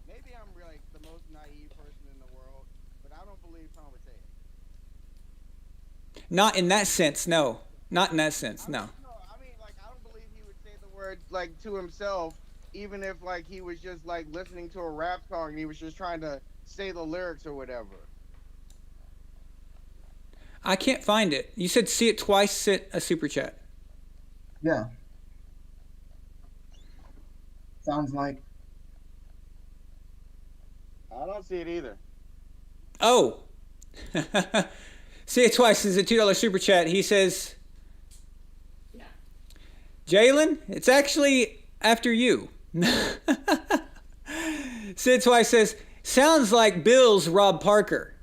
Maybe I'm really the most naive person in the world, but I don't believe Tom would say it. Not in that sense, no. Not in that sense, no. I mean, like, I don't believe he would say the word like to himself, even if like he was just like listening to a rap song and he was just trying to say the lyrics or whatever. I can't find it. You said See It Twice, sent a super chat. Yeah. Sounds like. I don't see it either. Oh. See It Twice is a $2 super chat. He says, Yeah. Jalen, it's actually after you. Sid Twice says, sounds like Bill's Rob Parker.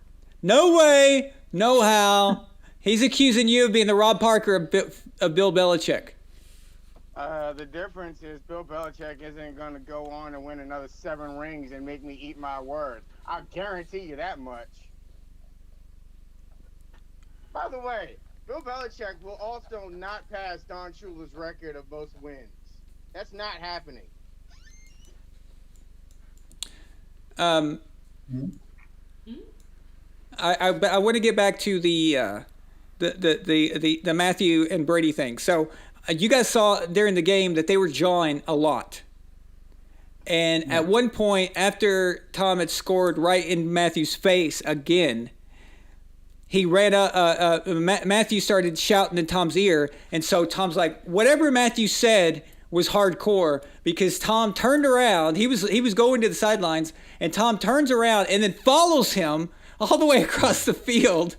No way, no how. He's accusing you of being the Rob Parker of Bill Belichick. The difference is Bill Belichick isn't going to go on and win another 7 rings and make me eat my words. I guarantee you that much. By the way, Bill Belichick will also not pass Don Shula's record of most wins. That's not happening. I want to get back to the Matthew and Brady thing. So you guys saw during the game that they were jawing a lot. And at one point, after Tom had scored right in Matthew's face again, he ran up. Matthew started shouting in Tom's ear, and so Tom's like, whatever Matthew said was hardcore, because Tom turned around. He was going to the sidelines, and Tom turns around and then follows him all the way across the field,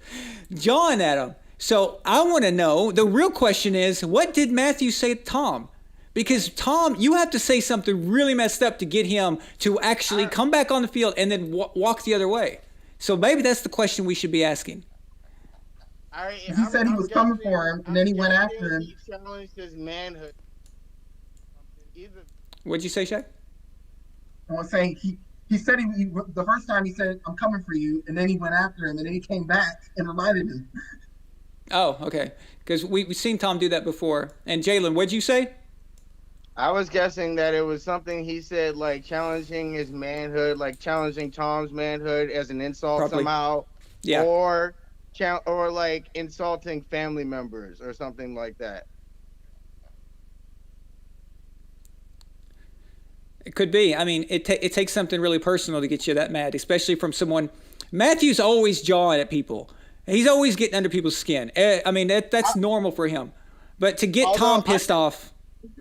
jawing at him. So I want to know, the real question is, what did Matthew say to Tom? Because Tom, you have to say something really messed up to get him to actually come back on the field and then walk the other way. So maybe that's the question we should be asking. He said he was coming for him, and then he went after him. He challenged his manhood. What'd you say, Shaq? I was saying he said he the first time he said, "I'm coming for you," and then he went after him, and then he came back and reminded him. Oh, okay. Because we've seen Tom do that before. And Jalen, what'd you say? I was guessing that it was something he said, like challenging his manhood, like challenging Tom's manhood as an insult Probably. somehow, Yeah. or like insulting family members or something like that. It could be. I mean, it takes something really personal to get you that mad, especially from someone. Matthew's always jawing at people. He's always getting under people's skin. I mean, that's normal for him. But to get Tom pissed off,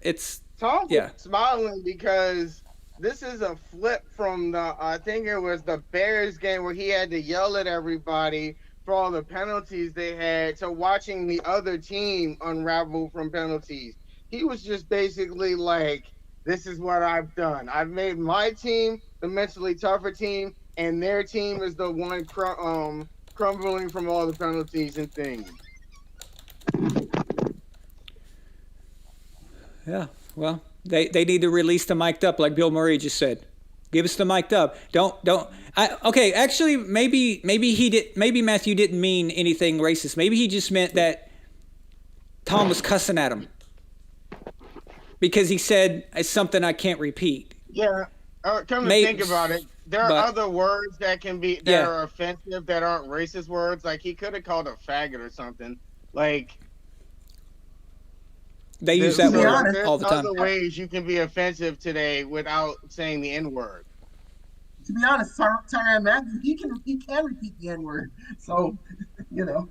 it's... Tom was smiling because this is a flip from I think it was the Bears game where he had to yell at everybody for all the penalties they had, to watching the other team unravel from penalties. He was just basically like, this is what I've done. I've made my team the mentally tougher team, and their team is the one crumbling from all the penalties and things. Yeah, well, they need to release the mic'd up, like Bill Murray just said. Give us the mic'd up. Okay, actually, maybe Matthew didn't mean anything racist. Maybe he just meant that Tom was cussing at him because he said it's something I can't repeat. Yeah, come to think about it, there are other words that can be are offensive that aren't racist words. Like he could have called a faggot or something. Like they use that word all the time. There's other ways you can be offensive today without saying the N-word. To be honest, Tyrann Matthew, he can repeat the N-word. So, you know.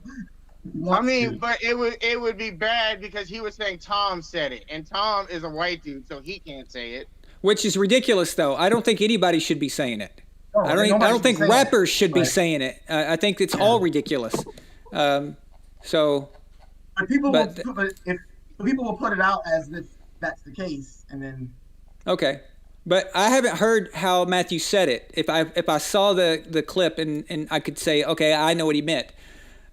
I mean, but it would be bad because he was saying Tom said it, and Tom is a white dude, so he can't say it. Which is ridiculous, though. I don't think anybody should be saying it. No, I don't think rappers should be saying it. I think it's all ridiculous. But people will put it out as if that's the case, and then. Okay, but I haven't heard how Matthew said it. If I saw the clip and I could say, okay, I know what he meant.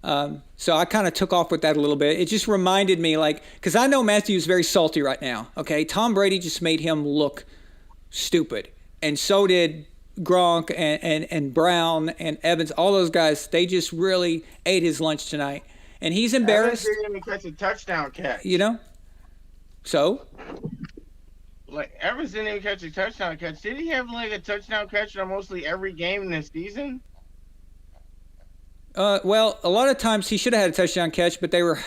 So I kind of took off with that a little bit. It just reminded me, because I know Matthew's very salty right now. Okay, Tom Brady just made him look stupid, and so did Gronk and Brown and Evans. All those guys, they just really ate his lunch tonight, and he's embarrassed. Evans didn't even catch a touchdown catch. You know, so. Like Evans didn't even catch a touchdown catch. Did he have a touchdown catch on mostly every game in this season? Well, a lot of times he should have had a touchdown catch, but they were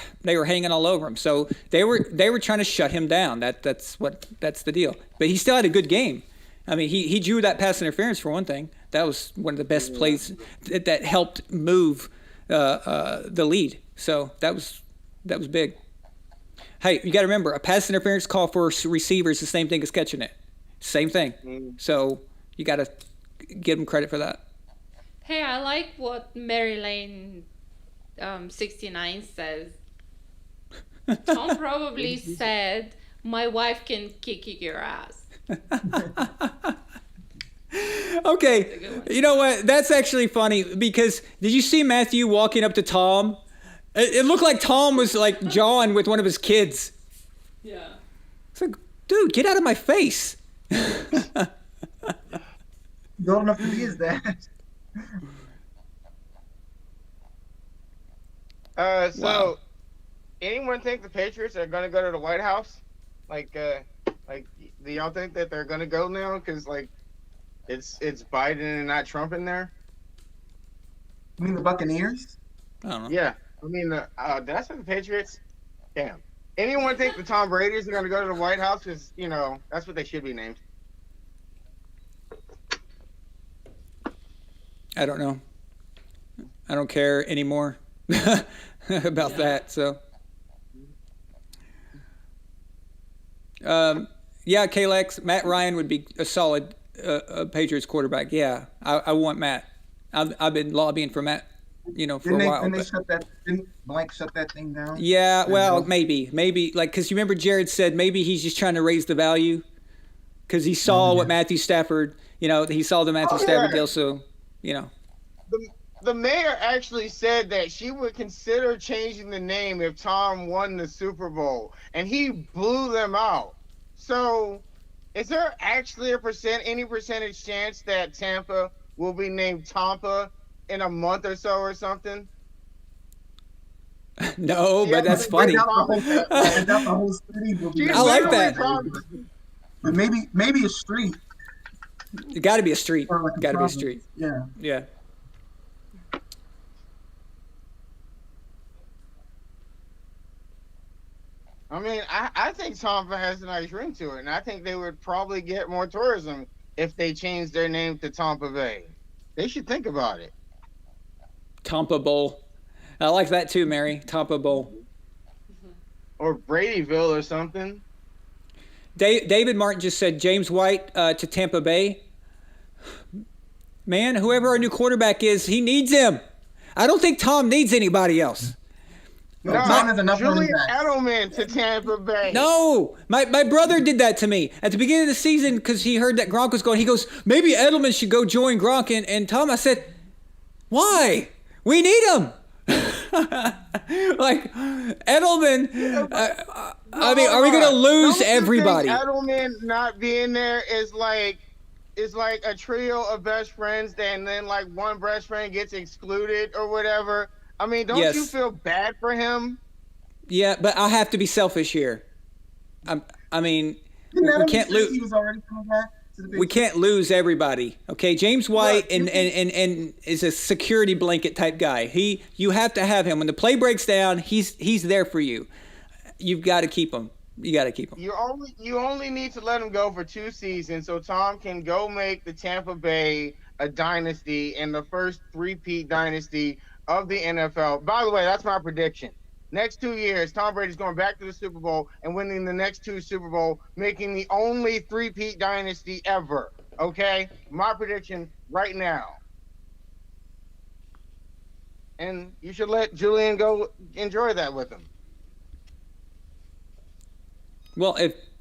hanging all over him. So they were trying to shut him down. That's the deal. But he still had a good game. I mean, he drew that pass interference for one thing. That was one of the best plays that helped move the lead. So that was big. Hey, you got to remember, a pass interference call for receivers is the same thing as catching it. Same thing. So you got to give him credit for that. Hey, I like what Mary Lane 69 says. Tom probably said, my wife can kick your ass. Okay, you know what? That's actually funny because did you see Matthew walking up to Tom? It looked like Tom was jawing with one of his kids. Yeah. It's like, dude, get out of my face. Good enough to be his dad. So, anyone think the Patriots are going to go to the White House? Like, do y'all think that they're going to go now? Because like, it's Biden and not Trump in there. You mean the Buccaneers? I don't know. Yeah, I mean, that's for the Patriots. Damn. Anyone think the Tom Brady's are going to go to the White House? Because that's what they should be named. I don't know. I don't care anymore about that. So, Kalex, Matt Ryan would be a solid Patriots quarterback. Yeah, I want Matt. I've been lobbying for Matt, for a while. Didn't Blank shut that thing down? Yeah, well, maybe, like, because you remember Jared said maybe he's just trying to raise the value because he saw what Matthew Stafford, he saw the Matthew Stafford deal, so, The mayor actually said that she would consider changing the name if Tom won the Super Bowl, and he blew them out. So, is there actually any percentage chance that Tampa will be named Tampa in a month or so or something? No, but that's funny. I like that. But maybe a street. It got to be a street. Like Got to be a street. Yeah. Yeah. I mean, I think Tampa has a nice ring to it, and I think they would probably get more tourism if they changed their name to Tampa Bay. They should think about it. Tampa Bowl. I like that too, Mary. Tampa Bowl. Or Bradyville or something. David Martin just said James White to Tampa Bay. Man, whoever our new quarterback is, he needs him. I don't think Tom needs anybody else. No, Julian Edelman to Tampa Bay. No, my brother did that to me at the beginning of the season because he heard that Gronk was going. He goes, maybe Edelman should go join Gronk. And Tom, I said, why? We need him. Like Edelman. I mean, are we going to lose everybody? Edelman not being there is like a trio of best friends, and then like one best friend gets excluded or whatever. I mean, don't you feel bad for him? Yeah, but I have to be selfish here. I mean, we can't lose. He was already coming back. We can't lose everybody. Okay, James White and is a security blanket type guy. You have to have him when the play breaks down. He's there for you. You've got to keep him. You got to keep him. You only need to let him go for 2 seasons so Tom can go make the Tampa Bay a dynasty and the first three-peat dynasty of the NFL. By the way, that's my prediction. Next 2 years, Tom Brady's going back to the Super Bowl and winning the next 2 Super Bowl, making the only three-peat dynasty ever. Okay? My prediction right now. And you should let Julian go enjoy that with him. Well,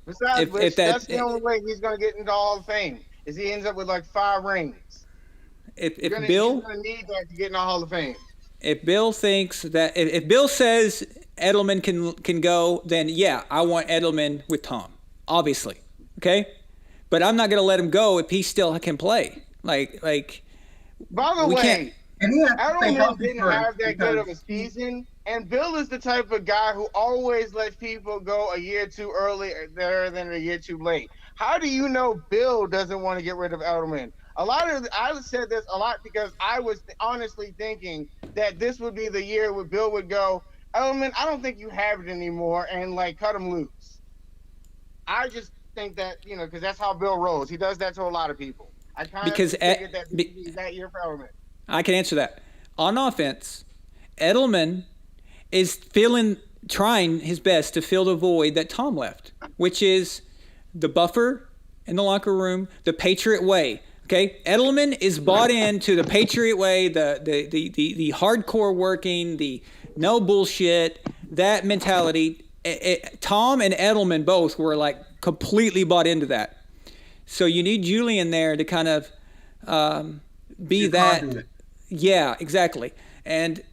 Besides that's the only way he's going to get into Hall of Fame, is he ends up with like 5 rings. If he's Bill going to need that to get in the Hall of Fame. If Bill thinks that if Bill says Edelman can go, then yeah, I want Edelman with Tom, obviously, okay. But I'm not going to let him go if he still can play. Like. By the way, Edelman didn't have that good of a season, and Bill is the type of guy who always lets people go a year too early rather than a year too late. How do you know Bill doesn't want to get rid of Edelman? I said this a lot because I was honestly thinking that this would be the year where Bill would go, Edelman, I don't think you have it anymore, and like cut him loose. I just think that, because that's how Bill rolls. He does that to a lot of people. I kind of figured that year for Edelman. I can answer that. On offense, Edelman is trying his best to fill the void that Tom left, which is the buffer in the locker room, the Patriot way. Okay, Edelman is bought into the Patriot way, the hardcore working, the no bullshit, that mentality. Tom and Edelman both were like completely bought into that. So you need Julian there to kind of be that. Yeah, exactly. And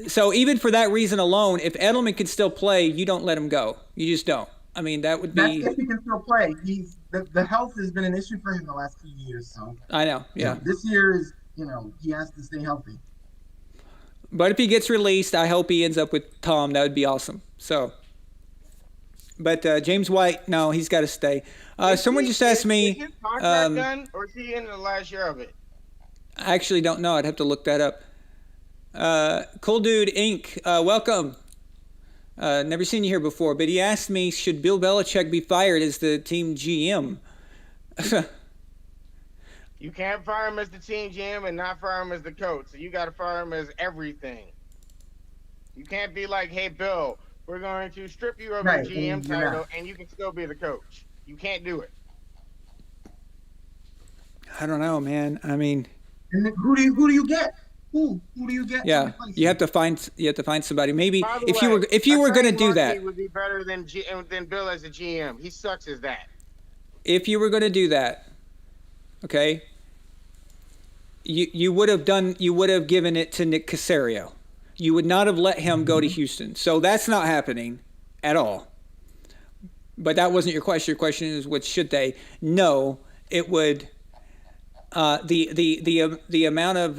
so even for that reason alone, if Edelman can still play, you don't let him go. You just don't. I mean, that would That's be. if he can still play. The health has been an issue for him the last few years. So I know, yeah. this year is he has to stay healthy. But if he gets released, I hope he ends up with Tom. That would be awesome. So, but James White, no, he's got to stay. Someone just asked me. Is his contract done, or is he in the last year of it? I actually don't know. I'd have to look that up. Cool Dude Inc. Welcome. Never seen you here before, but he asked me, should Bill Belichick be fired as the team GM? You can't fire him as the team GM and not fire him as the coach. So you got to fire him as everything. You can't be like, hey, Bill, we're going to strip you of your GM title and you can still be the coach. You can't do it. I don't know, man. I mean, and who do you get? Who do you get? Yeah, you have to find somebody. Maybe if way, you were going to do that, he would be better than Bill as a GM. He sucks as that. If you were going to do that, okay, you would have given it to Nick Caserio. You would not have let him go to Houston. So that's not happening at all. But that wasn't your question. Your question is, what should they? No, it would. The amount of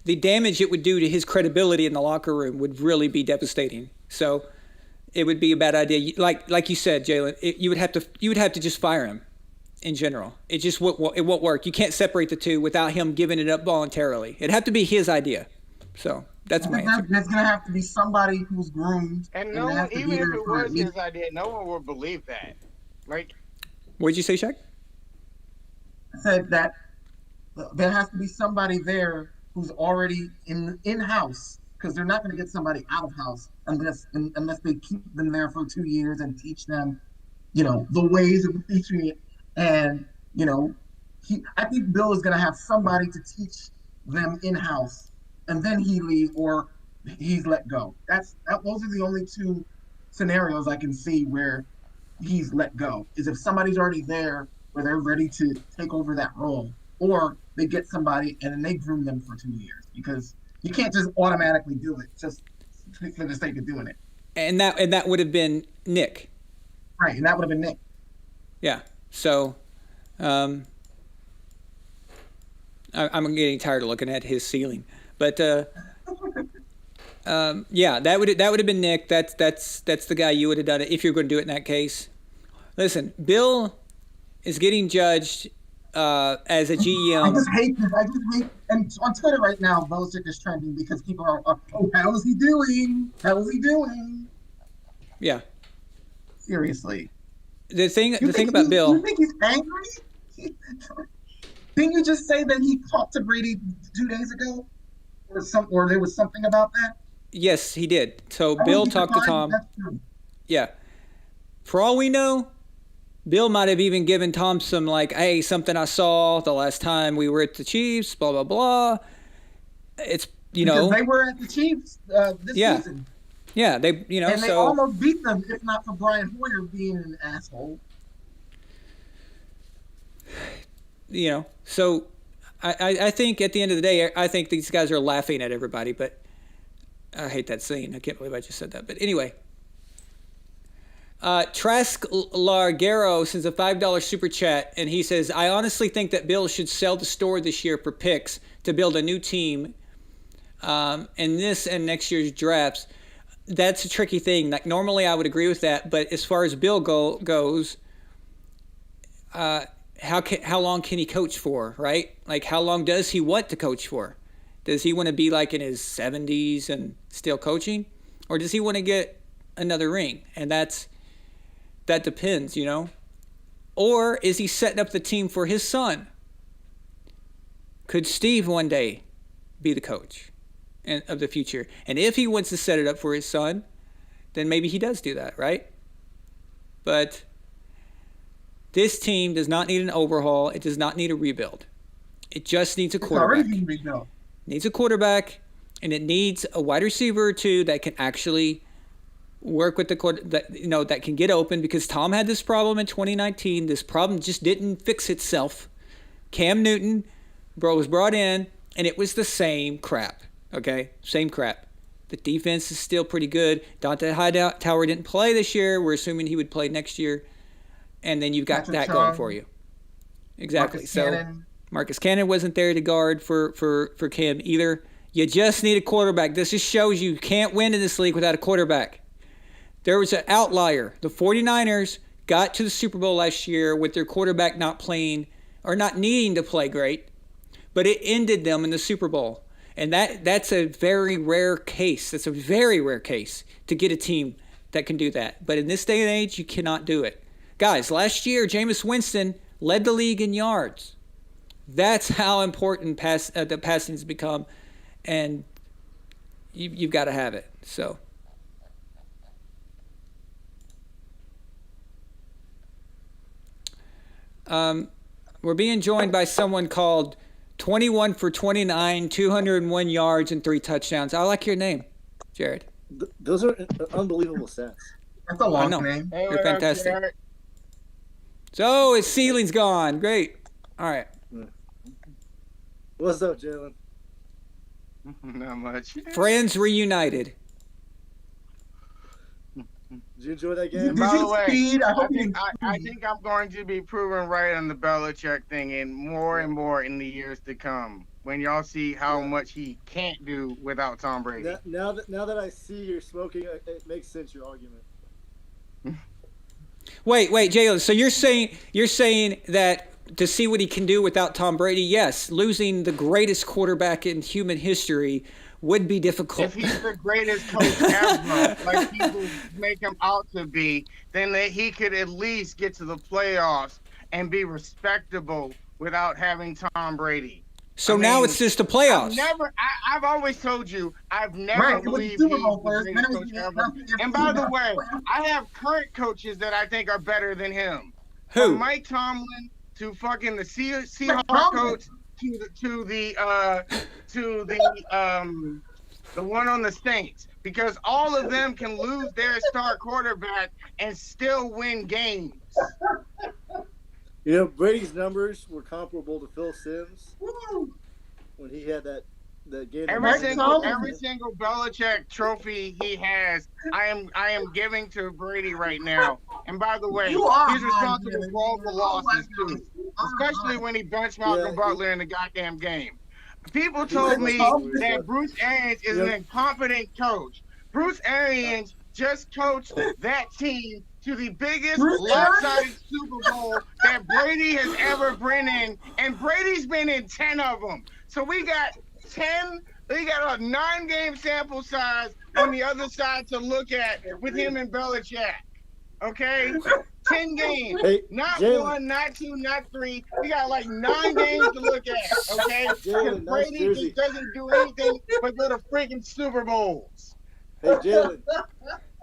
the damage it would do to his credibility in the locker room would really be devastating. So it would be a bad idea. Like you said, Jalen, you would have to just fire him. In general, it won't work. You can't separate the two without him giving it up voluntarily. It'd have to be his idea. So that's my answer. There's gonna have to be somebody who's groomed. And no one, even if it was his idea, no one would believe that. Like, what'd you say, Shaq? I said that there has to be somebody there who's already in-house, because they're not going to get somebody out of house unless they keep them there for 2 years and teach them, the ways of the Patriots. And, I think Bill is going to have somebody to teach them in-house, and then he leaves or he's let go. Those are the only two scenarios I can see where he's let go, is if somebody's already there where they're ready to take over that role, or they get somebody and then they groom them for 2 years, because you can't just automatically do it just for the sake of doing it. And that would have been Nick. Right, and that would have been Nick. Yeah. So, I'm getting tired of looking at his ceiling, but yeah, that would have been Nick. That's the guy you would have done it if you're going to do it in that case. Listen, Bill is getting judged as a GM. I just hate this. And on Twitter right now, Belichick is trending because people are, oh, how is he doing? How is he doing? Yeah. Seriously. The thing about Bill. You think he's angry? Didn't you just say that he talked to Brady 2 days ago, or there was something about that? Yes, he did. So Bill talked to Tom. Yeah. For all we know, Bill might have even given Tom some hey, something I saw the last time we were at the Chiefs, blah blah blah. It's because they were at the Chiefs this season. Yeah, they and they almost beat them if not for Brian Hoyer being an asshole. So I think at the end of the day, I think these guys are laughing at everybody, but I hate that saying. I can't believe I just said that. But anyway, Trask Largero sends a $5 super chat, and he says, I honestly think that Bill should sell the store this year for picks to build a new team in this and next year's drafts. That's a tricky thing. Normally I would agree with that, but as far as Bill goes, how long can he coach for, right? How long does he want to coach for? Does he want to be in his 70s and still coaching? Or does he want to get another ring? And that depends, Or is he setting up the team for his son? Could Steve one day be the coach of the future? And if he wants to set it up for his son, then maybe he does do that, right? But this team does not need an overhaul. It does not need a rebuild. It just needs a quarterback. It's already being rebuilt. It needs a quarterback, and it needs a wide receiver or two that can actually work with the quarter, that can get open, because Tom had this problem in 2019. This problem just didn't fix itself. Cam Newton was brought in, and it was the same crap. Okay, same crap. The defense is still pretty good. Dante Hightower didn't play this year. We're assuming he would play next year. And then you've got Patrick that Chung, going for you. Exactly. Marcus Cannon wasn't there to guard for Cam either. You just need a quarterback. This just shows you can't win in this league without a quarterback. There was an outlier. The 49ers got to the Super Bowl last year with their quarterback not playing or not needing to play great, but it ended them in the Super Bowl. And that's a very rare case. That's a very rare case to get a team that can do that. But in this day and age, you cannot do it. Guys, last year, Jameis Winston led the league in yards. That's how important the passing has become, and you've got to have it. So, we're being joined by someone called 21 for 29, 201 yards, and 3 touchdowns. I like your name, Jared. Those are unbelievable stats. That's a long name. Hey, You're fantastic. So his ceiling's gone. Great. All right. What's up, Jalen? Not much. Friends reunited. Did you enjoy that Did game? By you the way, speed? I I hope you think, didn't I speed. think I'm going to be proven right on the Belichick thing and more in the years to come. When y'all see how much he can't do without Tom Brady. Now that I see you're smoking, it makes sense, your argument. Wait, Jalen. So you're saying that to see what he can do without Tom Brady, yes, losing the greatest quarterback in human history would be difficult. If he's the greatest coach ever, like people make him out to be, then he could at least get to the playoffs and be respectable without having Tom Brady. So I now mean, it's just the playoffs. I've always told you, I've never Right, believed he's Super Bowl the first, greatest then coach it was ever. And by the way, I have current coaches that I think are better than him. Who? From Mike Tomlin to fucking the Seahawks coach to the one on the Saints, because all of them can lose their star quarterback and still win games. You know, Brady's numbers were comparable to Phil Simms when he had that game. Every single Belichick trophy he has, I am giving to Brady right now. And by the way, he's responsible for all the losses too, especially when he benched Malcolm Butler in the goddamn game. People told me that Bruce Arians is an incompetent coach. Bruce Arians just coached that team to the biggest lopsided Super Bowl that Brady has ever been in, and Brady's been in 10 of them. So we got a 9-game sample size on the other side to look at with him and Belichick. Okay? 10 games. Hey, not Jalen. 1, not 2, not 3. We got like 9 games to look at. Okay? Jalen, Because nice Brady jersey. just doesn't do anything but go to freaking Super Bowls. Hey, Jalen.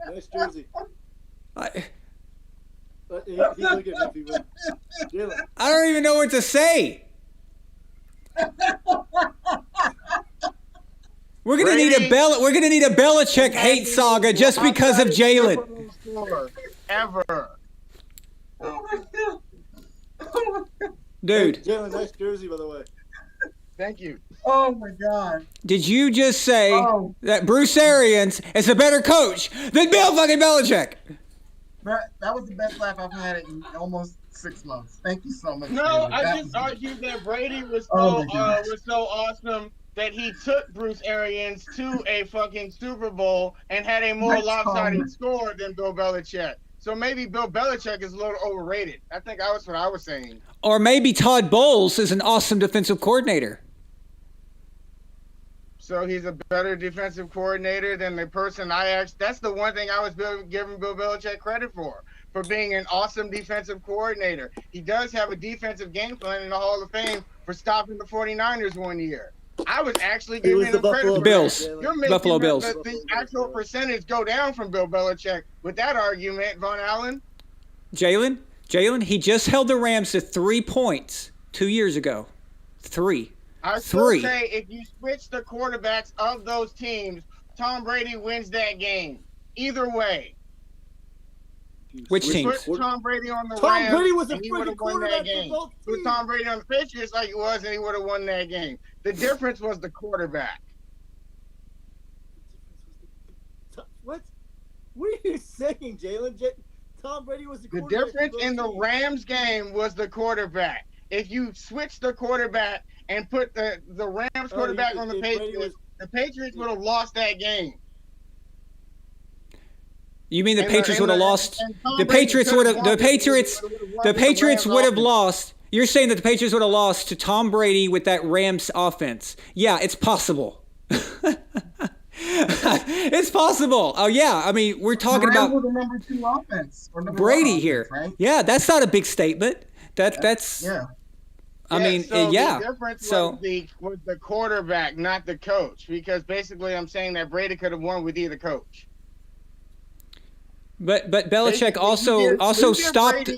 Nice jersey. He's looking at me, man. Jalen. I don't even know what to say. We're gonna need a Belichick hate saga just because of Jalen. Ever. Dude, Hey, Jalen, nice jersey, by the way. Thank you. Oh my God. did you just say that Bruce Arians is a better coach than Bill fucking Belichick? That was the best laugh I've had in almost 6 months. Thank you so much. No, David. I That just was- argued that Brady was Oh my God. so awesome that he took Bruce Arians to a fucking Super Bowl and had a more Mike lopsided Tomlin. score than Bill Belichick. So maybe Bill Belichick is a little overrated. I think that's what I was saying. Or maybe Todd Bowles is an awesome defensive coordinator. So he's a better defensive coordinator than the person I asked. That's the one thing I was giving Bill Belichick credit for being an awesome defensive coordinator. He does have a defensive game plan in the Hall of Fame for stopping the 49ers one year. I was actually He was giving the him credit Buffalo for Bills. that. Jalen. You're making Buffalo Bills. the actual percentage go down from Bill Belichick with that argument, Von Allen. Jalen, he just held the Rams to 3 points 2 years ago. 3. I still 3. say if you switch the quarterbacks of those teams, Tom Brady wins that game. Either way. Which team? Put Tom Brady on the Tom Rams, Brady was a and he would've freaking won that quarterback game. for both Put teams. Tom Brady on the Patriots like he was, and he would have won that game. The difference was the quarterback. What? What are you saying, Jalen? Tom Brady was the The quarterback. difference in the Rams game was the quarterback. If you switch the quarterback and put the Rams quarterback on the Patriots, the Patriots would have lost that game. You mean the Patriots would have lost? The Patriots would have. The Patriots would have lost. You're saying that the Patriots would have lost to Tom Brady with that Rams offense? Yeah, it's possible. It's possible. Oh yeah, I mean we're talking about the number 2 offense or number Brady 1 here. offense, right? Yeah, that's not a big statement. That's yeah. I mean, so yeah. The difference so was the quarterback, not the coach, because basically I'm saying that Brady could have won with either coach. But Belichick also stopped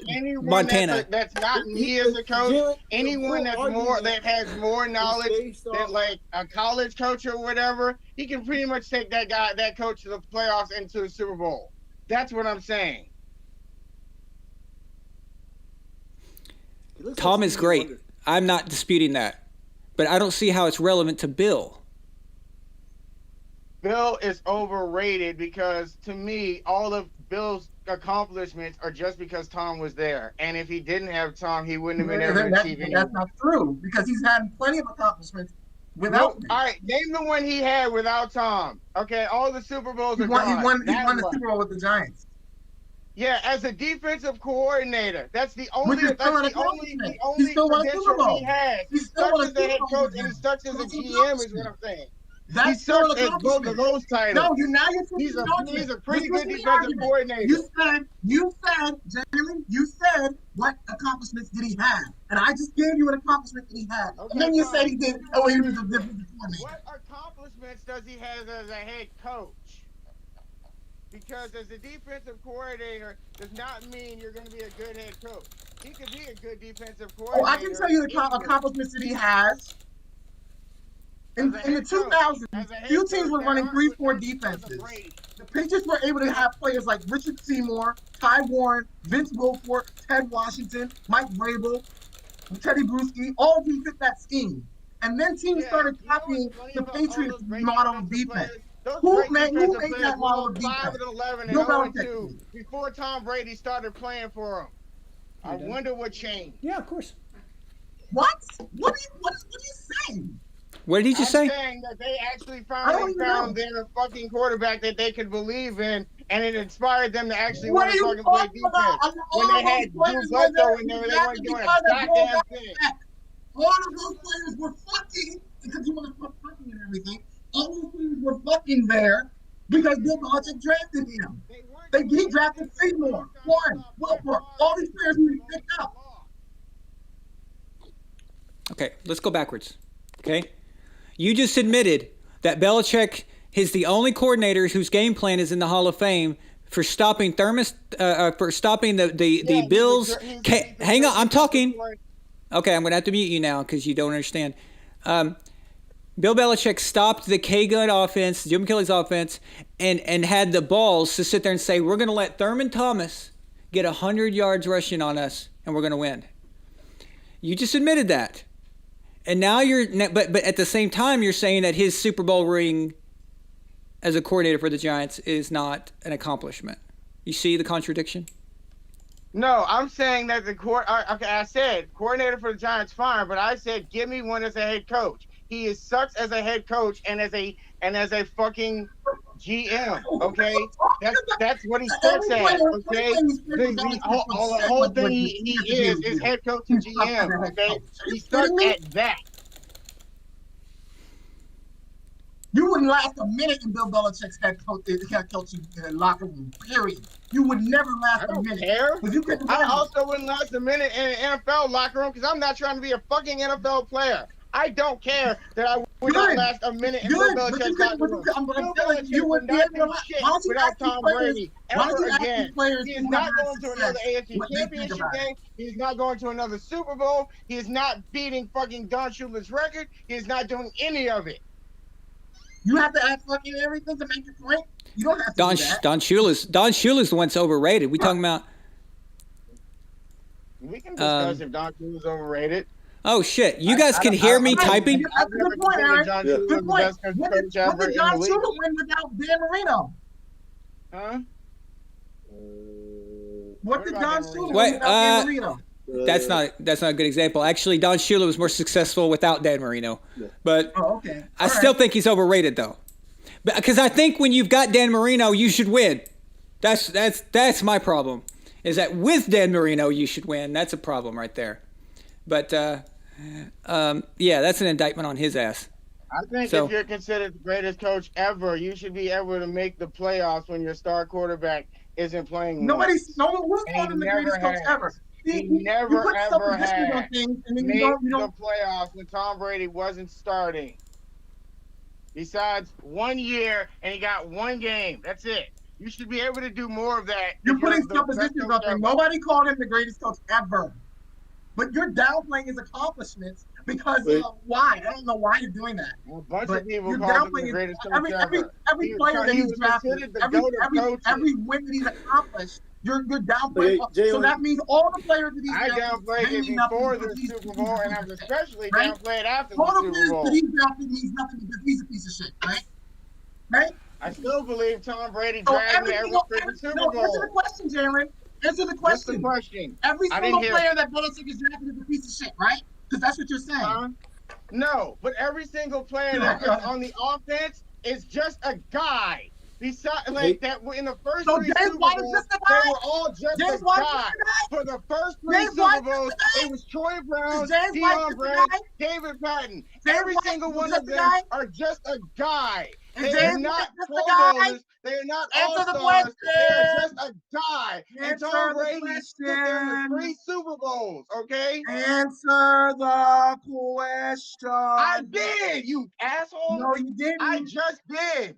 Montana. That's not me as a coach. Anyone that has more knowledge than like a college coach or whatever, he can pretty much take that coach to the playoffs and to the Super Bowl. That's what I'm saying. Tom is great. I'm not disputing that, but I don't see how it's relevant to Bill. Bill is overrated because to me, all of Bill's accomplishments are just because Tom was there. And if he didn't have Tom, he wouldn't have been able to achieve anything. That's not true because he's had plenty of accomplishments without me. All right, name the one he had without Tom. Okay, all the Super Bowls He won the Super Bowl with the Giants. Yeah, as a defensive coordinator, that's the only credential he has. He sucks as a head coach and he sucks as a GM is what I'm saying. He sucks at both of those titles. No, he's a pretty good defensive coordinator. You said what accomplishments did he have? And I just gave you an accomplishment that he had. Okay, and then you said he did. Oh, he was a defensive coordinator. What accomplishments does he have as a head coach? Because as a defensive coordinator does not mean you're going to be a good head coach. He could be a good defensive coordinator. Oh, I can tell you the accomplishments that he has. In the 2000s, few teams were running 3-4 defenses. The Patriots were able to have players like Richard Seymour, Ty Warren, Vince Wilfork, Ted Washington, Mike Vrabel, Teddy Bruschi. All of them fit that scheme. And then teams started copying the Patriots model of defense. Who made that model of defense? 5-11 and 0-2 before Tom Brady started playing for him. I wonder what changed. Yeah, of course. What? What are you saying? What did he just say? I'm saying that they actually found their fucking quarterback that they could believe in, and it inspired them to actually want to fucking play defense. When they had Drew Bledsoe in there, they weren't doing a goddamn thing. All of those players were fucking, because you want to talk fucking and everything, all those players were fucking there because Bill Belichick drafted him. He drafted Seymour, Warren, Wilfork, all these players who he picked up. Okay, let's go backwards. Okay? You just admitted that Belichick is the only coordinator whose game plan is in the Hall of Fame for stopping the Bills. Hang on, I'm talking. Okay, I'm going to have to mute you now because you don't understand. Bill Belichick stopped the K-Gun offense, Jim Kelly's offense, and had the balls to sit there and say, we're going to let Thurman Thomas get 100 yards rushing on us, and we're going to win. You just admitted that. And now but at the same time, you're saying that his Super Bowl ring as a coordinator for the Giants is not an accomplishment. You see the contradiction? No, I'm saying that I said coordinator for the Giants, fine, but I said give me one as a head coach. He sucks as a head coach and as a fucking GM. Okay, that's what he sucks at. Okay, the whole thing he is head coach and GM. Okay, he sucks at that. You wouldn't last a minute in Bill Belichick's head coaching locker room. Period. You would never last a minute. Care. I also wouldn't last a minute in an NFL locker room because I'm not trying to be a fucking NFL player. I don't care that I would not last a minute in Bill Belichick's locker room. I'm telling you would not do shit without Tom Brady ever again. He is not going to another AFC Championship game. He's not going to another Super Bowl. He is not beating fucking Don Shula's record. He is not doing any of it. You have to ask fucking everything to make your point. You don't have to do that. Don Shula's the one that's overrated. We talking about? We can discuss if Don Shula's overrated. Oh shit! You guys can hear me typing. That's a good point, Aaron. Good point. What did Don Shula win without Dan Marino? Huh? What did Don about Shula Wait, do without Dan Marino? That's not a good example. Actually, Don Shula was more successful without Dan Marino. But Oh, okay. I still think he's overrated, though. Because I think when you've got Dan Marino, you should win. That's my problem. Is that with Dan Marino, you should win. That's a problem right there. But, yeah, that's an indictment on his ass. I think if you're considered the greatest coach ever, you should be able to make the playoffs when your star quarterback isn't playing. No one was calling him the greatest coach ever. He never ever had made the playoffs when Tom Brady wasn't starting. Besides 1 year, and he got one game. That's it. You should be able to do more of that. You're putting suppositions up there. Nobody called him the greatest coach ever. But you're downplaying his accomplishments because why? I don't know why you're doing that. A bunch of people called him the greatest coach ever. Every player that he's drafted, every win that he's accomplished, you're downplaying. So that means all the players that he's drafted. I downplayed it before the Super Bowl, and I'm especially downplayed after the Super Bowl. All the players that he's drafted means nothing because he's a piece of shit, right? Right? I still believe Tom Brady dragged me every freaking Super Bowl. Answer the question, Jalen. Answer the question. What's the question? Every single player that Belichick is drafted is a piece of shit, right? Because that's what you're saying. No, but every single player that's on the offense is just a guy. Besides, like that, in the first three Super Bowls, they were all just a guy. For the first three Super Bowls, it was Troy Brown, Deion Brand, David Patton. Every single one of them are just a guy. They are not Pro Bowlers. They are not All-Stars. They are just a guy. And Tom Brady stood there in 3 Super Bowls, okay? Answer the question. I did, you asshole. No, you didn't. I just did.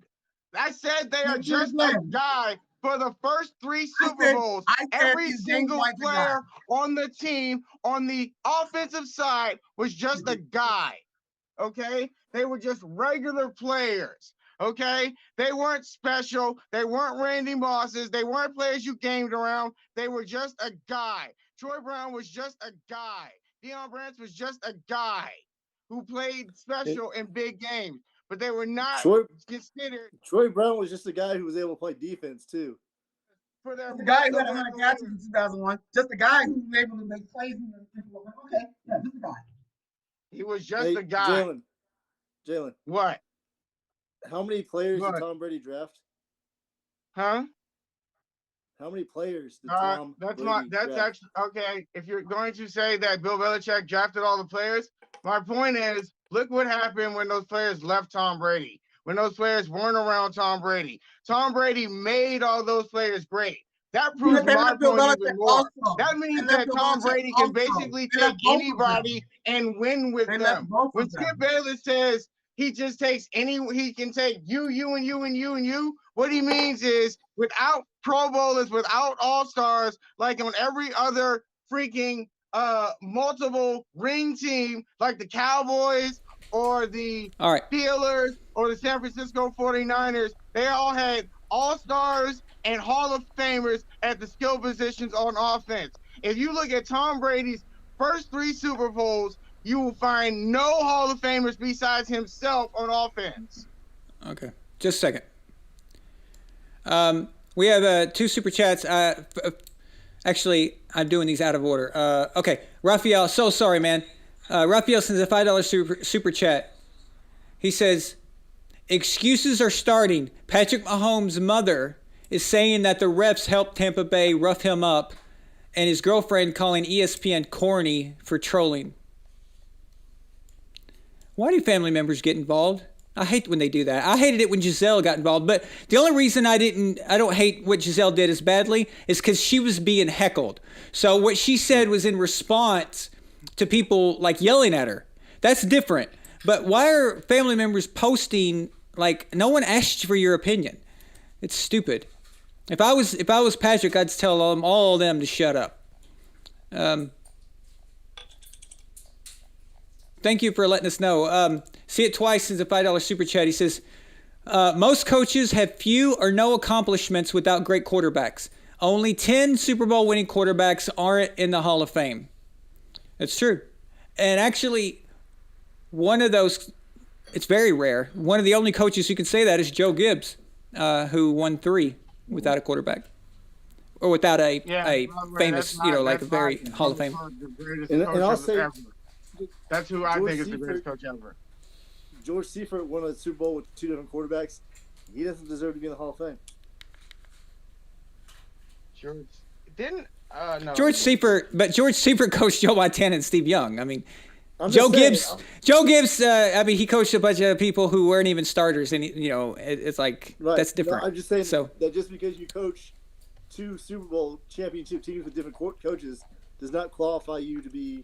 I said they are just a guy for the first 3 Super Bowls. Every single player on the team on the offensive side was just a guy, okay? They were just regular players. Okay, they weren't special. They weren't Randy Mosses. They weren't players you gamed around. They were just a guy. Troy Brown was just a guy. Deion Branch was just a guy who played special in big games, but they were not considered. Troy Brown was just a guy who was able to play defense too. For the guy who had 100 catches in 2001, just a guy who was able to make plays. Okay, yeah, just a guy. He was just a guy. Jalen. What? How many players did Tom Brady draft? Huh? How many players did Tom Brady draft? Actually okay. If you're going to say that Bill Belichick drafted all the players, my point is, look what happened when those players left Tom Brady. When those players weren't around Tom Brady. Tom Brady made all those players great. That proves my point even more. That means that Tom Brady can basically take anybody and win with them. When Skip Bayless says he just takes he can take you, and you, and you, and you. What he means is without Pro Bowlers, without All-Stars, like on every other freaking multiple ring team, like the Cowboys or the Steelers or the San Francisco 49ers, they all had All-Stars and Hall of Famers at the skill positions on offense. If you look at Tom Brady's first 3 Super Bowls, you will find no Hall of Famers besides himself on offense. Okay, just a second. We have 2 super chats. Actually, I'm doing these out of order. Okay, Raphael, so sorry, man. Raphael sends a $5 super chat. He says, excuses are starting. Patrick Mahomes' mother is saying that the refs helped Tampa Bay rough him up, and his girlfriend calling ESPN corny for trolling. Why do family members get involved? I hate when they do that. I hated it when Giselle got involved, but the only reason I don't hate what Giselle did as badly is because she was being heckled. So what she said was in response to people like yelling at her. That's different. But why are family members posting like no one asked you for your opinion? It's stupid. If I was Patrick, I'd tell all of them to shut up. Thank you for letting us know. See it twice is a $5 super chat. He says, most coaches have few or no accomplishments without great quarterbacks. Only 10 Super Bowl winning quarterbacks aren't in the Hall of Fame. That's true. And actually, one of those, it's very rare. One of the only coaches who can say that is Joe Gibbs, who won 3. without a quarterback, or without a famous, like a very Hall of Fame. And I'll say, That's who I think is the greatest coach ever. George Seifert won a Super Bowl with 2 different quarterbacks. He doesn't deserve to be in the Hall of Fame. George didn't. No. George Seifert coached Joe Montana and Steve Young. I mean, I'm Joe just saying, Gibbs. He coached a bunch of people who weren't even starters, and it's like right. that's different. No, I'm just saying so that just because you coach 2 Super Bowl championship teams with different coaches does not qualify you to be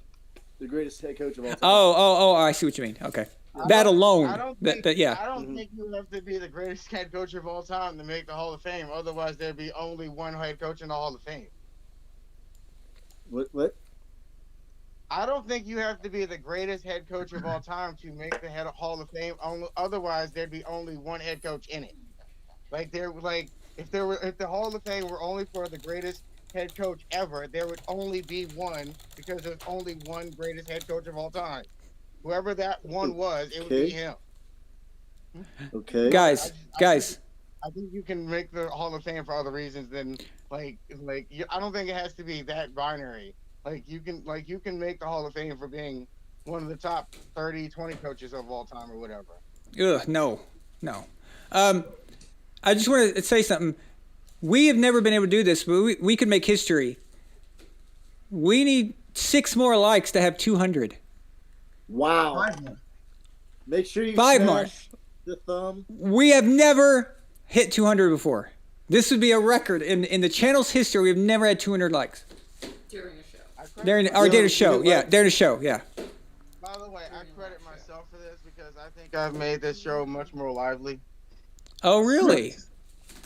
the greatest head coach of all time. Oh, I see what you mean. Okay, that alone. I don't think you have to be the greatest head coach of all time to make the Hall of Fame. Otherwise, there'd be only one head coach in the Hall of Fame. What? I don't think you have to be the greatest head coach of all time to make the Hall of Fame. Otherwise, there'd be only one head coach in it. If the Hall of Fame were only for the greatest head coach ever, there would only be one, because there's only one greatest head coach of all time. Whoever that one was, it would be him. Okay, guys. I think you can make the Hall of Fame for other reasons than I don't think it has to be that binary. You can make the Hall of Fame for being one of the top 30, 20 coaches of all time or whatever. Ugh, no. I just want to say something. We have never been able to do this, but we could make history. We need 6 more likes to have 200. Wow. 5 more. Make sure you 5 smash more. the thumb. We have never hit 200 before. This would be a record in the channel's history. We've never had 200 likes. During a show. During a show, yeah. During a show, yeah. By the way, I credit myself for this because I think I've made this show much more lively. Oh, really?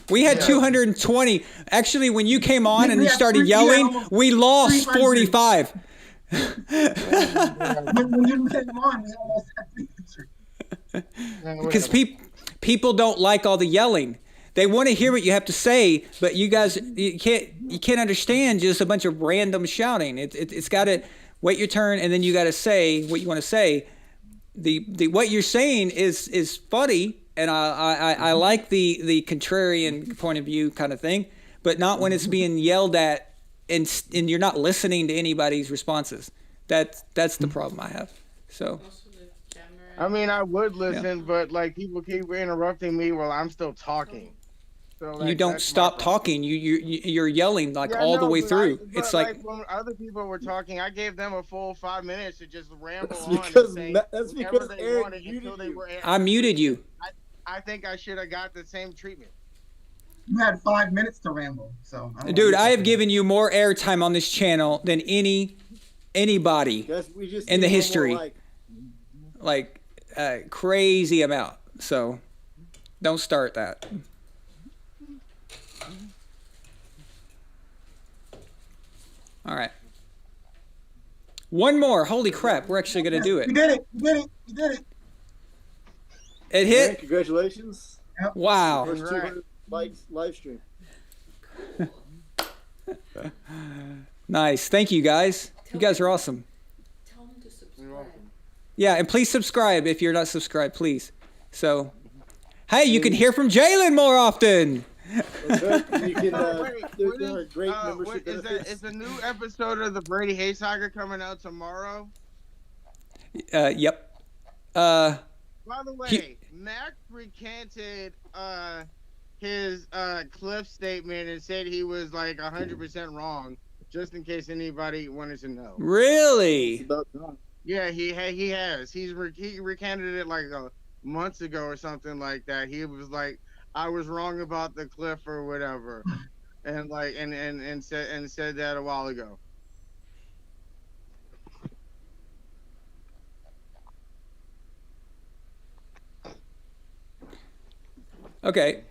We had 220. Actually, when you came on and you started yelling, we lost 45. When you came on, we almost had 300. Because people don't like all the yelling. They want to hear what you have to say, but you guys, you can't understand just a bunch of random shouting. It's got to wait your turn, and then you got to say what you want to say. The what you're saying is funny, and I like the contrarian point of view kind of thing, but not when it's being yelled at and you're not listening to anybody's responses. That's the problem I have. So. I mean, I would listen, but people keep interrupting me while I'm still talking. So, you don't stop talking. You're yelling all the way through. It's when other people were talking, I gave them a full 5 minutes to just ramble That's because Aaron muted you. I muted you. I think I should have got the same treatment. You had 5 minutes to ramble, so. Dude, I have given you more airtime on this channel than anybody in the history. Crazy amount. So, don't start that. All right. One more. Holy crap. We're actually going to do it. You did it. It hit? Man, congratulations. Yep. Wow. First 200 likes live stream. Nice. Thank you, guys. You guys are awesome. Tell them to subscribe. Yeah, and please subscribe if you're not subscribed, please. So, hey, you can hear from Jalen more often. You can, there are great membership benefits. Is the new episode of the Brady Hay Saga coming out tomorrow? Yep. By the way, Mac recanted his Cliff statement and said he was 100% wrong, just in case anybody wanted to know. Really? Yeah, he has. He recanted it months ago or something like that. He was like, I was wrong about the Cliff or whatever, and said that a while ago. Okay.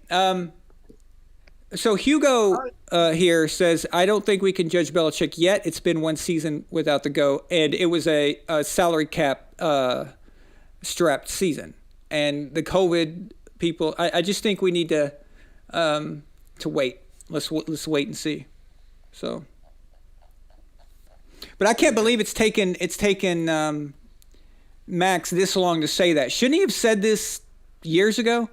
So Hugo here says, I don't think we can judge Belichick yet. It's been one season without the GO, and it was a salary cap strapped season, and the COVID people. I just think we need to wait. Let's wait and see. So, but I can't believe it's taken Max this long to say that. Shouldn't he have said this years ago?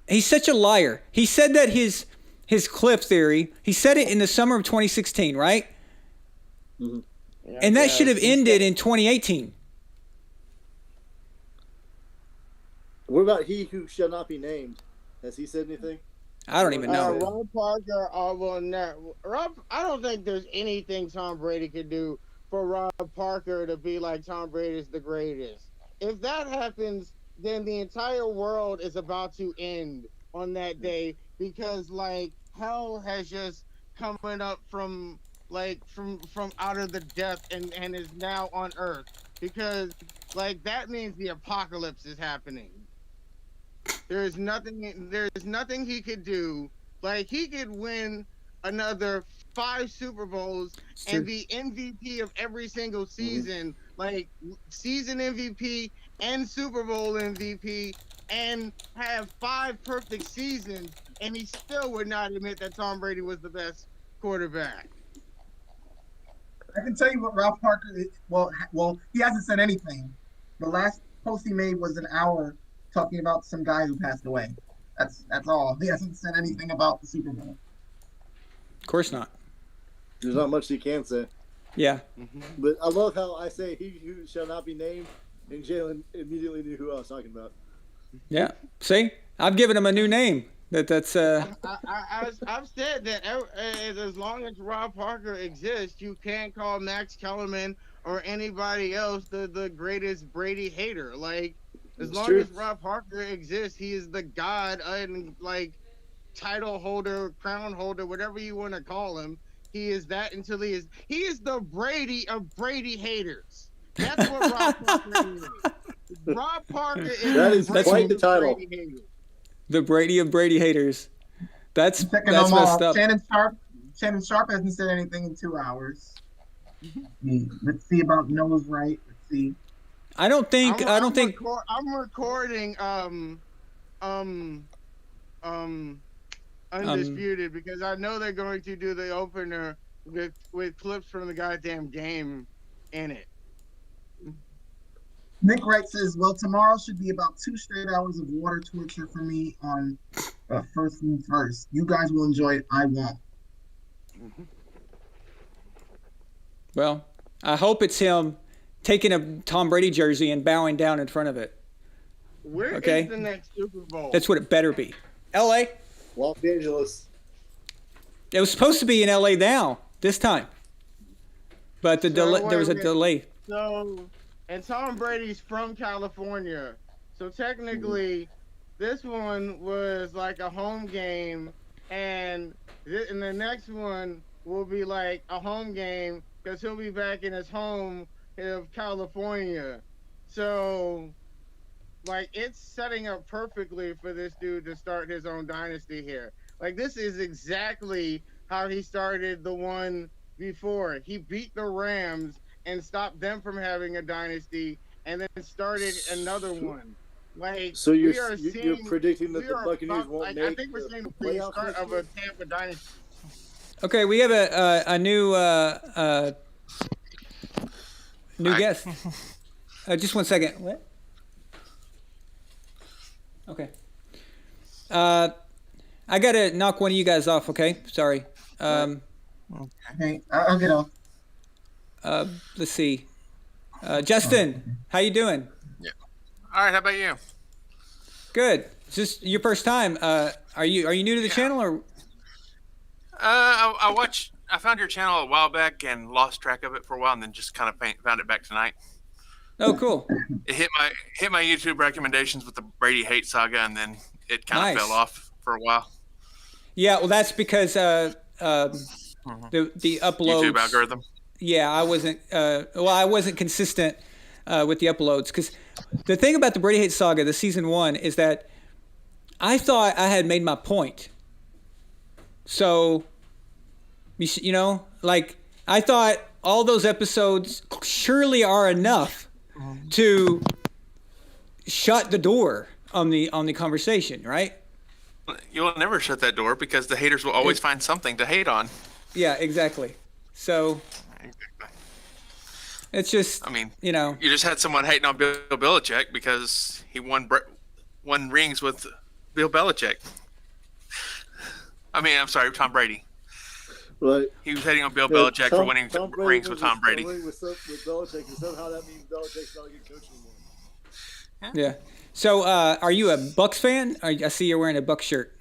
he's such a liar. He said that his cliff theory, he said it in the summer of 2016, right? Mm-hmm. Yeah, And that should have ended in 2018. What about he who shall not be named? Has he said anything? I don't even know. Rob Parker, I don't think there's anything Tom Brady could do for Rob Parker to be like Tom Brady's the greatest. If that happens, then the entire world is about to end on that day because like hell has just coming up from out of the depth and is now on earth because like that means the apocalypse is happening. There's nothing he could do. Like he could win another 5 Super Bowls and be MVP of every single season, like season MVP and Super Bowl MVP, and have 5 perfect seasons, and he still would not admit that Tom Brady was the best quarterback. I can tell you what Ralph Parker is. Well, he hasn't said anything. The last post he made was an hour talking about some guy who passed away. That's all. He hasn't said anything about the Super Bowl. Of course not. There's not much he can say. Yeah. But I love how I say he who shall not be named, and Jalen immediately knew who I was talking about. Yeah. See? I've given him a new name. That's I've said that as long as Rob Parker exists, you can't call Max Kellerman or anybody else the greatest Brady hater. Like as long as Rob Parker exists, he is the god and like title holder, crown holder, whatever you want to call him. He is that until he is the Brady of Brady haters. That's what Rob Parker is. Rob Parker is quite the title. The Brady of Brady haters. That's messed up. Shannon Sharp hasn't said anything in 2 hours. Let's see about Noah's right. Let's see. I don't think. I'm recording Undisputed because I know they're going to do the opener with clips from the goddamn game in it. Nick Wright says, well, tomorrow should be about 2 straight hours of water torture for me on First Things First. You guys will enjoy it. I won't. Well, I hope it's him taking a Tom Brady jersey and bowing down in front of it. Where is the next Super Bowl? That's what it better be. L.A. Los Angeles. It was supposed to be in L.A. now, this time. But there was a delay. So, and Tom Brady's from California. So technically, this one was like a home game. And the next one will be like a home game because he'll be back in his home of California. So, like, it's setting up perfectly for this dude to start his own dynasty here. Like, this is exactly how he started the one before. He beat the Rams and stopped them from having a dynasty and then started another one. Like, so you're predicting that the Buccaneers won't make I think we're seeing the start of a Tampa dynasty. Okay, we have a new guest. Just 1 second. What? Okay. I gotta knock one of you guys off. Okay, sorry. Okay, I'll get off. Let's see. Justin, how you doing? Yeah. All right. How about you? Good. Is this your first time? Are you new to the channel or? I found your channel a while back and lost track of it for a while, and then just kind of found it back tonight. Oh, cool. It hit my YouTube recommendations with the Brady hate saga, and then it kind of fell off for a while. Yeah, well, that's because the uploads. YouTube algorithm. Yeah, I wasn't consistent with the uploads because the thing about the Brady hate saga, the season 1, is that I thought I had made my point. So, you know, like I thought all those episodes surely are enough to shut the door on the conversation, right? You'll never shut that door because the haters will always find something to hate on. Yeah, exactly. So it's just, I mean, you know, you just had someone hating on Bill Belichick because he won rings with Bill Belichick. I'm sorry, Tom Brady. Right. He was hating on Bill Belichick for winning rings with Tom Brady. With Belichick, and somehow that means Belichick's not a good coach anymore. Yeah. So, are you a Bucs fan? I see you're wearing a Bucs shirt.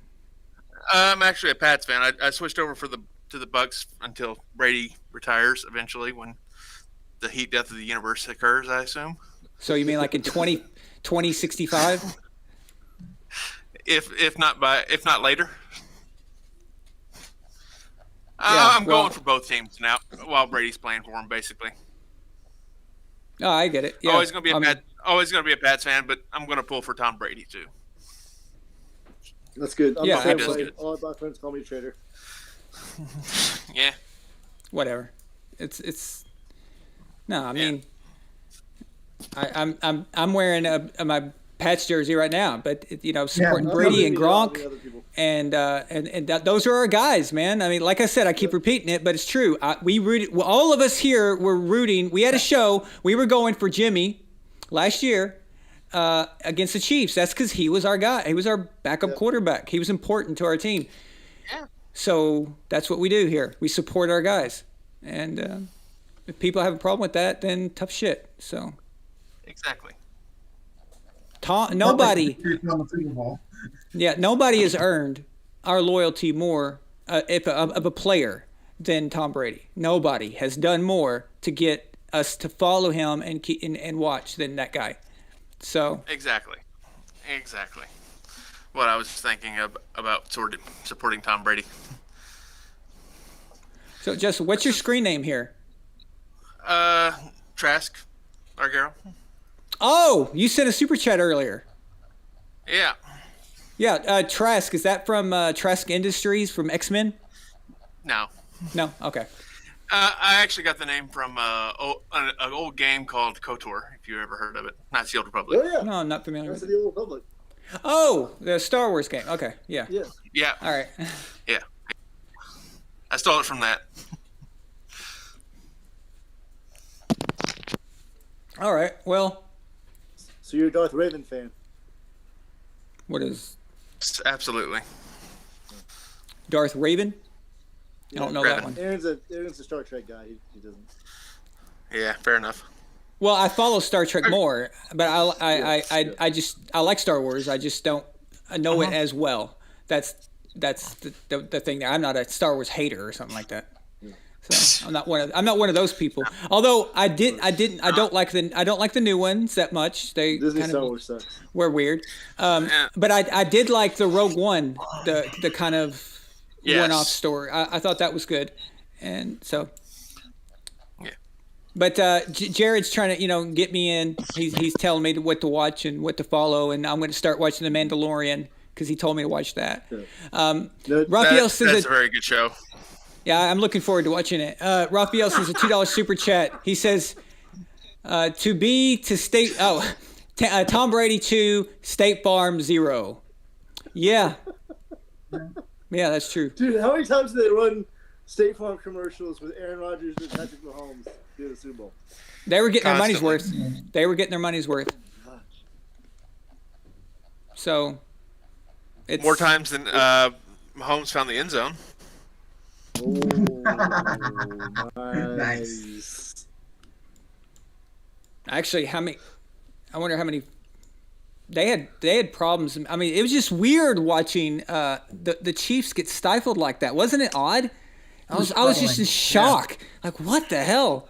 I'm actually a Pats fan. I switched over to the Bucs until Brady retires eventually, when the heat death of the universe occurs, I assume. So you mean like in 2065? If not later. I'm going for both teams now while Brady's playing for them, basically. Oh, I get it. Yeah. Always going to be a Pats fan, but I'm going to pull for Tom Brady too. That's good. Yeah, absolutely. All my friends call me a traitor. Yeah. Whatever. It's. No, I mean, I'm wearing my Pats jersey right now, but supporting Brady and Gronk, and those are our guys, man. I mean, like I said, I keep repeating it, but it's true. We rooted. All of us here were rooting. We had a show. We were going for Jimmy last year against the Chiefs. That's because he was our guy. He was our backup quarterback. He was important to our team. Yeah. So that's what we do here. We support our guys, and if people have a problem with that, then tough shit. So. Exactly. Nobody has earned our loyalty more of a player than Tom Brady. Nobody has done more to get us to follow him and watch than that guy. So exactly what I was thinking about supporting Tom Brady. So, Justin, what's your screen name here? Trask Argero. Oh, you sent a super chat earlier. Yeah. Yeah, Trask, is that from Trask Industries from X-Men? No. No? Okay. I actually got the name from an old game called KOTOR, if you ever heard of it. Not the Old Republic. Oh, yeah. No, I'm not familiar. That's the Old Republic. Oh, the Star Wars game. Okay, yeah. Yeah. Yeah. All right. Yeah. I stole it from that. All right, well. So you're a Darth Raven fan? What is? Absolutely. Darth Raven? I don't know Raven. that one. Aaron's a Star Trek guy. He doesn't. Yeah, fair enough. Well, I follow Star Trek more, but I like Star Wars. I just don't know it as well. That's the thing there. I'm not a Star Wars hater or something like that. So I'm not one of those people. Although I don't like the new ones that much. They Disney kind Star of Wars sucks. were weird. But I did like the Rogue One, the kind of one-off story. I thought that was good, and so. Yeah. But Jared's trying to get me in. He's telling me what to watch and what to follow, and I'm going to start watching The Mandalorian because he told me to watch that. Raphael says that's a very good show. Yeah, I'm looking forward to watching it. Raphael says a $2 super chat. He says, Tom Brady 2, State Farm 0. Yeah. Yeah, that's true. Dude, how many times did they run State Farm commercials with Aaron Rodgers and Patrick Mahomes do the Super Bowl? They were getting their money's worth. They were getting their money's worth. So, it's more times than Mahomes found the end zone. Oh, nice. Actually, I wonder how many. They had problems. I mean, it was just weird watching the Chiefs get stifled like that. Wasn't it odd? I was just in shock. Yeah. Like, what the hell?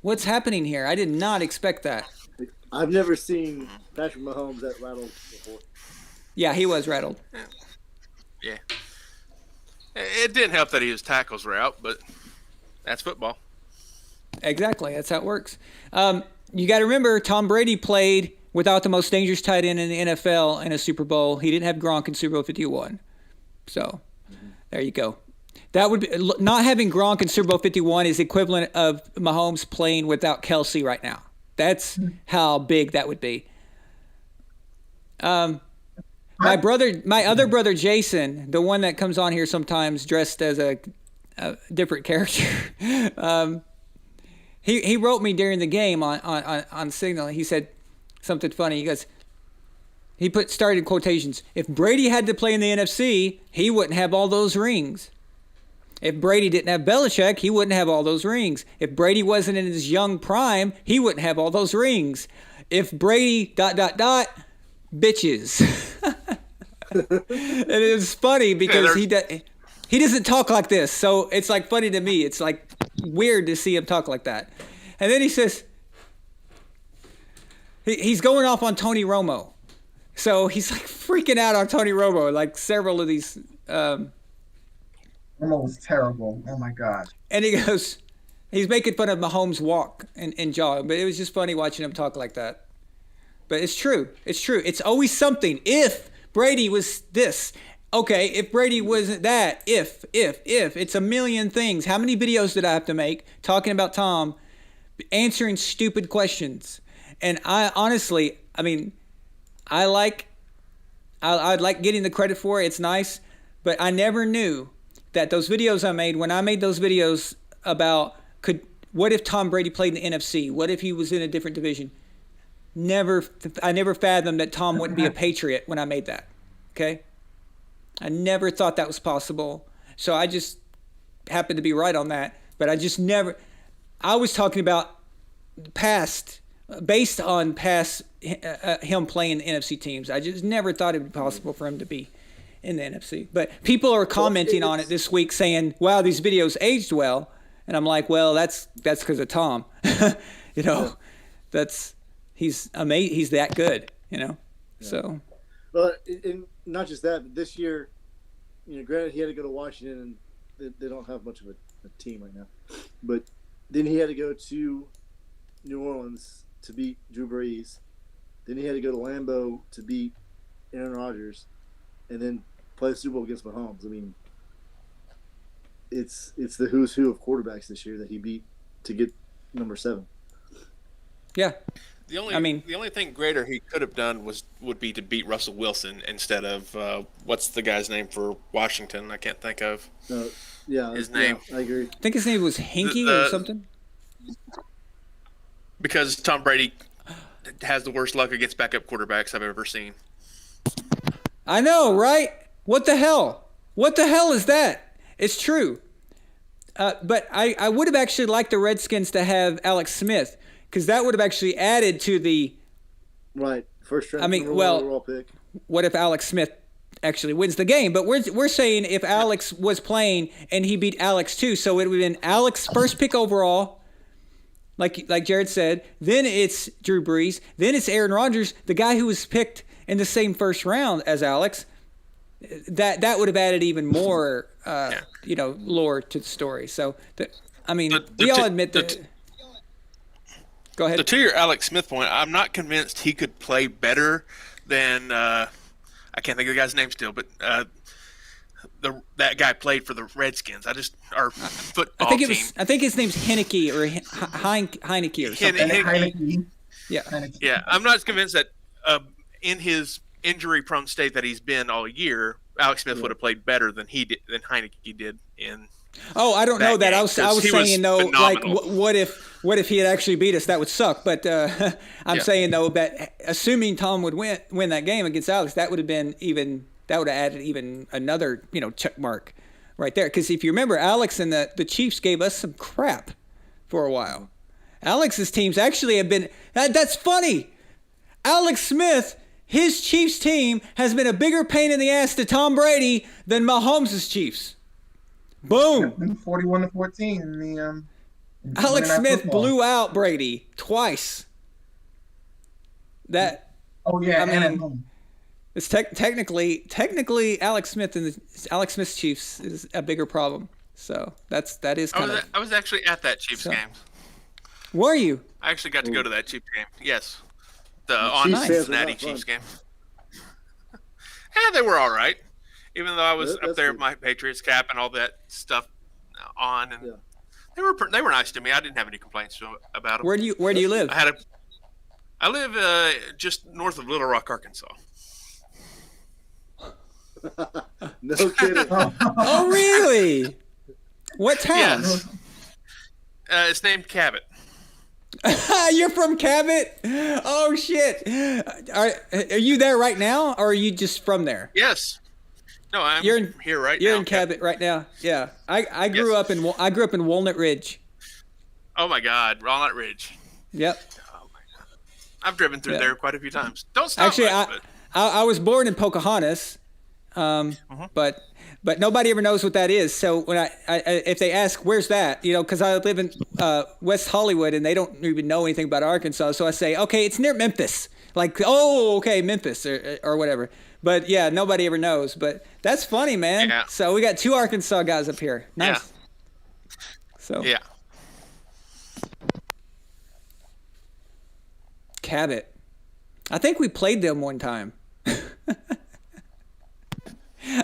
What's happening here? I did not expect that. I've never seen Patrick Mahomes that rattled before. Yeah, he was rattled. Yeah. It didn't help that his tackles were out, but that's football. Exactly. That's how it works. You got to remember, Tom Brady played without the most dangerous tight end in the NFL in a Super Bowl. He didn't have Gronk in Super Bowl 51. So, there you go. That would be not having Gronk in Super Bowl 51 is equivalent of Mahomes playing without Kelsey right now. That's how big that would be. My other brother Jason, the one that comes on here sometimes dressed as a different character, he wrote me during the game on Signal. He said something funny. He started quotations. If Brady had to play in the NFC, he wouldn't have all those rings. If Brady didn't have Belichick, he wouldn't have all those rings. If Brady wasn't in his young prime, he wouldn't have all those rings. If Brady ... bitches. And it's funny because he doesn't talk like this. So it's like funny to me. It's like weird to see him talk like that. And then he says, he's going off on Tony Romo. So he's like freaking out on Tony Romo, like several of these. Romo was terrible. Oh my God. And he goes, he's making fun of Mahomes' walk and jaw, but it was just funny watching him talk like that. But it's true. It's true. It's always something. If Brady was this, okay, if Brady wasn't that, if, it's a million things. How many videos did I have to make talking about Tom answering stupid questions? And I honestly, I mean, I'd like getting the credit for it. It's nice, but I never knew that those videos I made, when I made those videos about what if Tom Brady played in the NFC? What if he was in a different division? I never fathomed that Tom wouldn't be a Patriot when I made that. Okay? I never thought that was possible. So I just happened to be right on that. But I was talking about past, based on past him playing the NFC teams. I just never thought it would be possible for him to be in the NFC. But people are commenting on it this week saying, wow, these videos aged well. And I'm like, well, that's because of Tom. You know, he's amazing. He's that good, you know. Yeah. So, well, and not just that, but this year, you know, granted he had to go to Washington, and they don't have much of a team right now. But then he had to go to New Orleans to beat Drew Brees. Then he had to go to Lambeau to beat Aaron Rodgers, and then play the Super Bowl against Mahomes. I mean, it's the who's who of quarterbacks this year that he beat to get number 7. Yeah. The only thing greater he could have done would be to beat Russell Wilson instead of what's the guy's name for Washington? I can't think of his name. Yeah, I agree. I think his name was Hinkie or something. Because Tom Brady has the worst luck against backup quarterbacks I've ever seen. I know, right? What the hell? What the hell is that? It's true. But I would have actually liked the Redskins to have Alex Smith, because that would have actually added to the first round. I mean, overall pick. What if Alex Smith actually wins the game? But we're saying if Alex was playing and he beat Alex too, so it would have been Alex first pick overall, like Jared said. Then it's Drew Brees. Then it's Aaron Rodgers, the guy who was picked in the same first round as Alex. That would have added even more, lore to the story. So, we all admit that. Go ahead. To your Alex Smith point, I'm not convinced he could play better than I can't think of the guy's name still, but that guy played for the Redskins. Our football team. I think his name's Heineke or Heineke or something. Heineke. Yeah. Heineke. Yeah, I'm not convinced that in his injury-prone state that he's been all year, Alex Smith would have played better than Heineke did in. Oh, I don't know that. I was saying though, phenomenal. like, what if he had actually beat us? That would suck. But I'm saying though that assuming Tom would win that game against Alex, that would have added even another check mark right there. Because if you remember, Alex and the Chiefs gave us some crap for a while. Alex's teams actually have been. That's funny. Alex Smith, his Chiefs team has been a bigger pain in the ass to Tom Brady than Mahomes' Chiefs. Boom. 41-14 in the. Alex Smith blew out Brady twice. That. Oh yeah, it's technically Alex Smith and Alex Smith's Chiefs is a bigger problem. So that is kind of. I was actually at that Chiefs game. Were you? I actually got to go to that Chiefs game. Yes, on Cincinnati Chiefs game. Yeah, they were all right. Even though I was up there with my Patriots cap and all that stuff on, and they were nice to me. I didn't have any complaints about them. Where do you live? I live just north of Little Rock, Arkansas. No kidding. Oh, really? What town? Yes. It's named Cabot. You're from Cabot? Oh shit! Are you there right now, or are you just from there? Yes. No, I'm here right now. You're in Cabot right now. Yeah, I grew up in Walnut Ridge. Oh my God, Walnut Ridge. Yep. Oh my God. I've driven through there quite a few times. Don't stop. Actually, much, I was born in Pocahontas, but nobody ever knows what that is. So when I if they ask where's that, because I live in West Hollywood and they don't even know anything about Arkansas, so I say, okay, it's near Memphis. Like, oh, okay, Memphis or whatever. But yeah, nobody ever knows. But that's funny, man. Yeah. So we got 2 Arkansas guys up here. Nice. Yeah. So yeah. Cabot. I think we played them one time.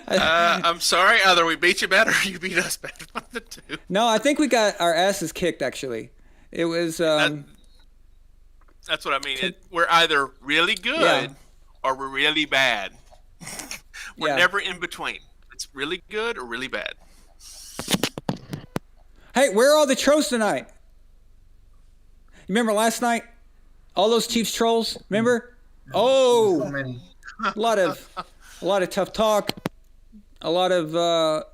I'm sorry. Either we beat you bad or you beat us bad. One of the two. No, I think we got our asses kicked. Actually, it was. That's what I mean. We're either really good or we're really bad. We're never in between. It's really good or really bad. Hey, where are all the trolls tonight? You remember last night? All those Chiefs trolls. Remember? Oh, So many. a lot of tough talk. A lot of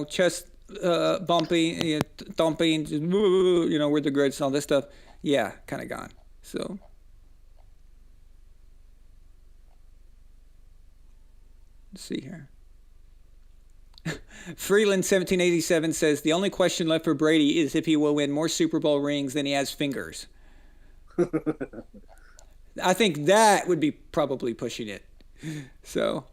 chest bumping, thumping. Just, we're the greats and all this stuff. Yeah, kind of gone. So. Let's see here. Freeland 1787 says the only question left for Brady is if he will win more Super Bowl rings than he has fingers. I think that would be probably pushing it. So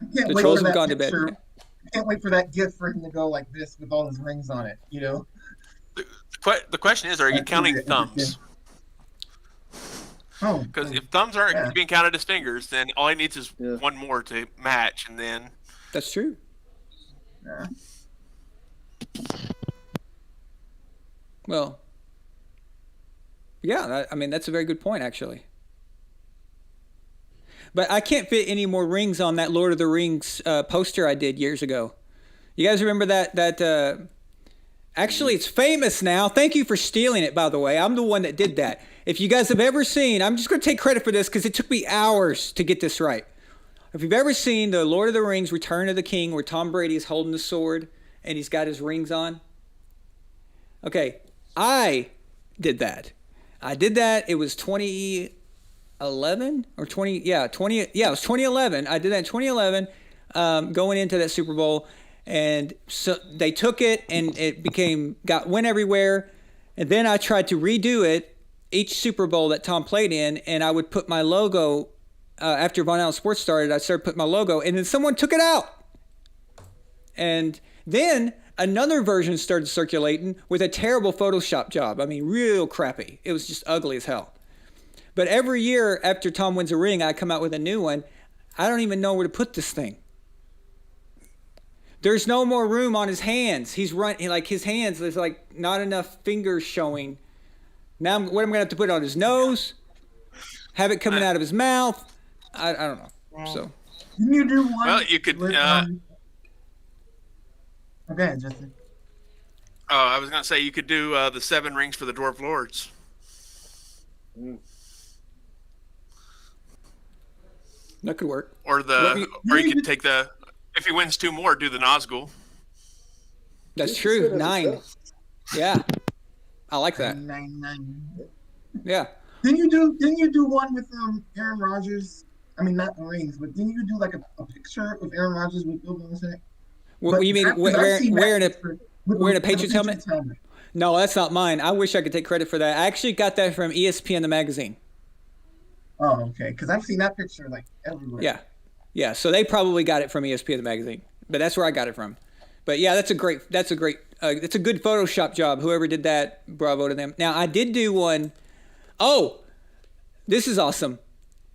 The trolls have gone to bed. I can't wait for that gift for him to go like this with all his rings on it. The question is, are you counting thumbs? Oh, Because if thumbs aren't being counted as fingers, then all he needs is one more to match, and then that's true. Yeah. Well, yeah, I mean, that's a very good point, actually. But I can't fit any more rings on that Lord of the Rings poster I did years ago. You guys remember that actually, it's famous now. Thank you for stealing it, by the way. I'm the one that did that. If you guys have ever seen, I'm just going to take credit for this because it took me hours to get this right. If you've ever seen the Lord of the Rings Return of the King where Tom Brady is holding the sword and he's got his rings on. Okay, I did that. It was 2011 or 20. Yeah, it was 2011. I did that in 2011 going into that Super Bowl. And so they took it and it went everywhere. And then I tried to redo it each Super Bowl that Tom played in. And I would put my logo, after Von Allen Sports started, I started putting my logo and then someone took it out. And then another version started circulating with a terrible Photoshop job. I mean, real crappy. It was just ugly as hell. But every year after Tom wins a ring, I come out with a new one. I don't even know where to put this thing. There's no more room on his hands. He's running like his hands. There's like not enough fingers showing. Now, what am I gonna have to put on his nose? Have it coming out of his mouth? I don't know. So. Can you do one? Well, you could. Okay, Justin. Oh, I was gonna say you could do the 7 rings for the Dwarf Lords. That could work. Or you could take the. If he wins 2 more, do the Nazgul. That's true. 9. Yeah, I like that. 9. Yeah. Didn't you do one with Aaron Rodgers? I mean, not the rings, but didn't you do like a picture of Aaron Rodgers with Bill Belichick? What you mean wearing a Patriots helmet? No, that's not mine. I wish I could take credit for that. I actually got that from ESPN the magazine. Oh, okay. Because I've seen that picture like everywhere. Yeah. So they probably got it from ESPN the magazine, but that's where I got it from. But yeah, it's a good Photoshop job. Whoever did that, bravo to them. Now I did do one. Oh, this is awesome.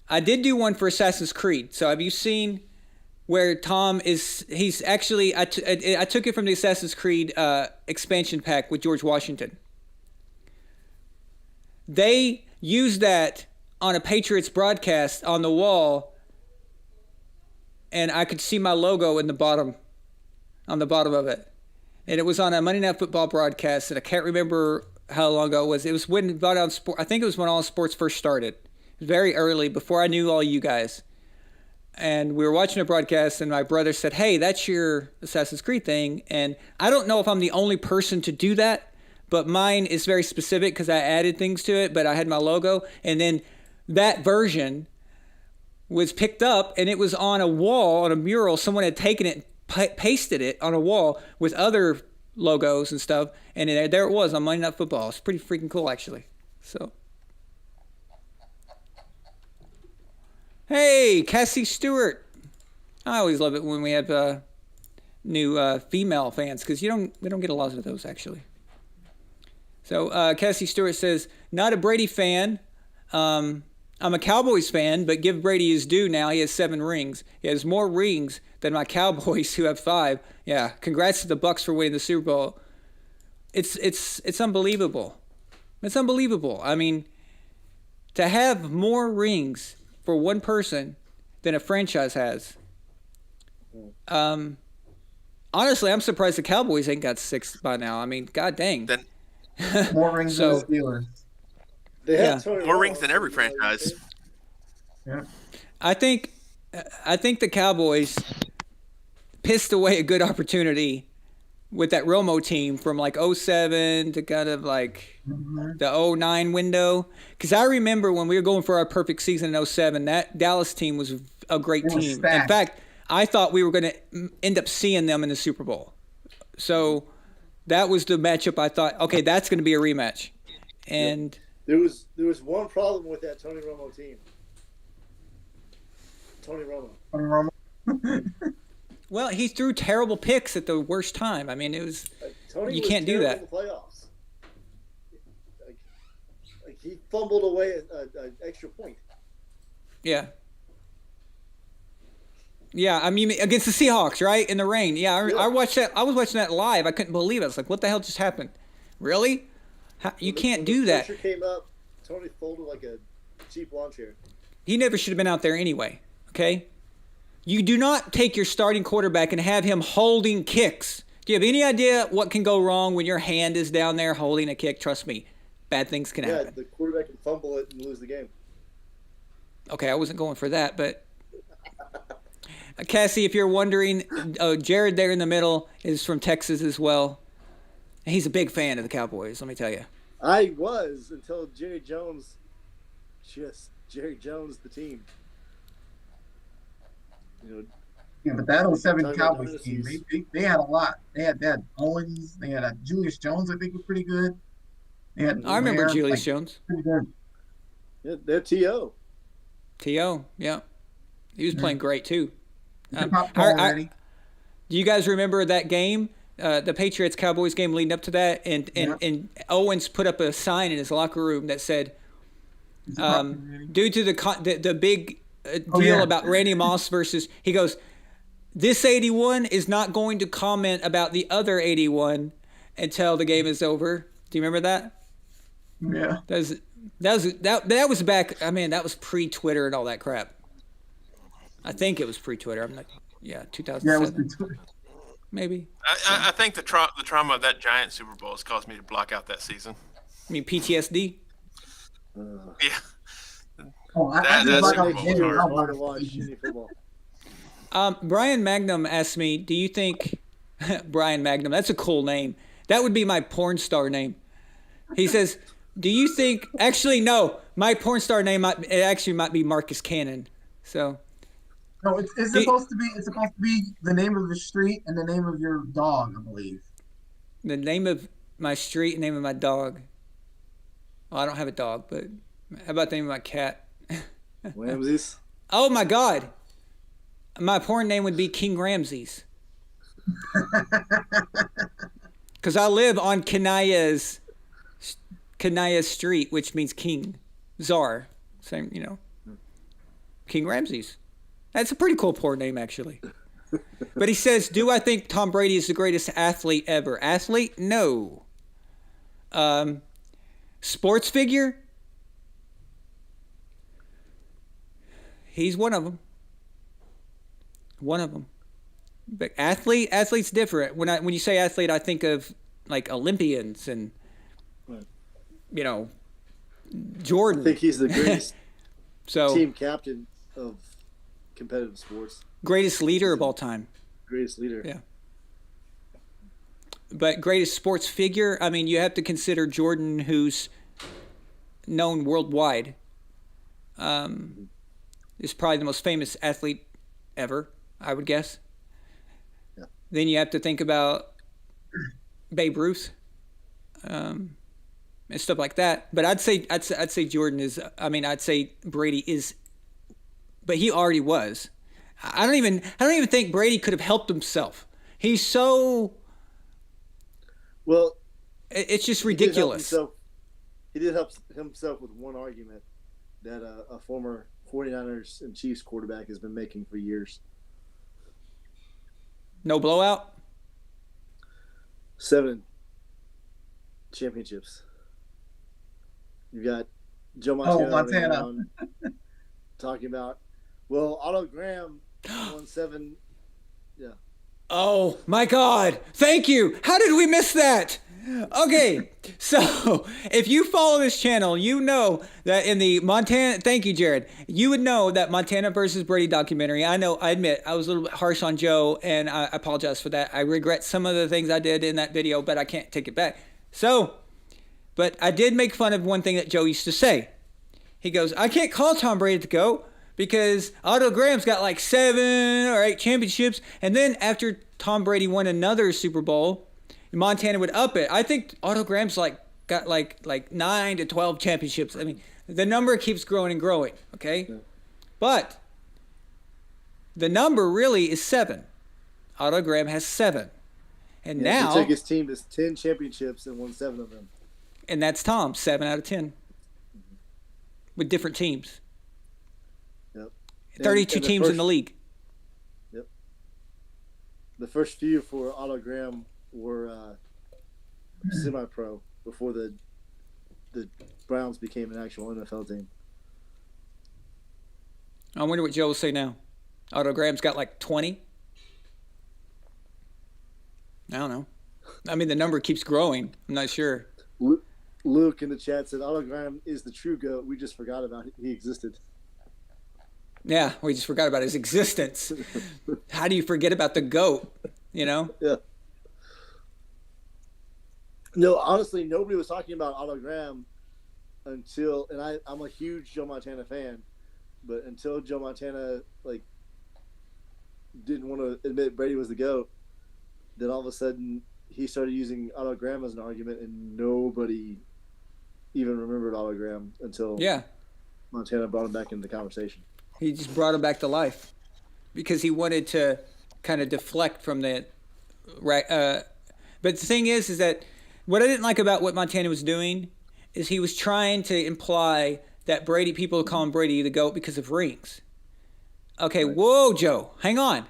I did do one for Assassin's Creed. So have you seen where Tom is? He's actually I took it from the Assassin's Creed expansion pack with George Washington. They used that on a Patriots broadcast on the wall, and I could see my logo on the bottom of it. and it was on a Monday Night Football broadcast, and I can't remember how long ago it was. It was when I think it was when all sports first started. Very early, before I knew all you guys. And we were watching a broadcast, and my brother said, "Hey, that's your Assassin's Creed thing." And I don't know if I'm the only person to do that, but mine is very specific because I added things to it, but I had my logo. And then that version was picked up, and it was on a wall, on a mural. Someone had taken it, pasted it on a wall with other logos and stuff, and there it was on Monday Night Football. It's pretty freaking cool, actually. So, hey, Cassie Stewart. I always love it when we have new female fans because we don't get a lot of those, actually. So Cassie Stewart says, not a Brady fan. I'm a Cowboys fan, but give Brady his due now. He has 7 rings. He has more rings than my Cowboys, who have 5. Yeah, congrats to the Bucs for winning the Super Bowl. It's unbelievable. It's unbelievable. I mean, to have more rings for one person than a franchise has. Honestly, I'm surprised the Cowboys ain't got 6 by now. I mean, god dang. Then More rings than the Steelers. They have more rings than every franchise. Yeah. I think the Cowboys pissed away a good opportunity with that Romo team from like 07 to kind of like the 09 window. Because I remember when we were going for our perfect season in 07, that Dallas team was a great team. In fact, I thought we were going to end up seeing them in the Super Bowl. So that was the matchup I thought, okay, that's going to be a rematch. And there was one problem with that Tony Romo team. Tony Romo. Well, he threw terrible picks at the worst time. I mean, it was you can't do that. In the playoffs. Like he fumbled away an extra point. Yeah. Yeah, I mean against the Seahawks, right? In the rain. Yeah, I watched that. I was watching that live. I couldn't believe it. I was like, "What the hell just happened?" Really? You can't do that. When the pressure came up, Tony folded like a cheap lawn chair. He never should have been out there anyway. Okay. You do not take your starting quarterback and have him holding kicks. Do you have any idea what can go wrong when your hand is down there holding a kick? Trust me, bad things can happen. Yeah, the quarterback can fumble it and lose the game. Okay, I wasn't going for that, but Cassie, if you're wondering, Jared there in the middle is from Texas as well. He's a big fan of the Cowboys, let me tell you. I was until Jerry Jones the team. You know, Yeah, but that 07 Cowboys team, they had a lot. They had Owens, they had Julius Jones, I think was pretty good. They had I remember Julius Jones. Pretty good. Yeah, they're T.O. T.O., yeah. He was playing great, too. Do you guys remember that game, the Patriots-Cowboys game leading up to that? And Owens put up a sign in his locker room that said, due to the big deal about Randy Moss versus, he goes, this 81 is not going to comment about the other 81 until the game is over. Do you remember that? Yeah. That was back. I mean, that was pre-Twitter and all that crap. I think it was pre-Twitter. I'm not. Yeah, 2007. Yeah, it was pre-Twitter. Maybe. I think the trauma of that giant Super Bowl has caused me to block out that season. I mean, PTSD. Yeah. Oh, I That like Super Bowl was Hard to watch any football. Brian Magnum asked me, do you think Brian Magnum, that's a cool name. That would be my porn star name. He says, do you think, actually, no, my porn star name might be Marcus Cannon. So. No, it's supposed to be the name of the street and the name of your dog, I believe. The name of my street and name of my dog. Well, I don't have a dog, but how about the name of my cat? Ramses. Oh my God. My porn name would be King Ramses. Because I live on Kanaya Street, which means King. Czar. Same, King Ramses. That's a pretty cool porn name, actually. But he says, do I think Tom Brady is the greatest athlete ever? Athlete? No. Sports figure? He's one of them. One of them. But athlete's different. When you say athlete, I think of like Olympians and Right. Jordan. I think he's the greatest So team captain of competitive sports. greatest leader of all time. Greatest leader. Yeah. But greatest sports figure, I mean, you have to consider Jordan, who's known worldwide. Is probably the most famous athlete ever, I would guess. Yeah. Then you have to think about Babe Ruth, and stuff like that. But I'd say Jordan is. I mean, I'd say Brady is, but he already was. I don't even think Brady could have helped himself. He's so. Well, it's just ridiculous. He did help himself with one argument that a former 49ers and Chiefs quarterback has been making for years. No blowout? 7 championships. You got Joe Montana, Montana. talking about, well, Otto Graham won 7. Yeah. Oh my God! Thank you. How did we miss that? Okay, so if you follow this channel, you know that in the Montana. Thank you, Jared. You would know that Montana versus Brady documentary. I admit I was a little bit harsh on Joe, and I apologize for that. I regret some of the things I did in that video, but I can't take it back. So, but I did make fun of one thing that Joe used to say. He goes, "I can't call Tom Brady to go because Otto Graham's got like 7 or 8 championships, and then after Tom Brady won another Super Bowl, Montana would up it. I think Otto Graham's got 9 to 12 championships. I mean, the number keeps growing and growing, okay? Yeah. But the number really is 7. Otto Graham has 7. And now he took his team to 10 championships and won 7 of them. And that's Tom, 7 out of 10. With different teams. Yep. 32 teams in the league. Yep. The first few for Otto Graham were semi-pro before the Browns became an actual NFL team. I wonder what Joe will say now. Otto Graham's got like 20. I don't know. I mean, the number keeps growing. I'm not sure. Luke in the chat said Otto Graham is the true GOAT. We just forgot about it. He existed. Yeah, we just forgot about his existence. How do you forget about the GOAT? You know? Yeah. No, honestly, nobody was talking about Otto Graham until, and I'm a huge Joe Montana fan, but until Joe Montana didn't want to admit Brady was the GOAT, then all of a sudden he started using Otto Graham as an argument, and nobody even remembered Otto Graham until Montana brought him back into the conversation. He just brought him back to life because he wanted to kind of deflect from the right. But the thing is that what I didn't like about what Montana was doing is he was trying to imply that Brady, people call him Brady the GOAT because of rings. Okay, right. Whoa, Joe, hang on.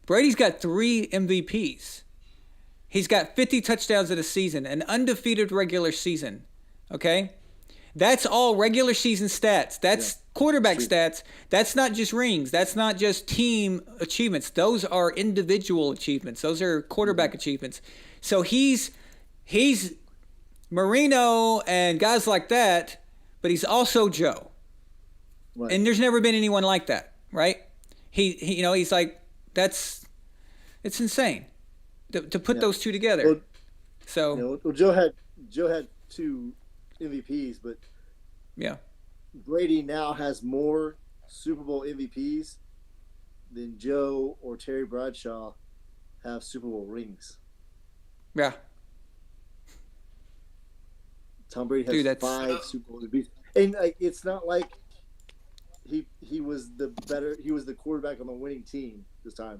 Brady's got 3 MVPs. He's got 50 touchdowns in a season, an undefeated regular season. Okay? That's all regular season stats. That's quarterback stats. That's not just rings. That's not just team achievements. Those are individual achievements. Those are quarterback achievements. So he's Marino and guys like that, but he's also Joe. Right. And there's never been anyone like that, right? He he's like, it's insane to put those two together. Well, Joe had 2 MVPs, but Brady now has more Super Bowl MVPs than Joe or Terry Bradshaw have Super Bowl rings. Yeah. Tom Brady has 5 Super Bowl MVPs, and it's not like he was the quarterback on the winning team this time.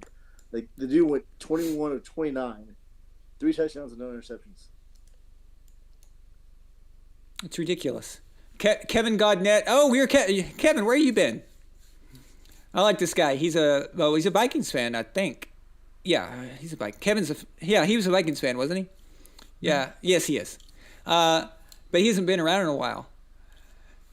Like the dude went 21 of 29, 3 touchdowns and no interceptions. It's ridiculous. Kevin Godnett. Oh, Kevin. Where you been? I like this guy. He's a Vikings fan, I think. Yeah, he's a Vikings. He was a Vikings fan, wasn't he? Yeah. Yes, he is. But he hasn't been around in a while.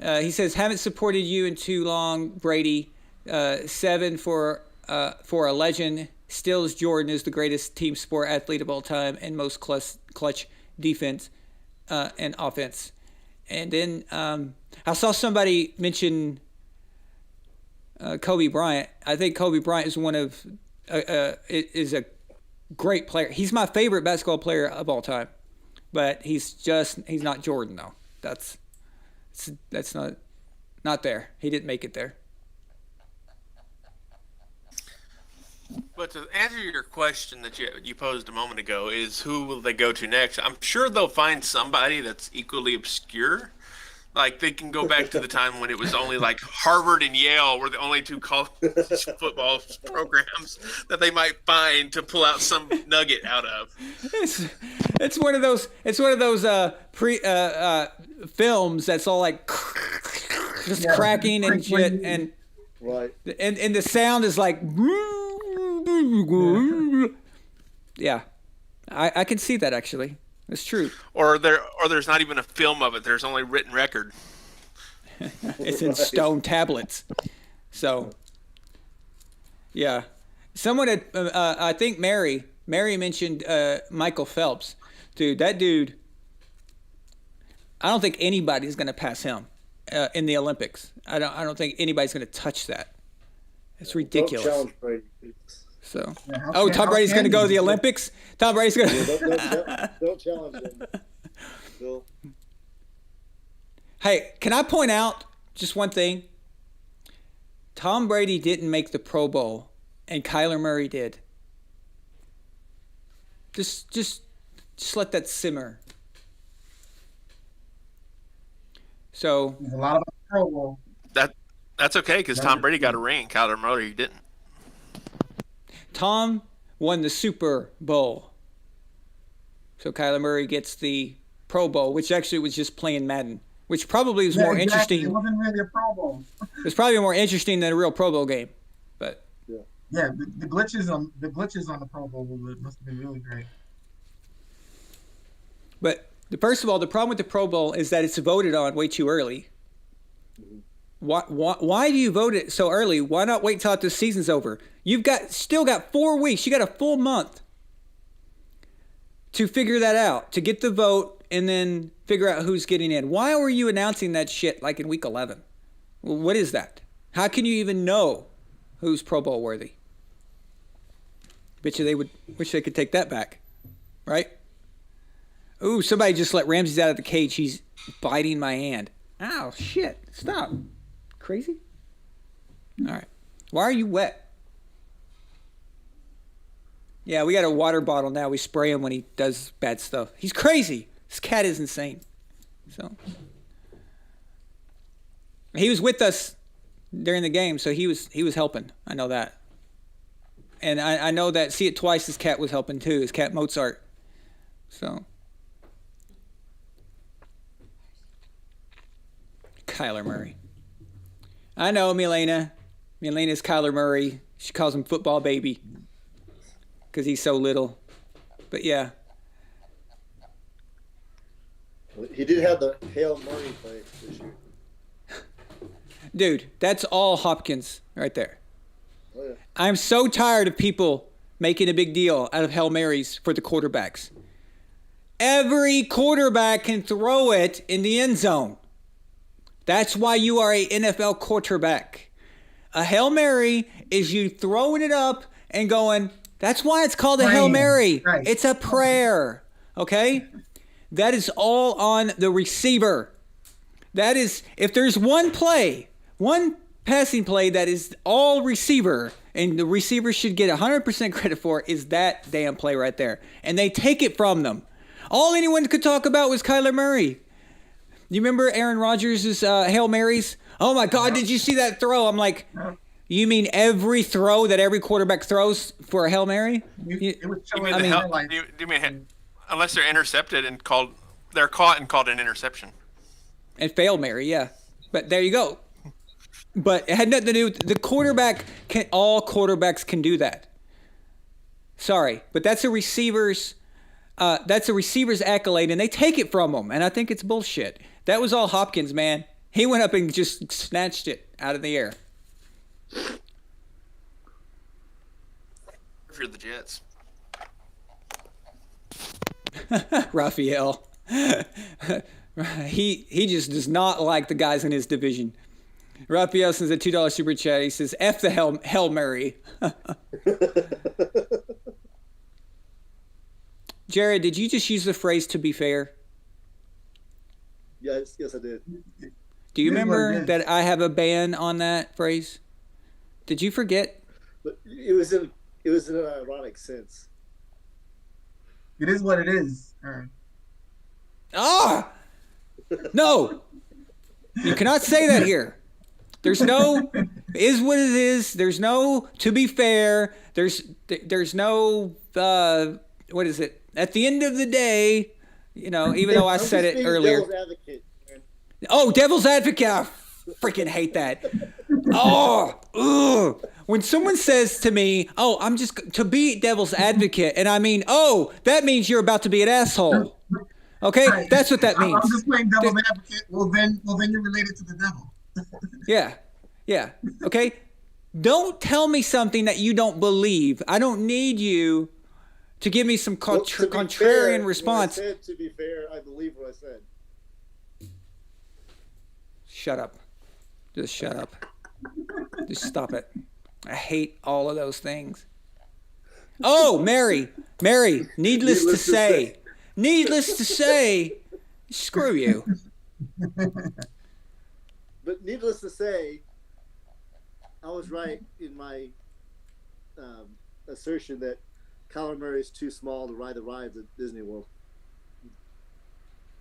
He says, haven't supported you in too long, Brady. 7 for a legend. Stills Jordan is the greatest team sport athlete of all time and most clutch defense and offense. And then I saw somebody mention Kobe Bryant. I think Kobe Bryant is is a great player. He's my favorite basketball player of all time, but he's not Jordan though. That's not there. He didn't make it there. But to answer your question that you posed a moment ago is who will they go to next? I'm sure they'll find somebody that's equally obscure. Like they can go back to the time when it was only like Harvard and Yale were the only two college football programs that they might find to pull out some nugget out of. It's one of those films that's all like just cracking and shit, and Right. and the sound is like yeah. I can see that actually. It's true. Or there's not even a film of it. There's only written record. It's in stone tablets. So, yeah. Someone had, I think Mary mentioned Michael Phelps. Dude, that dude, I don't think anybody's going to pass him in the Olympics. I don't think anybody's going to touch that. It's ridiculous. Don't challenge Brady. So, Yeah, Tom Brady's going to go to the Olympics? Tom Brady's going to... Don't challenge him. Bill. Hey, can I point out just one thing? Tom Brady didn't make the Pro Bowl, and Kyler Murray did. Just let that simmer. So There's a lot of Pro Bowl. That's okay because Tom Brady got a ring. Kyler Murray didn't. Tom won the Super Bowl. So Kyler Murray gets the Pro Bowl, which actually was just playing Madden, which probably was more interesting. It wasn't really a Pro Bowl. It's probably more interesting than a real Pro Bowl game. But Yeah, the glitches on the Pro Bowl must have been really great. But first of all, the problem with the Pro Bowl is that it's voted on way too early. Why do you vote it so early? Why not wait till after the season's over? You've still got 4 weeks. You got a full month to figure that out, to get the vote, and then figure out who's getting in. Why were you announcing that shit like in week 11? Well, what is that? How can you even know who's Pro Bowl worthy? Bet you they would wish they could take that back, right? Ooh, somebody just let Ramsey's out of the cage. He's biting my hand. Ow, shit. Stop. Crazy? All right. Why are you wet? Yeah, we got a water bottle now. We spray him when he does bad stuff. He's crazy. This cat is insane. So he was with us during the game, so he was helping. I know that. And I know that See It Twice, his cat was helping too. His cat Mozart. So Kyler Murray. I know Milena. Milena's Kyler Murray. She calls him football baby because he's so little. But yeah. He did have the Hail Murray play this year. Dude, that's all Hopkins right there. Oh, yeah. I'm so tired of people making a big deal out of Hail Marys for the quarterbacks. Every quarterback can throw it in the end zone. That's why you are an NFL quarterback. A Hail Mary is you throwing it up and going, that's why it's called a Hail Mary. Right. It's a prayer. Okay? That is all on the receiver. That is, if there's one passing play that is all receiver, and the receiver should get 100% credit for, is that damn play right there. And they take it from them. All anyone could talk about was Kyler Murray. You remember Aaron Rodgers' Hail Marys? Oh my God, did you see that throw? I'm like, you mean every throw that every quarterback throws for a Hail Mary? It was Do showing you mean unless they're intercepted and they're caught and called an interception? And fail Mary, yeah. But there you go. But it had nothing to do with the quarterback. All quarterbacks can do that. Sorry, but that's a receiver's accolade, and they take it from them, and I think it's bullshit. That was all Hopkins, man. He went up and just snatched it out of the air. you're the Jets. Raphael. he just does not like the guys in his division. Raphael sends a $2 super chat. He says, F the Hail Mary. Jared, did you just use the phrase "to be fair"? Yes, I did. Do you remember that I have a ban on that phrase? Did you forget? But it was in an ironic sense. It is what it is. Ah! No! You cannot say that here. There's no is what it is. There's no to be fair. There's no what is it? At the end of the day, even though I said it earlier. Devil's advocate, man. Oh, devil's advocate. I freaking hate that. Oh, ugh. When someone says to me, "Oh, I'm just to be devil's advocate," and I mean, "Oh, that means you're about to be an asshole." Okay, that's what that means. I'm just playing devil's advocate. Well, then you're related to the devil. Yeah. Okay. Don't tell me something that you don't believe. I don't need you to give me some contrarian response. When I said, to be fair, I believe what I said. Shut up. Just shut up. Just stop it. I hate all of those things. Oh, Mary, needless to say, screw you. But needless to say, I was right in my assertion that Kyler Murray is too small to ride the rides at Disney World.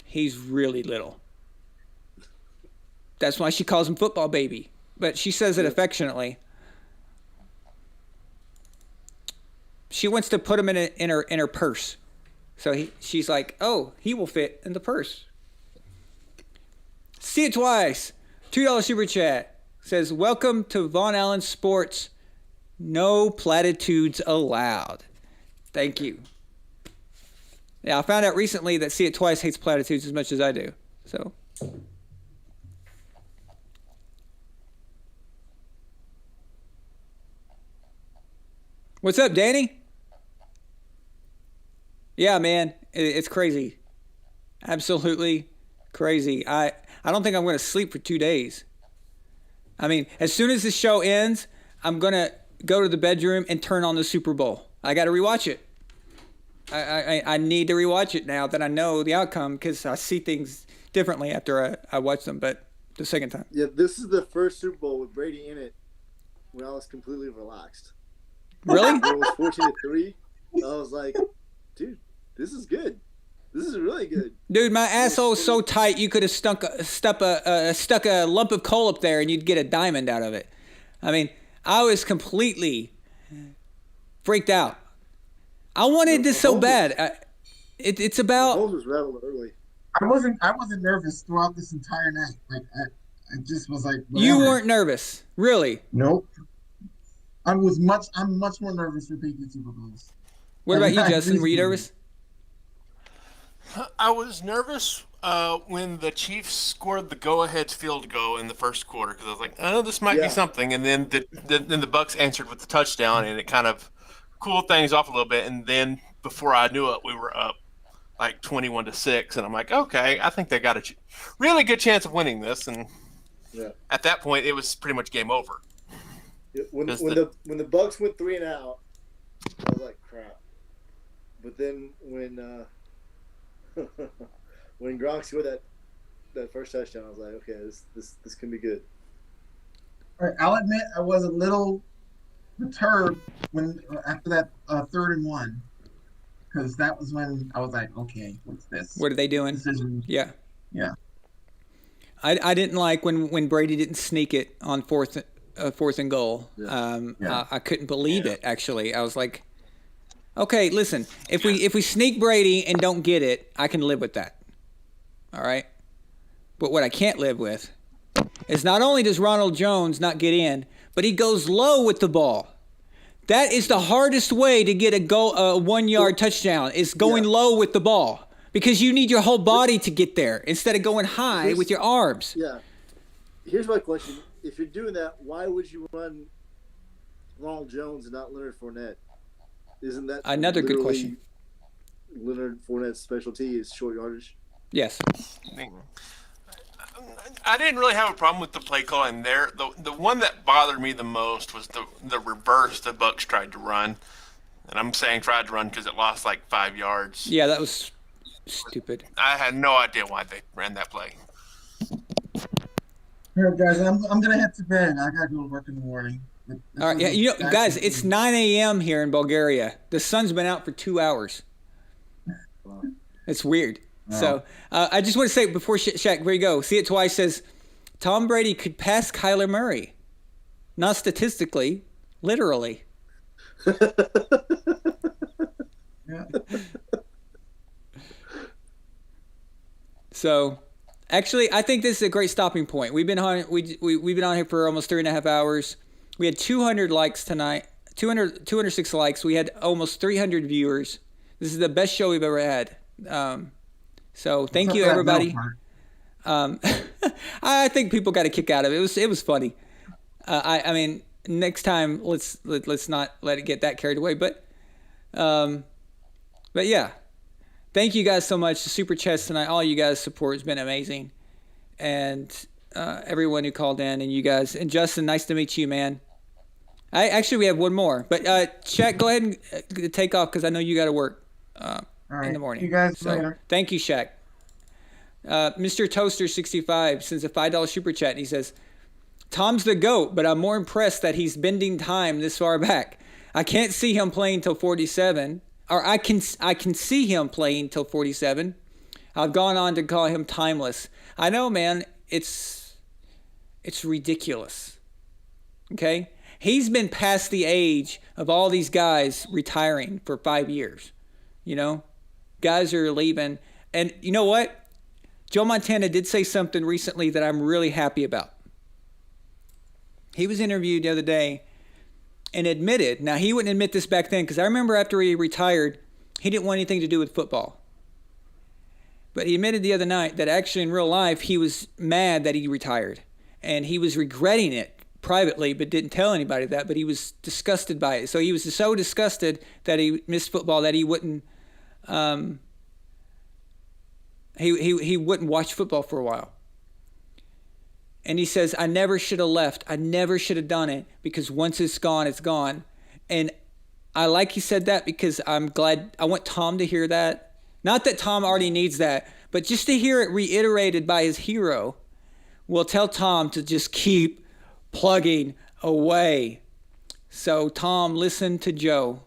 He's really little. That's why she calls him football baby. But she says it affectionately. She wants to put him in her purse. So she's like, "Oh, he will fit in the purse." See it twice. $2 super chat says, "Welcome to Von Allen Sports. No platitudes allowed." Thank you. Yeah, I found out recently that See It Twice hates platitudes as much as I do. So. What's up, Danny? Yeah, man, it's crazy. Absolutely crazy. I don't think I'm going to sleep for 2 days. I mean, as soon as the show ends, I'm going to go to the bedroom and turn on the Super Bowl. I got to rewatch it. I need to rewatch it now that I know the outcome because I see things differently after I watch them, but the second time. Yeah, this is the first Super Bowl with Brady in it when I was completely relaxed. Really? It was 14-3. I was like, dude, this is good. This is really good. Dude, my asshole is so tight you could have stuck a lump of coal up there and you'd get a diamond out of it. I mean, I was completely freaked out. I wanted this so bad. It's about. Mahomes was rattled early. I wasn't nervous throughout this entire night. Like I just was like. Whatever. You weren't nervous, really? Nope. I'm much more nervous for Patriots Super Bowls. What about you, Justin? Were you nervous? I was nervous when the Chiefs scored the go-ahead field goal in the first quarter because I was like, "Oh, this might be something." And then the Bucs answered with the touchdown, and it kind of cooled things off a little bit. And then before I knew it, we were up like 21-6, and I'm like, "Okay, I think they got a really good chance of winning this." And at that point, it was pretty much game over. When the Bucs went 3 and out, I was like, "Crap!" But then when Gronk scored that first touchdown, I was like, "Okay, this can be good." All right, I'll admit I was a little perturbed after that 3rd and 1, because that was when I was like, "Okay, what's this? What are they doing?" Decision. Yeah. I I didn't like when Brady didn't sneak it on fourth and goal. I couldn't believe it. Actually, I was like, "Okay, listen. If we sneak Brady and don't get it, I can live with that. All right. But what I can't live with is not only does Ronald Jones not get in, but he goes low with the ball. That is the hardest way to get a 1-yard touchdown is going low with the ball because you need your whole body to get there instead of going high with your arms." Yeah. Here's my question: if you're doing that, why would you run Ronald Jones and not Leonard Fournette? Isn't that Another good literally question. Leonard Fournette's specialty is short yardage? Yes. I didn't really have a problem with the play calling there. The one that bothered me the most was the reverse the Bucs tried to run. And I'm saying tried to run because it lost like 5 yards. Yeah, that was stupid. I had no idea why they ran that play. All right, guys, I'm gonna head to bed. I gotta go to work in the morning. All right, yeah, guys, it's 9 a.m. here in Bulgaria. The sun's been out for 2 hours. It's weird. Wow. So I just want to say before Shaq, here you go. See it twice. Says Tom Brady could pass Kyler Murray, not statistically, literally. Yeah. So, actually, I think this is a great stopping point. We've been on we've been on here for almost 3.5 hours. We had 200 likes tonight. 206 likes. We had almost 300 viewers. This is the best show we've ever had. So thank you, everybody. I think people got a kick out of it. It was funny. I mean, next time let's not let it get that carried away. But yeah, thank you guys so much. The super chats tonight, all you guys' support has been amazing, and everyone who called in, and you guys, and Justin, nice to meet you, man. We have one more, but Shaq, go ahead and take off because I know you got to work in the morning. See you guys later. Thank you, Shaq. Mr. Toaster 65 sends a $5 super chat, and he says, "Tom's the GOAT, but I'm more impressed that he's bending time this far back. I can't see him playing till 47, or I can see him playing till 47. I've gone on to call him timeless. I know, man. It's ridiculous. Okay." He's been past the age of all these guys retiring for 5 years. You know, guys are leaving. And you know what? Joe Montana did say something recently that I'm really happy about. He was interviewed the other day and admitted, now he wouldn't admit this back then because I remember after he retired, he didn't want anything to do with football. But he admitted the other night that actually in real life he was mad that he retired. And he was regretting it privately, but didn't tell anybody that, but he was disgusted by it. So he was so disgusted that he missed football that he wouldn't he wouldn't watch football for a while. And he says, I never should have left. I never should have done it because once it's gone, it's gone. And I like he said that because I'm glad, I want Tom to hear that. Not that Tom already needs that, but just to hear it reiterated by his hero will tell Tom to just keep plugging away. So Tom, listen to Joe.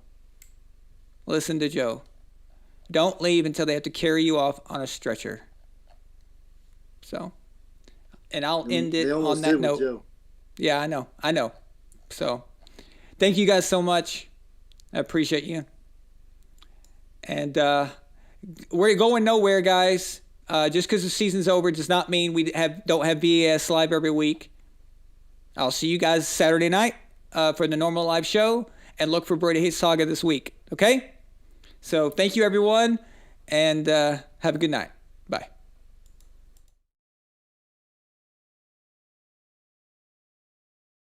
Listen to Joe. Don't leave until they have to carry you off on a stretcher. So, and I'll end it on that note. Joe. Yeah, I know. So, thank you guys so much. I appreciate you. And we're going nowhere, guys. Just because the season's over does not mean we don't have VAS live every week. I'll see you guys Saturday night for the normal live show, and look for Brady Hate Saga this week. Okay? So thank you, everyone, and have a good night.